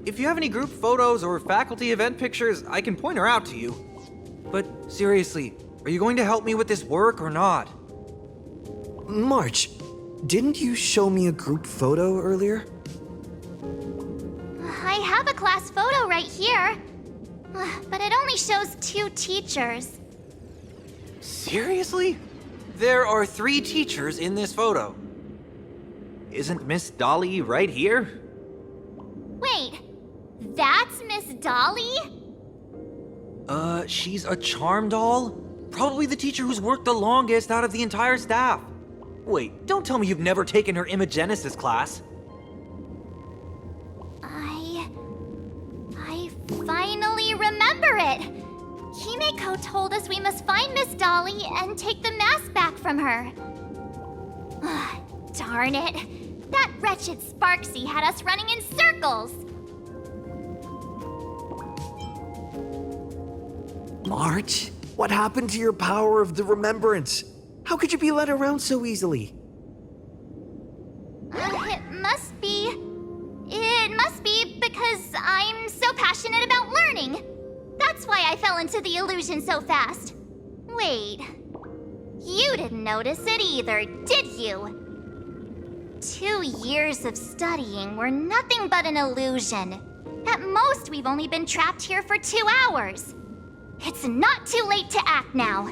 If you have any group photos or faculty event pictures, I can point her out to you. But seriously, are you going to help me with this work or not? March, didn't you show me a group photo earlier? I have a class photo right here. But it only shows 2 teachers. Seriously? There are 3 teachers in this photo. Isn't Miss Dolly right here? Wait, that's Miss Dolly? She's a charm doll? Probably the teacher who's worked the longest out of the entire staff. Wait, don't tell me you've never taken her Imagenesis class. I finally remember it. Himeko told us we must find Miss Dolly and take the mask back from her. Darn it. That wretched Sparksy had us running in circles. March, what happened to your power of the remembrance? How could you be led around so easily? It must be because I'm so passionate about learning. That's why I fell into the illusion so fast. Wait, you didn't notice it either, did you? 2 years of studying were nothing but an illusion. At most, we've only been trapped here for 2 hours. It's not too late to act now.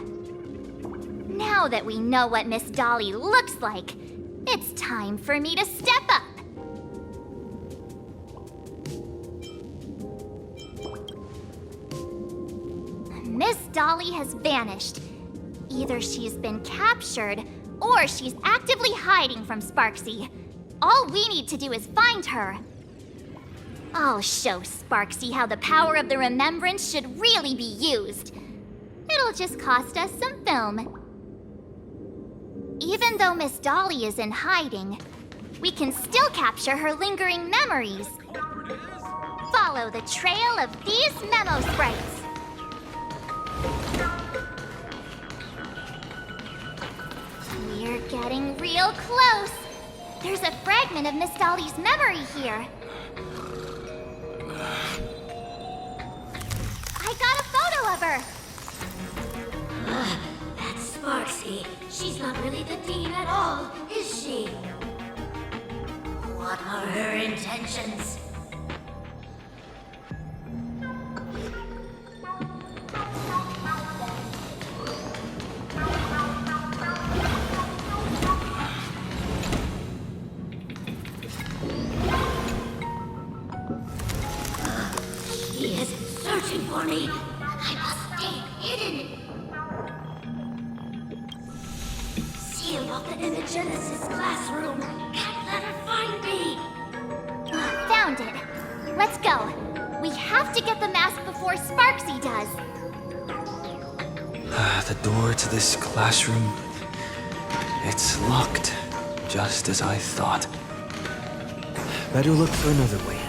Now that we know what Miss Dolly looks like, it's time for me to step up. Miss Dolly has vanished. Either she's been captured, or she's actively hiding from Sparksy. All we need to do is find her. I'll show Sparksy how the power of the remembrance should really be used. It'll just cost us some film. Even though Miss Dolly is in hiding, we can still capture her lingering memories. Follow the trail of these memo sprites. We're getting real close. There's a fragment of Miss Dolly's memory here. I got a photo of her. That's Sparksy. She's not really the dean at all, is she? What are her intentions? me. I must stay hidden. Seal off the Imagenesis classroom. Can't let her find me. Found it. Let's go. We have to get the mask before Sparksy does. The door to this classroom, it's locked, just as I thought. Better look for another way in.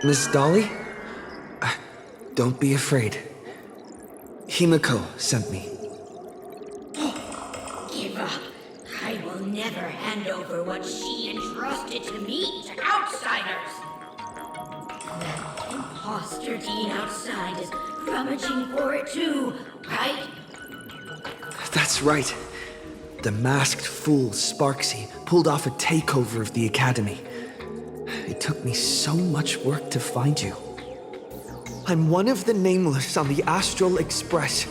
Miss Dolly? Don't be afraid. Himiko sent me. Give up. I will never hand over what she entrusted to me to outsiders. That imposter Dean outside is rummaging for it too, right? That's right. The masked fool Sparksy pulled off a takeover of the Academy. It took me so much work to find you. I'm one of the Nameless on the Astral Express,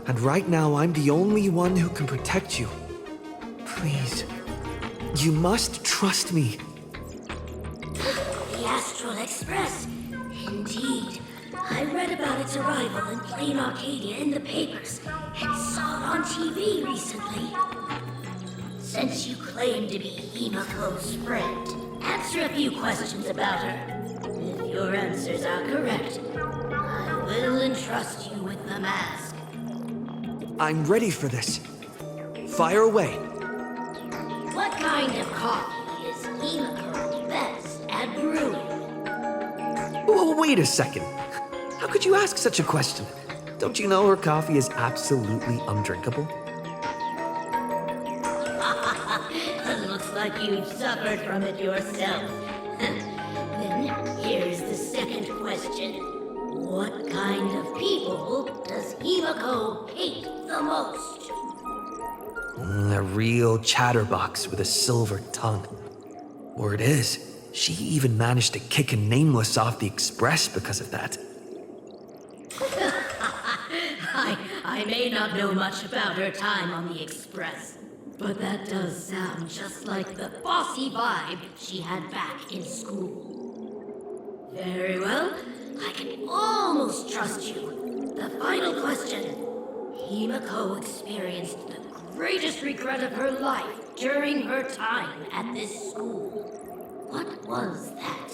and right now I'm the only one who can protect you. Please, you must trust me. The Astral Express? Indeed. I read about its arrival in plain Arcadia in the papers, and saw it on TV recently. Since you claim to be Himiko's friend, answer a few questions about her. If your answers are correct, I will entrust you with the mask. I'm ready for this. Fire away. What kind of coffee is Himiko best at brewing? Oh, wait a second. How could you ask such a question? Don't you know her coffee is absolutely undrinkable? Looks like you've suffered from it yourself. Then here's the second question. What kind of people does Himiko hate the most? A real chatterbox with a silver tongue. Word is, she even managed to kick a Nameless off the Express because of that. I may not know much about her time on the Express, But that does sound just like the bossy vibe she had back in school. Very well, I can almost trust you. The final question. Himiko experienced the greatest regret of her life during her time at this school. What was that?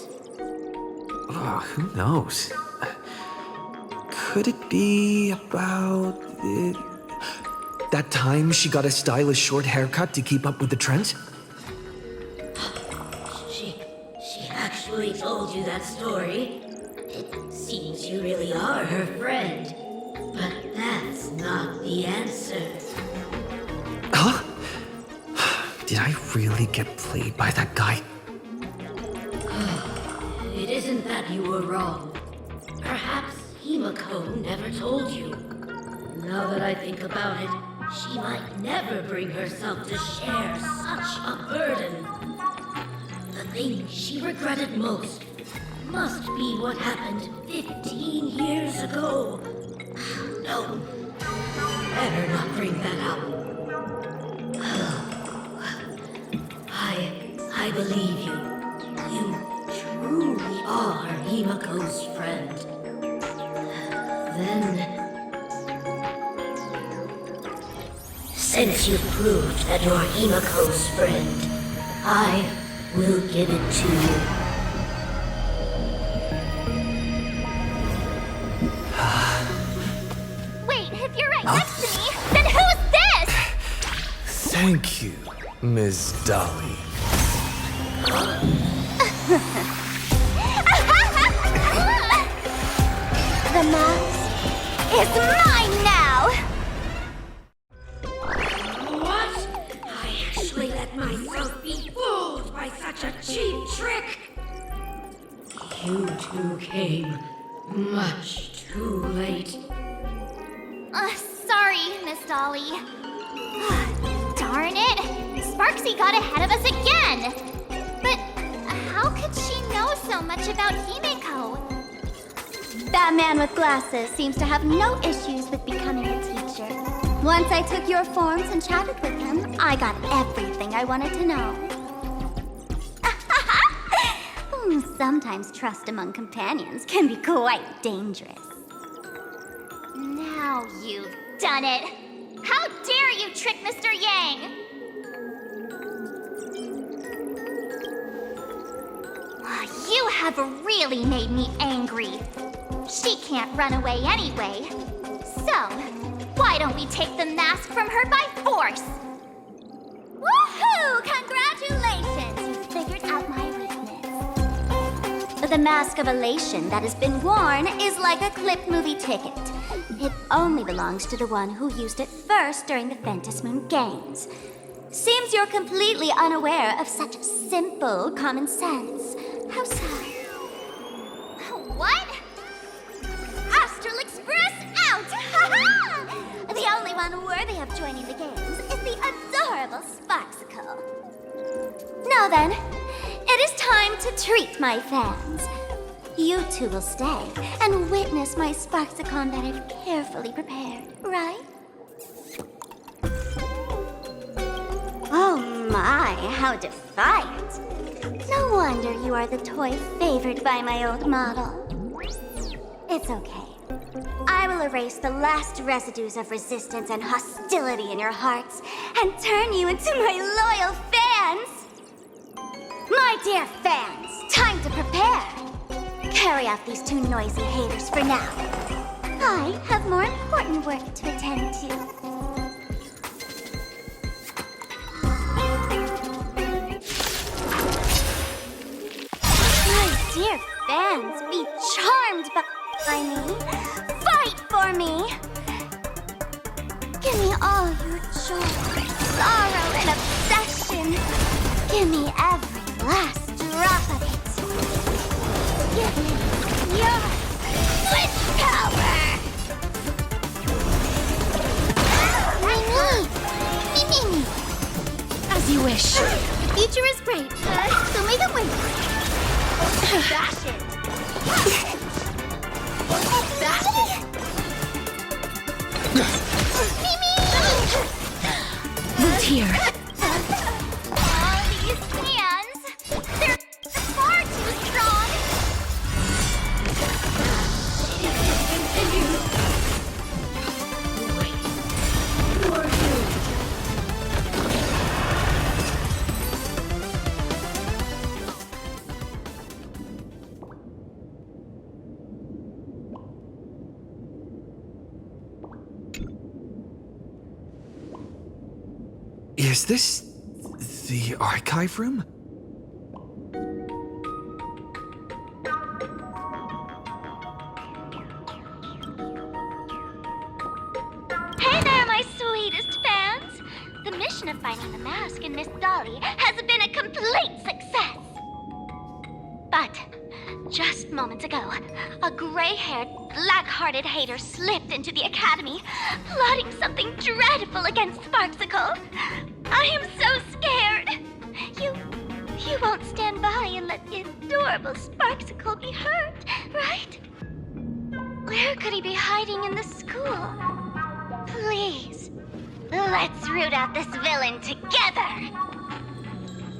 Who knows? Could it be about that time she got a stylish short haircut to keep up with the trends? She actually told you that story. It seems you really are her friend. But that's not the answer. Huh? Did I really get played by that guy? It isn't that you were wrong. Perhaps Himiko never told you. Now that I think about it, she might never bring herself to share such a burden. The thing she regretted most must be what happened 15 years ago. No, better not bring that up. I believe you. You truly are Himiko's friend. Then, since you've proved that you're Himiko's friend, I will give it to you. Wait, if you're right next to me, then who's this? Thank you, Ms. Dolly. The mask is mine now! What? I actually let myself be fooled by such a cheap trick? You two came much too late. Sorry, Miss Dolly. Darn it! Sparksy got ahead of us again! But how could she know so much about Himiko? That man with glasses seems to have no issues with becoming a teacher. Once I took your forms and chatted with him, I got everything I wanted to know. Sometimes trust among companions can be quite dangerous. Now you've done it! How dare you trick Mr. Yang! You have really made me angry. She can't run away anyway. So, why don't we take the mask from her by force? Woohoo! Congratulations! You figured out my weakness. The mask of elation that has been worn is like a clip movie ticket. It only belongs to the one who used it first during the Ventus Moon Games. Seems you're completely unaware of such simple common sense. How sad. What? Astral Express out! Ha-ha! The only one worthy of joining the games is the adorable Sparksicle. Now then, it is time to treat my fans. You two will stay and witness my Sparksicon that I've carefully prepared, right? Oh my, how defiant. No wonder you are the toy favored by my old model. It's okay. I will erase the last residues of resistance and hostility in your hearts and turn you into my loyal fans! My dear fans, time to prepare! Carry off these two noisy haters for now. I have more important work to attend to. My dear fans, be charmed by me. Fight for me! Give me all your joy, sorrow, and obsession. Give me every last drop of it. Give me your switch power! Mimi! As you wish. The future is bright, so make it win. Bash it! Bash it! Mimi! here. All these cans, they're far too strong. Is this the archive room? Hey there, my sweetest fans! The mission of finding the mask and Miss Dolly has been a complete success. But just moments ago, a gray-haired, black-hearted hater slipped into the academy, plotting something dreadful against Sparksicle. I am so scared. You won't stand by and let the adorable Sparksicle be hurt, right? Where could he be hiding in the school? Please, let's root out this villain together.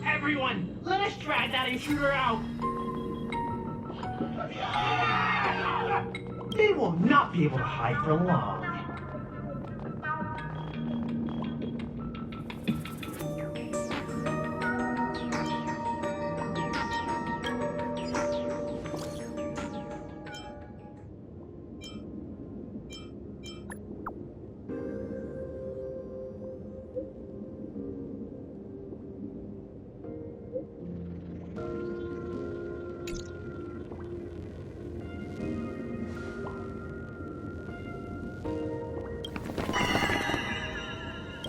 Everyone, let us drag that intruder out. They will not be able to hide for long.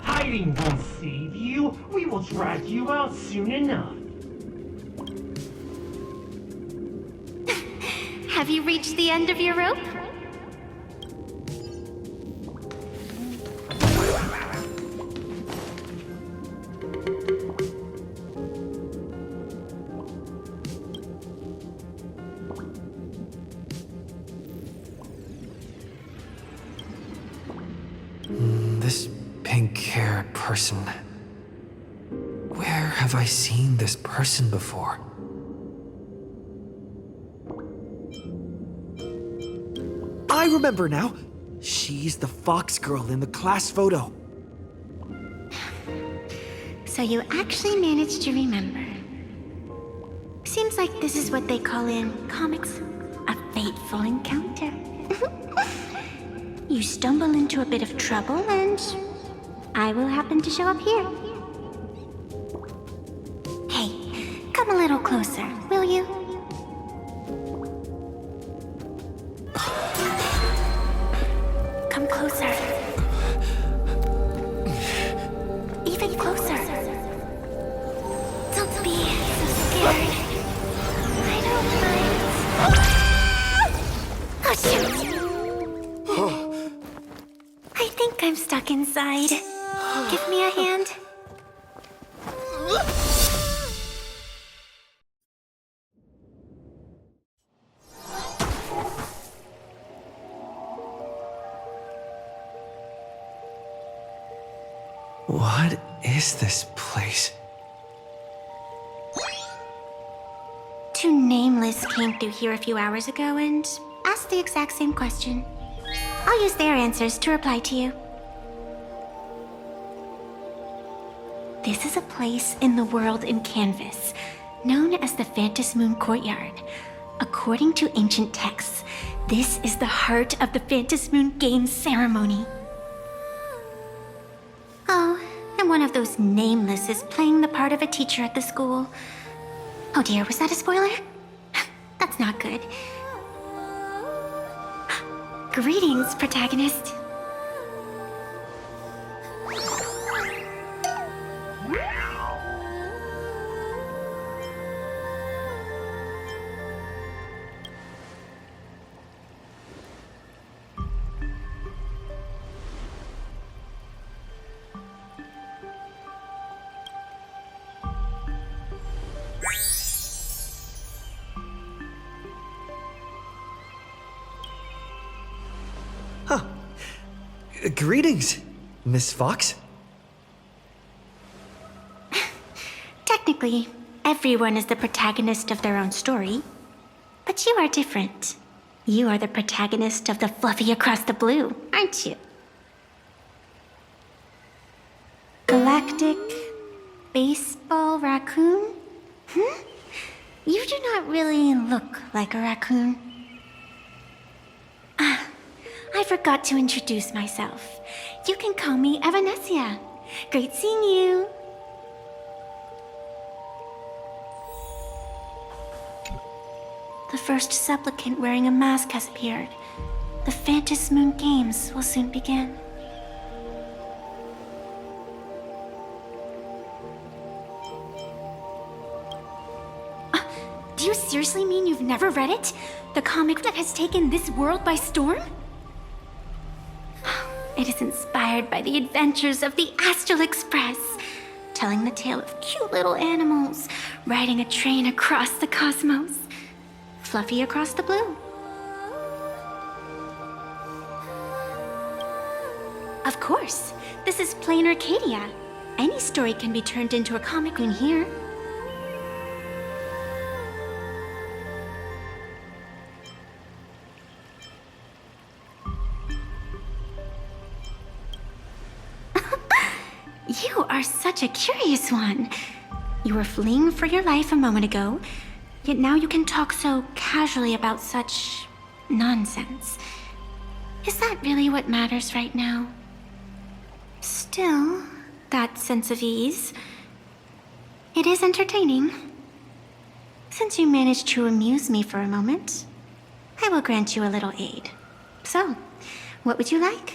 Hiding won't save you. We will drag you out soon enough. Have you reached the end of your rope? This pink-haired person. Where have I seen this person before? I remember now! She's the fox girl in the class photo. So you actually managed to remember. Seems like this is what they call in comics a fateful encounter. You stumble into a bit of trouble and I will happen to show up here. Hey, come a little closer, will you? Come closer. Even closer. Don't be so scared. I don't mind. Oh, shoot. I think I'm stuck inside. Give me a hand. What is this place? Two nameless came through here a few hours ago and asked the exact same question. I'll use their answers to reply to you. This is a place in the world in Canvas, known as the Phantasmoon Courtyard. According to ancient texts, this is the heart of the Phantasmoon Games ceremony. Oh, and one of those nameless is playing the part of a teacher at the school. Oh dear, was that a spoiler? That's not good. Greetings, protagonist. Greetings, Miss Fox. Technically, everyone is the protagonist of their own story. But you are different. You are the protagonist of the Fluffy Across the Blue, aren't you? Galactic baseball raccoon? You do not really look like a raccoon. I forgot to introduce myself. You can call me Evanessia. Great seeing you. The first supplicant wearing a mask has appeared. The Phantasmoon Games will soon begin. Do you seriously mean you've never read it? The comic that has taken this world by storm? It is inspired by the adventures of the Astral Express, telling the tale of cute little animals riding a train across the cosmos. Fluffy Across the Blue. Of course, this is plain Arcadia. Any story can be turned into a comic in here. You are such a curious one. You were fleeing for your life a moment ago, yet now you can talk so casually about such nonsense. Is that really what matters right now? Still, that sense of ease. It is entertaining. Since you managed to amuse me for a moment, I will grant you a little aid. So, what would you like?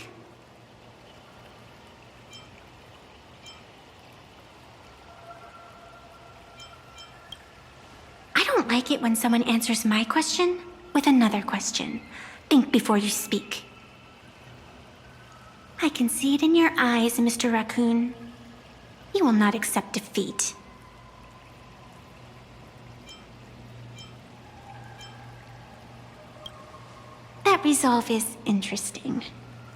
I don't like it when someone answers my question with another question. Think before you speak. I can see it in your eyes, Mr. Raccoon. You will not accept defeat. That resolve is interesting.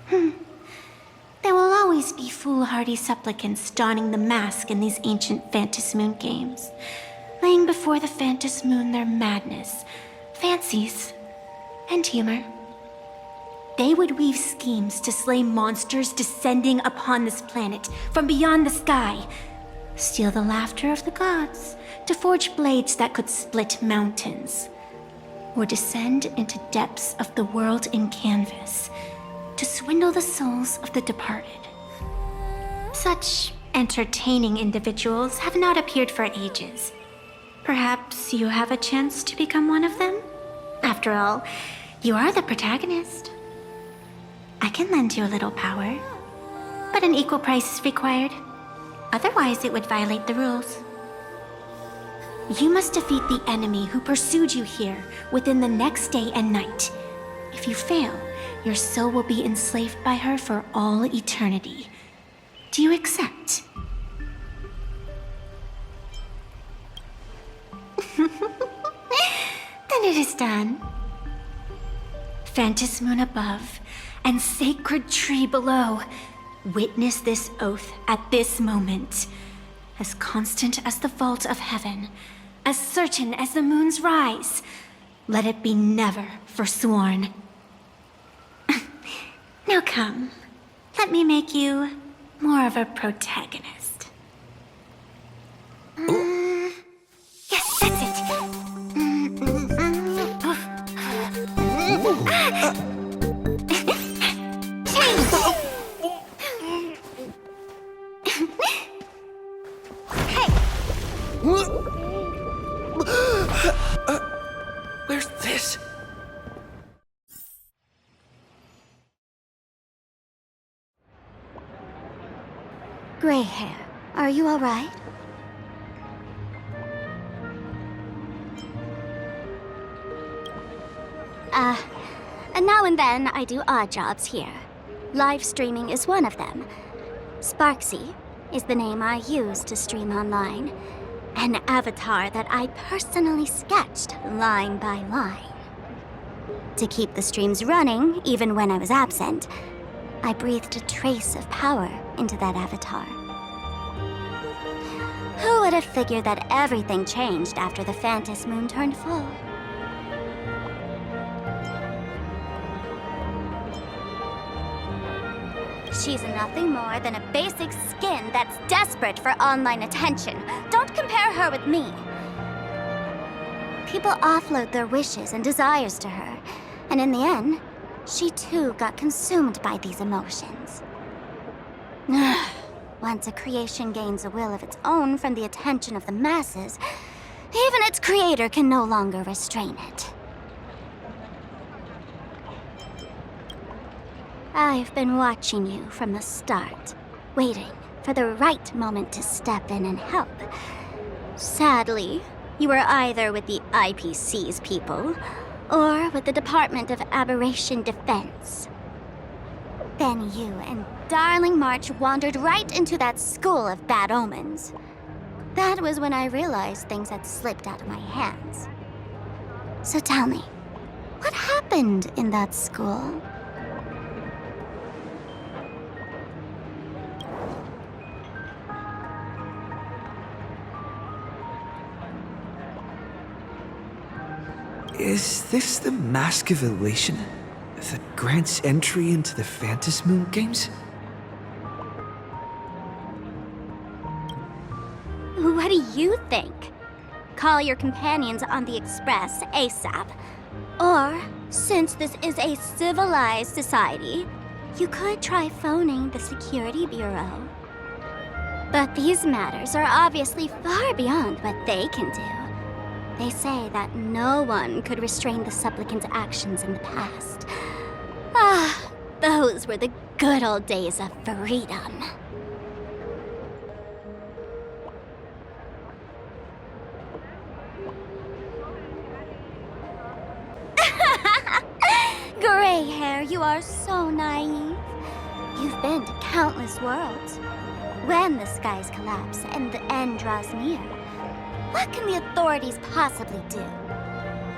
There will always be foolhardy supplicants donning the mask in these ancient Phantasmoon games, laying before the Phantasmoon their madness, fancies, and humor. They would weave schemes to slay monsters descending upon this planet from beyond the sky, steal the laughter of the gods to forge blades that could split mountains, or descend into depths of the world in canvas to swindle the souls of the departed. Such entertaining individuals have not appeared for ages. Perhaps you have a chance to become one of them? After all, you are the protagonist. I can lend you a little power, but an equal price is required. Otherwise, it would violate the rules. You must defeat the enemy who pursued you here within the next day and night. If you fail, your soul will be enslaved by her for all eternity. Do you accept? Then it is done. Phantasmoon above and sacred tree below, witness this oath at this moment. As constant as the vault of heaven, as certain as the moon's rise, let it be never forsworn. Now come, let me make you more of a protagonist. Yes, that's it. Where's this? Gray hair, are you all right? Now and then I do odd jobs here. Live streaming is one of them. Sparksy is the name I use to stream online. An avatar that I personally sketched line by line. To keep the streams running, even when I was absent, I breathed a trace of power into that avatar. Who would have figured that everything changed after the Phantom Moon turned full? She's nothing more than a basic skin that's desperate for online attention. Don't compare her with me. People offload their wishes and desires to her, and in the end, she too got consumed by these emotions. Once a creation gains a will of its own from the attention of the masses, even its creator can no longer restrain it. I've been watching you from the start, waiting for the right moment to step in and help. Sadly, you were either with the IPC's people, or with the Department of Aberration Defense. Then you and Darling March wandered right into that school of bad omens. That was when I realized things had slipped out of my hands. So tell me, what happened in that school? Is this the Mask of Elation that grants entry into the Phantom Moon games? What do you think? Call your companions on the Express ASAP. Or, since this is a civilized society, you could try phoning the Security Bureau. But these matters are obviously far beyond what they can do. They say that no one could restrain the supplicant's actions in the past. Ah, those were the good old days of freedom. Gray hair, you are so naive. You've been to countless worlds. When the skies collapse and the end draws near, what can the authorities possibly do?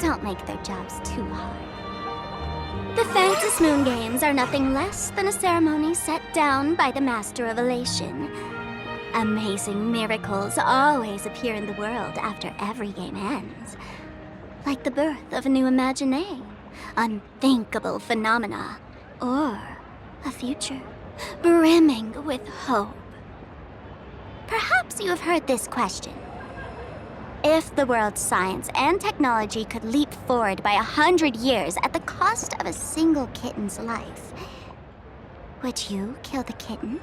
Don't make their jobs too hard. The Phantom Moon Games are nothing less than a ceremony set down by the Master of Elation. Amazing miracles always appear in the world after every game ends. Like the birth of a new imagination, unthinkable phenomena, or a future brimming with hope. Perhaps you have heard this question. If the world's science and technology could leap forward by 100 years at the cost of a single kitten's life, would you kill the kitten?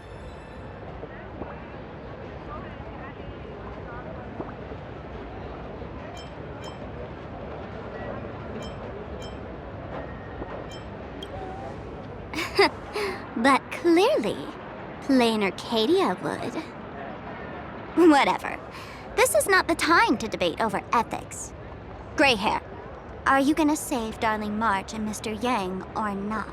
But clearly, plain Arcadia would. Whatever. This is not the time to debate over ethics. Gray hair, are you gonna save Darling March and Mr. Yang or not?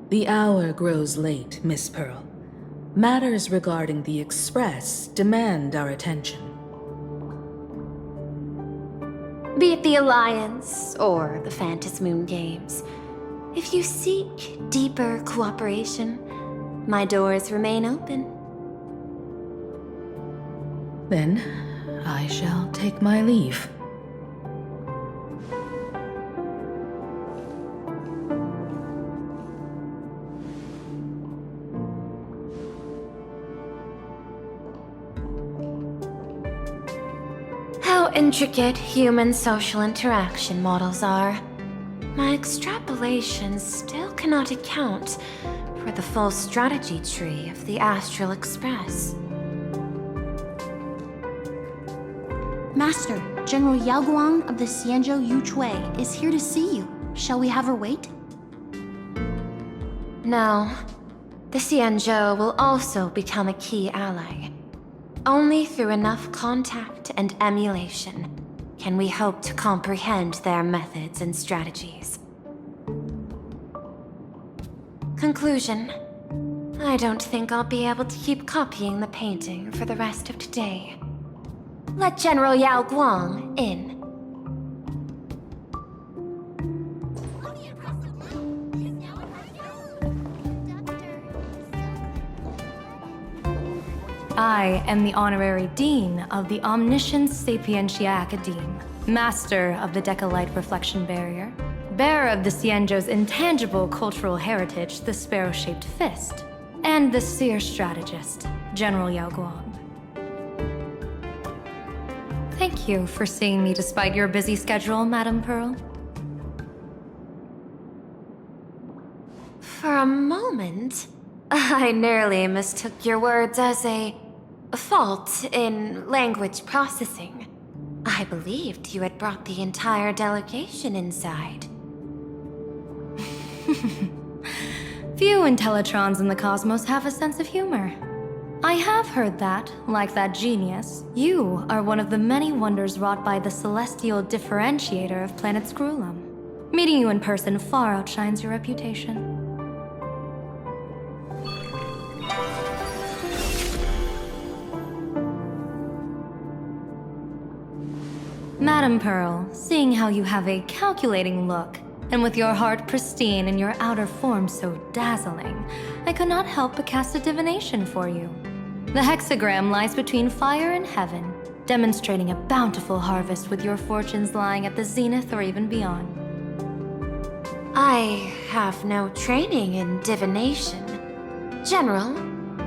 The hour grows late, Miss Pearl. Matters regarding the Express demand our attention. Be it the Alliance or the Phantom Moon Games, if you seek deeper cooperation, my doors remain open. Then I shall take my leave. How intricate human social interaction models are. My extrapolations still cannot account for the full strategy tree of the Astral Express. Master, General Yao Guang of the Xianzhou Yuchui is here to see you. Shall we have her wait? No. The Xianzhou will also become a key ally. Only through enough contact and emulation can we hope to comprehend their methods and strategies. Conclusion. I don't think I'll be able to keep copying the painting for the rest of today. Let General Yao Guang in. I am the Honorary Dean of the Omniscience Sapientia Academe, Master of the Decalite Reflection Barrier, bearer of the Xianzhou's intangible cultural heritage, the Sparrow-Shaped Fist, and the Seer Strategist, General Yao Guang. Thank you for seeing me despite your busy schedule, Madam Pearl. For a moment, I nearly mistook your words as a fault in language processing. I believed you had brought the entire delegation inside. Few Intellitrons in the cosmos have a sense of humor. I have heard that, like that genius, you are one of the many wonders wrought by the celestial differentiator of planet Scrulum. Meeting you in person far outshines your reputation. Madam Pearl, seeing how you have a calculating look, and with your heart pristine and your outer form so dazzling, I could not help but cast a divination for you. The hexagram lies between fire and heaven, demonstrating a bountiful harvest with your fortunes lying at the zenith or even beyond. I have no training in divination. General,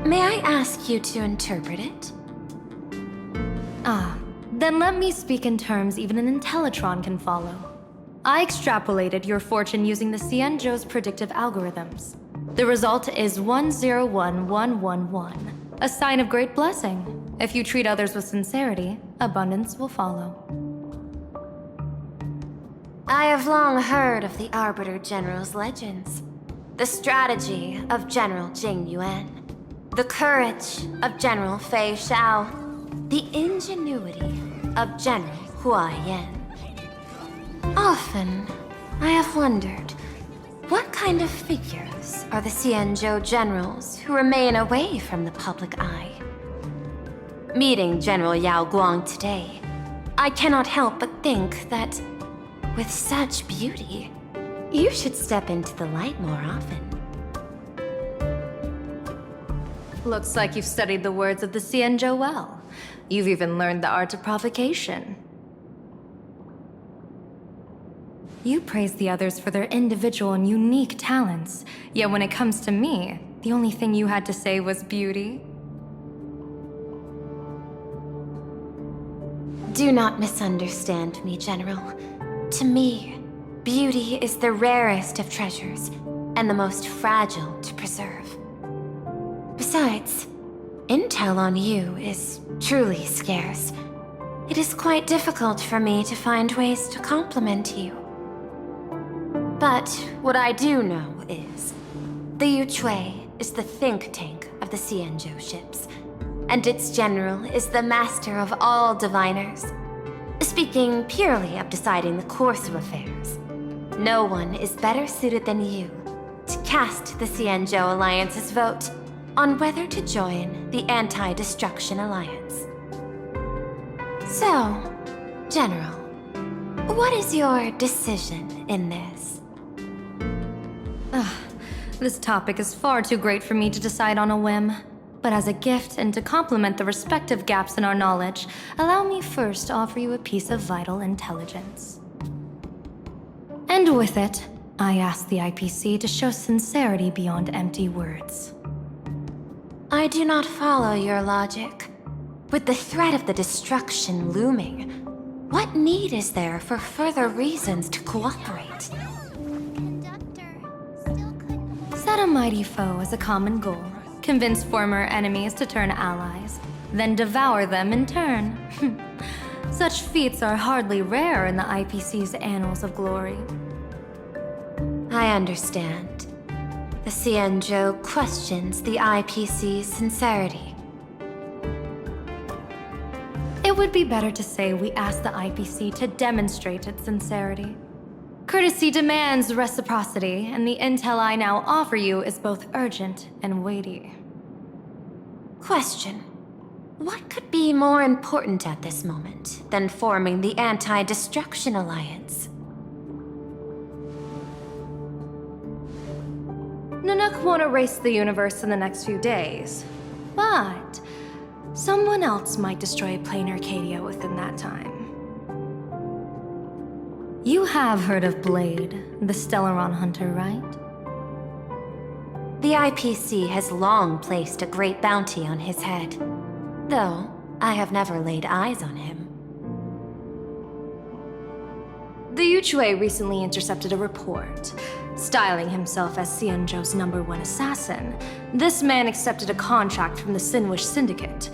may I ask you to interpret it? Then let me speak in terms even an Intellitron can follow. I extrapolated your fortune using the Xianzhou's predictive algorithms. The result is 101111, a sign of great blessing. If you treat others with sincerity, abundance will follow. I have long heard of the Arbiter General's legends. The strategy of General Jing Yuan. The courage of General Fei Xiao. The ingenuity of General Hua Yan. Often, I have wondered, what kind of figures are the Xianzhou generals who remain away from the public eye? Meeting General Yao Guang today, I cannot help but think that, with such beauty, you should step into the light more often. Looks like you've studied the words of the Xianzhou well. You've even learned the art of provocation. You praise the others for their individual and unique talents, yet when it comes to me, the only thing you had to say was beauty. Do not misunderstand me, General. To me, beauty is the rarest of treasures and the most fragile to preserve. Besides, intel on you is truly scarce. It is quite difficult for me to find ways to compliment you. But what I do know is, the Yuchui is the think tank of the Xianzhou ships, and its general is the master of all diviners. Speaking purely of deciding the course of affairs, no one is better suited than you to cast the Xianzhou Alliance's vote on whether to join the Anti-Destruction Alliance. So, General, what is your decision in this? This topic is far too great for me to decide on a whim. But as a gift and to complement the respective gaps in our knowledge, allow me first to offer you a piece of vital intelligence. And with it, I ask the IPC to show sincerity beyond empty words. I do not follow your logic. With the threat of the destruction looming, what need is there for further reasons to cooperate? Set a mighty foe as a common goal. Convince former enemies to turn allies, then devour them in turn. Such feats are hardly rare in the IPC's annals of glory. I understand. The the Cienjo questions the IPC's sincerity. It would be better to say we ask the IPC to demonstrate its sincerity. Courtesy demands reciprocity, and the intel I now offer you is both urgent and weighty. Question. What could be more important at this moment than forming the Anti-Destruction Alliance? Nanook won't erase the universe in the next few days, but someone else might destroy plain Arcadia within that time. You have heard of Blade, the Stellaron hunter, right? The IPC has long placed a great bounty on his head, though I have never laid eyes on him. The Yuchue recently intercepted a report. Styling himself as Cienjo's #1 assassin, this man accepted a contract from the Sinwish Syndicate,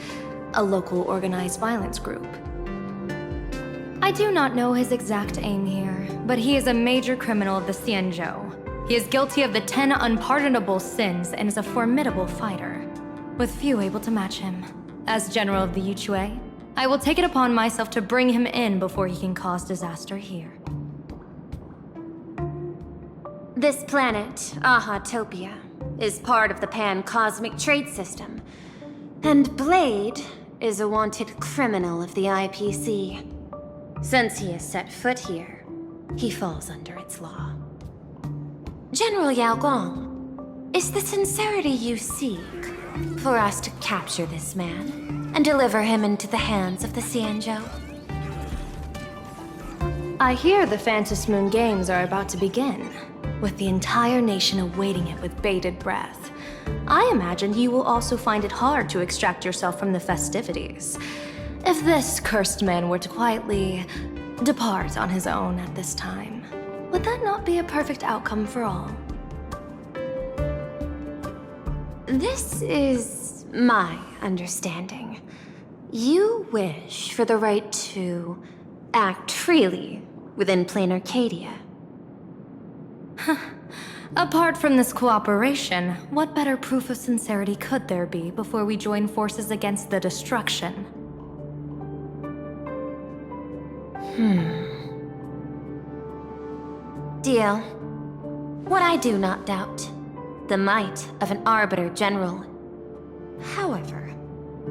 a local organized violence group. I do not know his exact aim here, but he is a major criminal of the Cienjo. He is guilty of the 10 unpardonable sins and is a formidable fighter, with few able to match him. As General of the Yuchue, I will take it upon myself to bring him in before he can cause disaster here. This planet, Ahatopia, is part of the pan-cosmic trade system, and Blade is a wanted criminal of the IPC. Since he has set foot here, he falls under its law. General Yao Gong, is the sincerity you seek for us to capture this man and deliver him into the hands of the Cienjo? I hear the Phantom Moon Games are about to begin, with the entire nation awaiting it with bated breath. I imagine you will also find it hard to extract yourself from the festivities. If this cursed man were to quietly depart on his own at this time, would that not be a perfect outcome for all? This is my understanding. You wish for the right to act freely within plain Arcadia. Apart from this cooperation, what better proof of sincerity could there be before we join forces against the destruction? Deal. What I do not doubt, the might of an Arbiter General. However,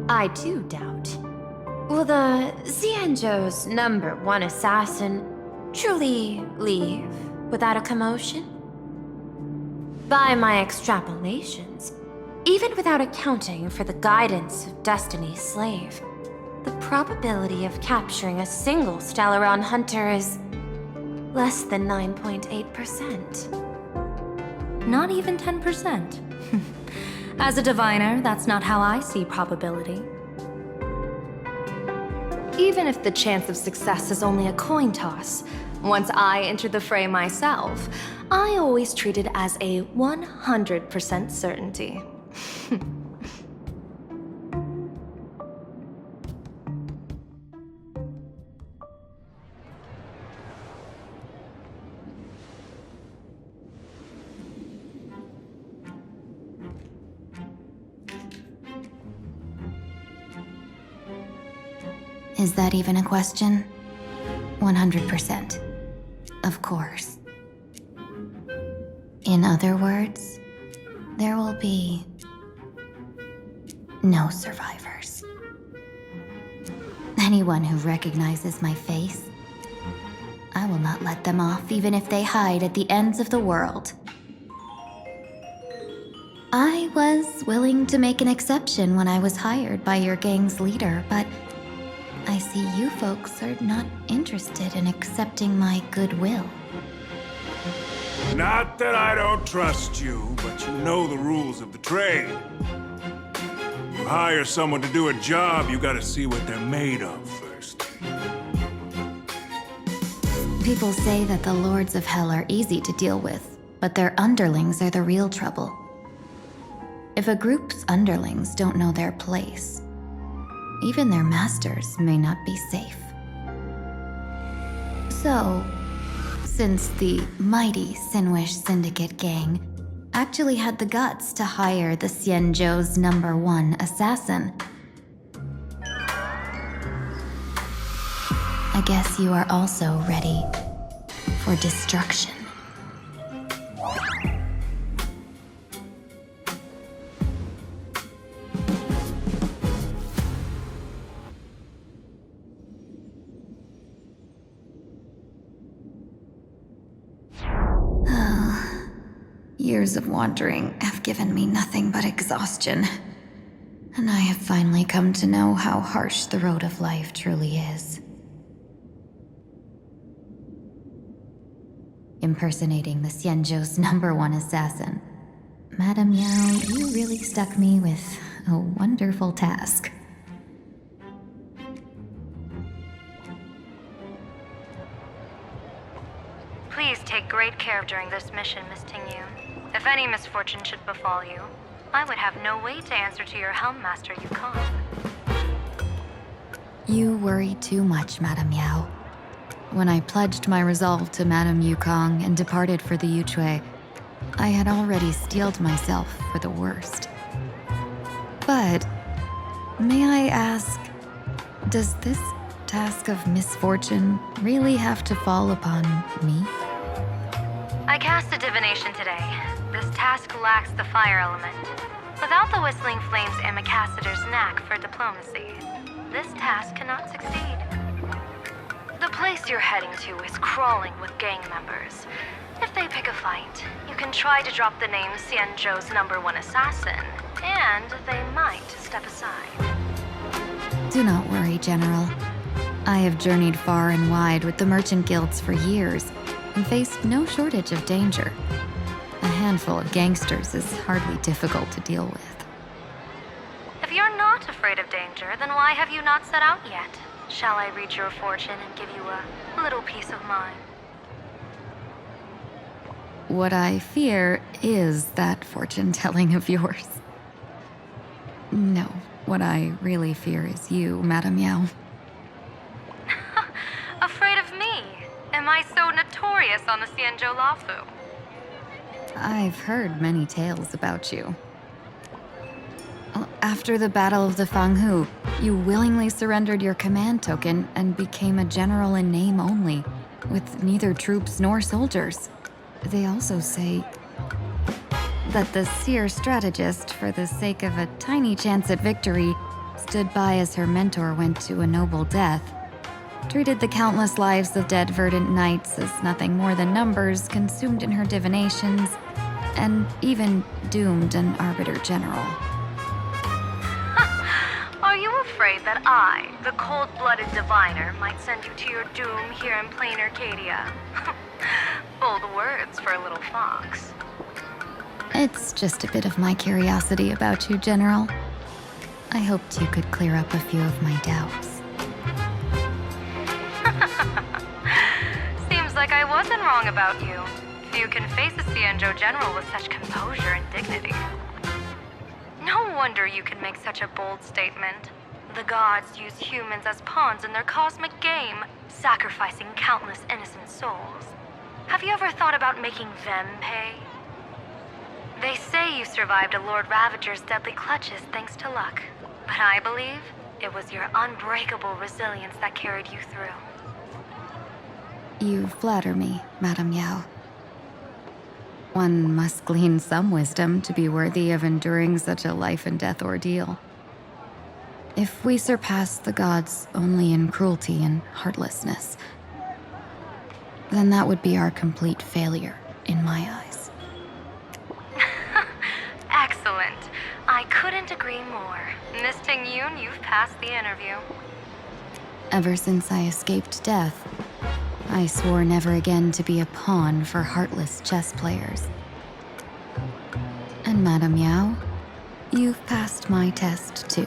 I do doubt, will the Cienjo's #1 assassin truly leave without a commotion? By my extrapolations, even without accounting for the guidance of Destiny's slave, the probability of capturing a single Stellaron hunter is less than 9.8%. Not even 10%. As a diviner, that's not how I see probability. Even if the chance of success is only a coin toss, once I enter the fray myself, I always treat it as a 100% certainty. Is that even a question? 100%. Of course. In other words, there will be no survivors. Anyone who recognizes my face, I will not let them off even if they hide at the ends of the world. I was willing to make an exception when I was hired by your gang's leader, but I see you folks are not interested in accepting my goodwill. Not that I don't trust you, but you know the rules of the trade. You hire someone to do a job, you gotta see what they're made of first. People say that the Lords of Hell are easy to deal with, but their underlings are the real trouble. If a group's underlings don't know their place, even their masters may not be safe. So, since the mighty Sinwish Syndicate gang actually had the guts to hire the Xianzhou's #1 assassin. I guess you are also ready for destruction. Years of wandering have given me nothing but exhaustion, and I have finally come to know how harsh the road of life truly is. Impersonating the Xianzhou's #1 assassin. Madame Yao, you really stuck me with a wonderful task. Please take great care during this mission, Miss Tingyun. If any misfortune should befall you, I would have no way to answer to your Helmmaster Yukon. You worry too much, Madame Yao. When I pledged my resolve to Madame Yukong and departed for the Yuchui, I had already steeled myself for the worst. But, may I ask, does this task of misfortune really have to fall upon me? I cast a divination today. This task lacks the fire element. Without the Whistling Flames Ambassador's knack for diplomacy, this task cannot succeed. The place you're heading to is crawling with gang members. If they pick a fight, you can try to drop the name Xianzhou's #1 assassin, and they might step aside. Do not worry, General. I have journeyed far and wide with the merchant guilds for years and faced no shortage of danger. A handful of gangsters is hardly difficult to deal with. If you're not afraid of danger, then why have you not set out yet? Shall I read your fortune and give you a little peace of mind? What I fear is that fortune-telling of yours. No, what I really fear is you, Madame Yao. Afraid of me? Am I so notorious on the Xianzhou Lafu? I've heard many tales about you. After the Battle of the Fanghu, you willingly surrendered your command token and became a general in name only, with neither troops nor soldiers. They also say that the seer strategist, for the sake of a tiny chance at victory, stood by as her mentor went to a noble death, treated the countless lives of dead verdant knights as nothing more than numbers consumed in her divinations, and even doomed an arbiter general. Are you afraid that I, the cold-blooded diviner, might send you to your doom here in plain Arcadia? Bold words for a little fox. It's just a bit of my curiosity about you, General. I hoped you could clear up a few of my doubts. Seems like I wasn't wrong about you. Few can face a Xianzhou general with such composure and dignity. No wonder you can make such a bold statement. The gods use humans as pawns in their cosmic game, sacrificing countless innocent souls. Have you ever thought about making them pay? They say you survived a Lord Ravager's deadly clutches thanks to luck, but I believe it was your unbreakable resilience that carried you through. You flatter me, Madame Yao. One must glean some wisdom to be worthy of enduring such a life-and-death ordeal. If we surpass the gods only in cruelty and heartlessness, then that would be our complete failure in my eyes. Excellent. I couldn't agree more. Miss Tingyun, you've passed the interview. Ever since I escaped death, I swore never again to be a pawn for heartless chess players. And Madame Yao, you've passed my test too.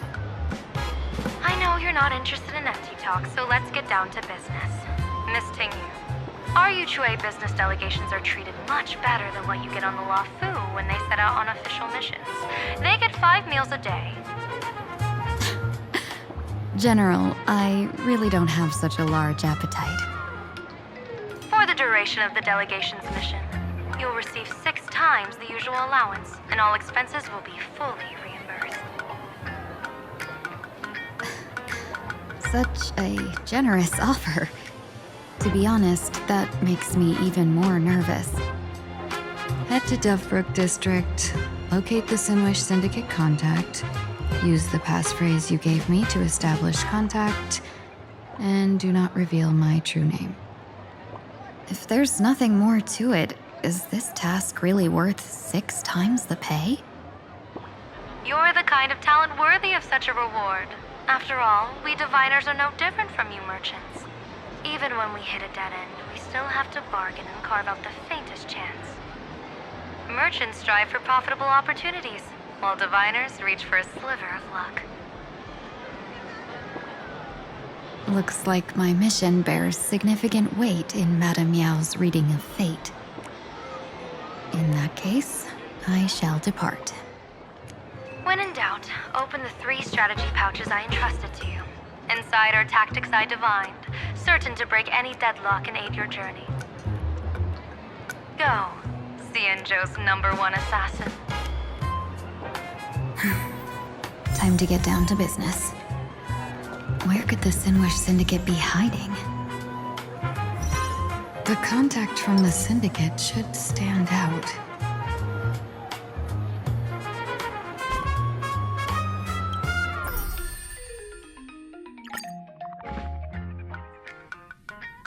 I know you're not interested in empty talk, so let's get down to business. Miss Tingyun, our Yuchui business delegations are treated much better than what you get on the Lafu when they set out on official missions. They get 5 meals a day. General, I really don't have such a large appetite. For the duration of the delegation's mission, You'll receive 6 times the usual allowance, and all expenses will be fully reimbursed. Such a generous offer. To be honest, that makes me even more nervous. Head to Dovebrook District, locate the Sinwish Syndicate contact, use the passphrase you gave me to establish contact, and do not reveal my true name. If there's nothing more to it, is this task really worth 6 times the pay? You're the kind of talent worthy of such a reward. After all, we diviners are no different from you merchants. Even when we hit a dead end, we still have to bargain and carve out the faintest chance. Merchants strive for profitable opportunities, while diviners reach for a sliver of luck. Looks like my mission bears significant weight in Madame Meow's reading of fate. In that case, I shall depart. When in doubt, open the 3 strategy pouches I entrusted to you. Inside are tactics I divined, certain to break any deadlock and aid your journey. Go, Xianzhou's #1 assassin. Time to get down to business. Where could the Sinwish Syndicate be hiding? The contact from the Syndicate should stand out.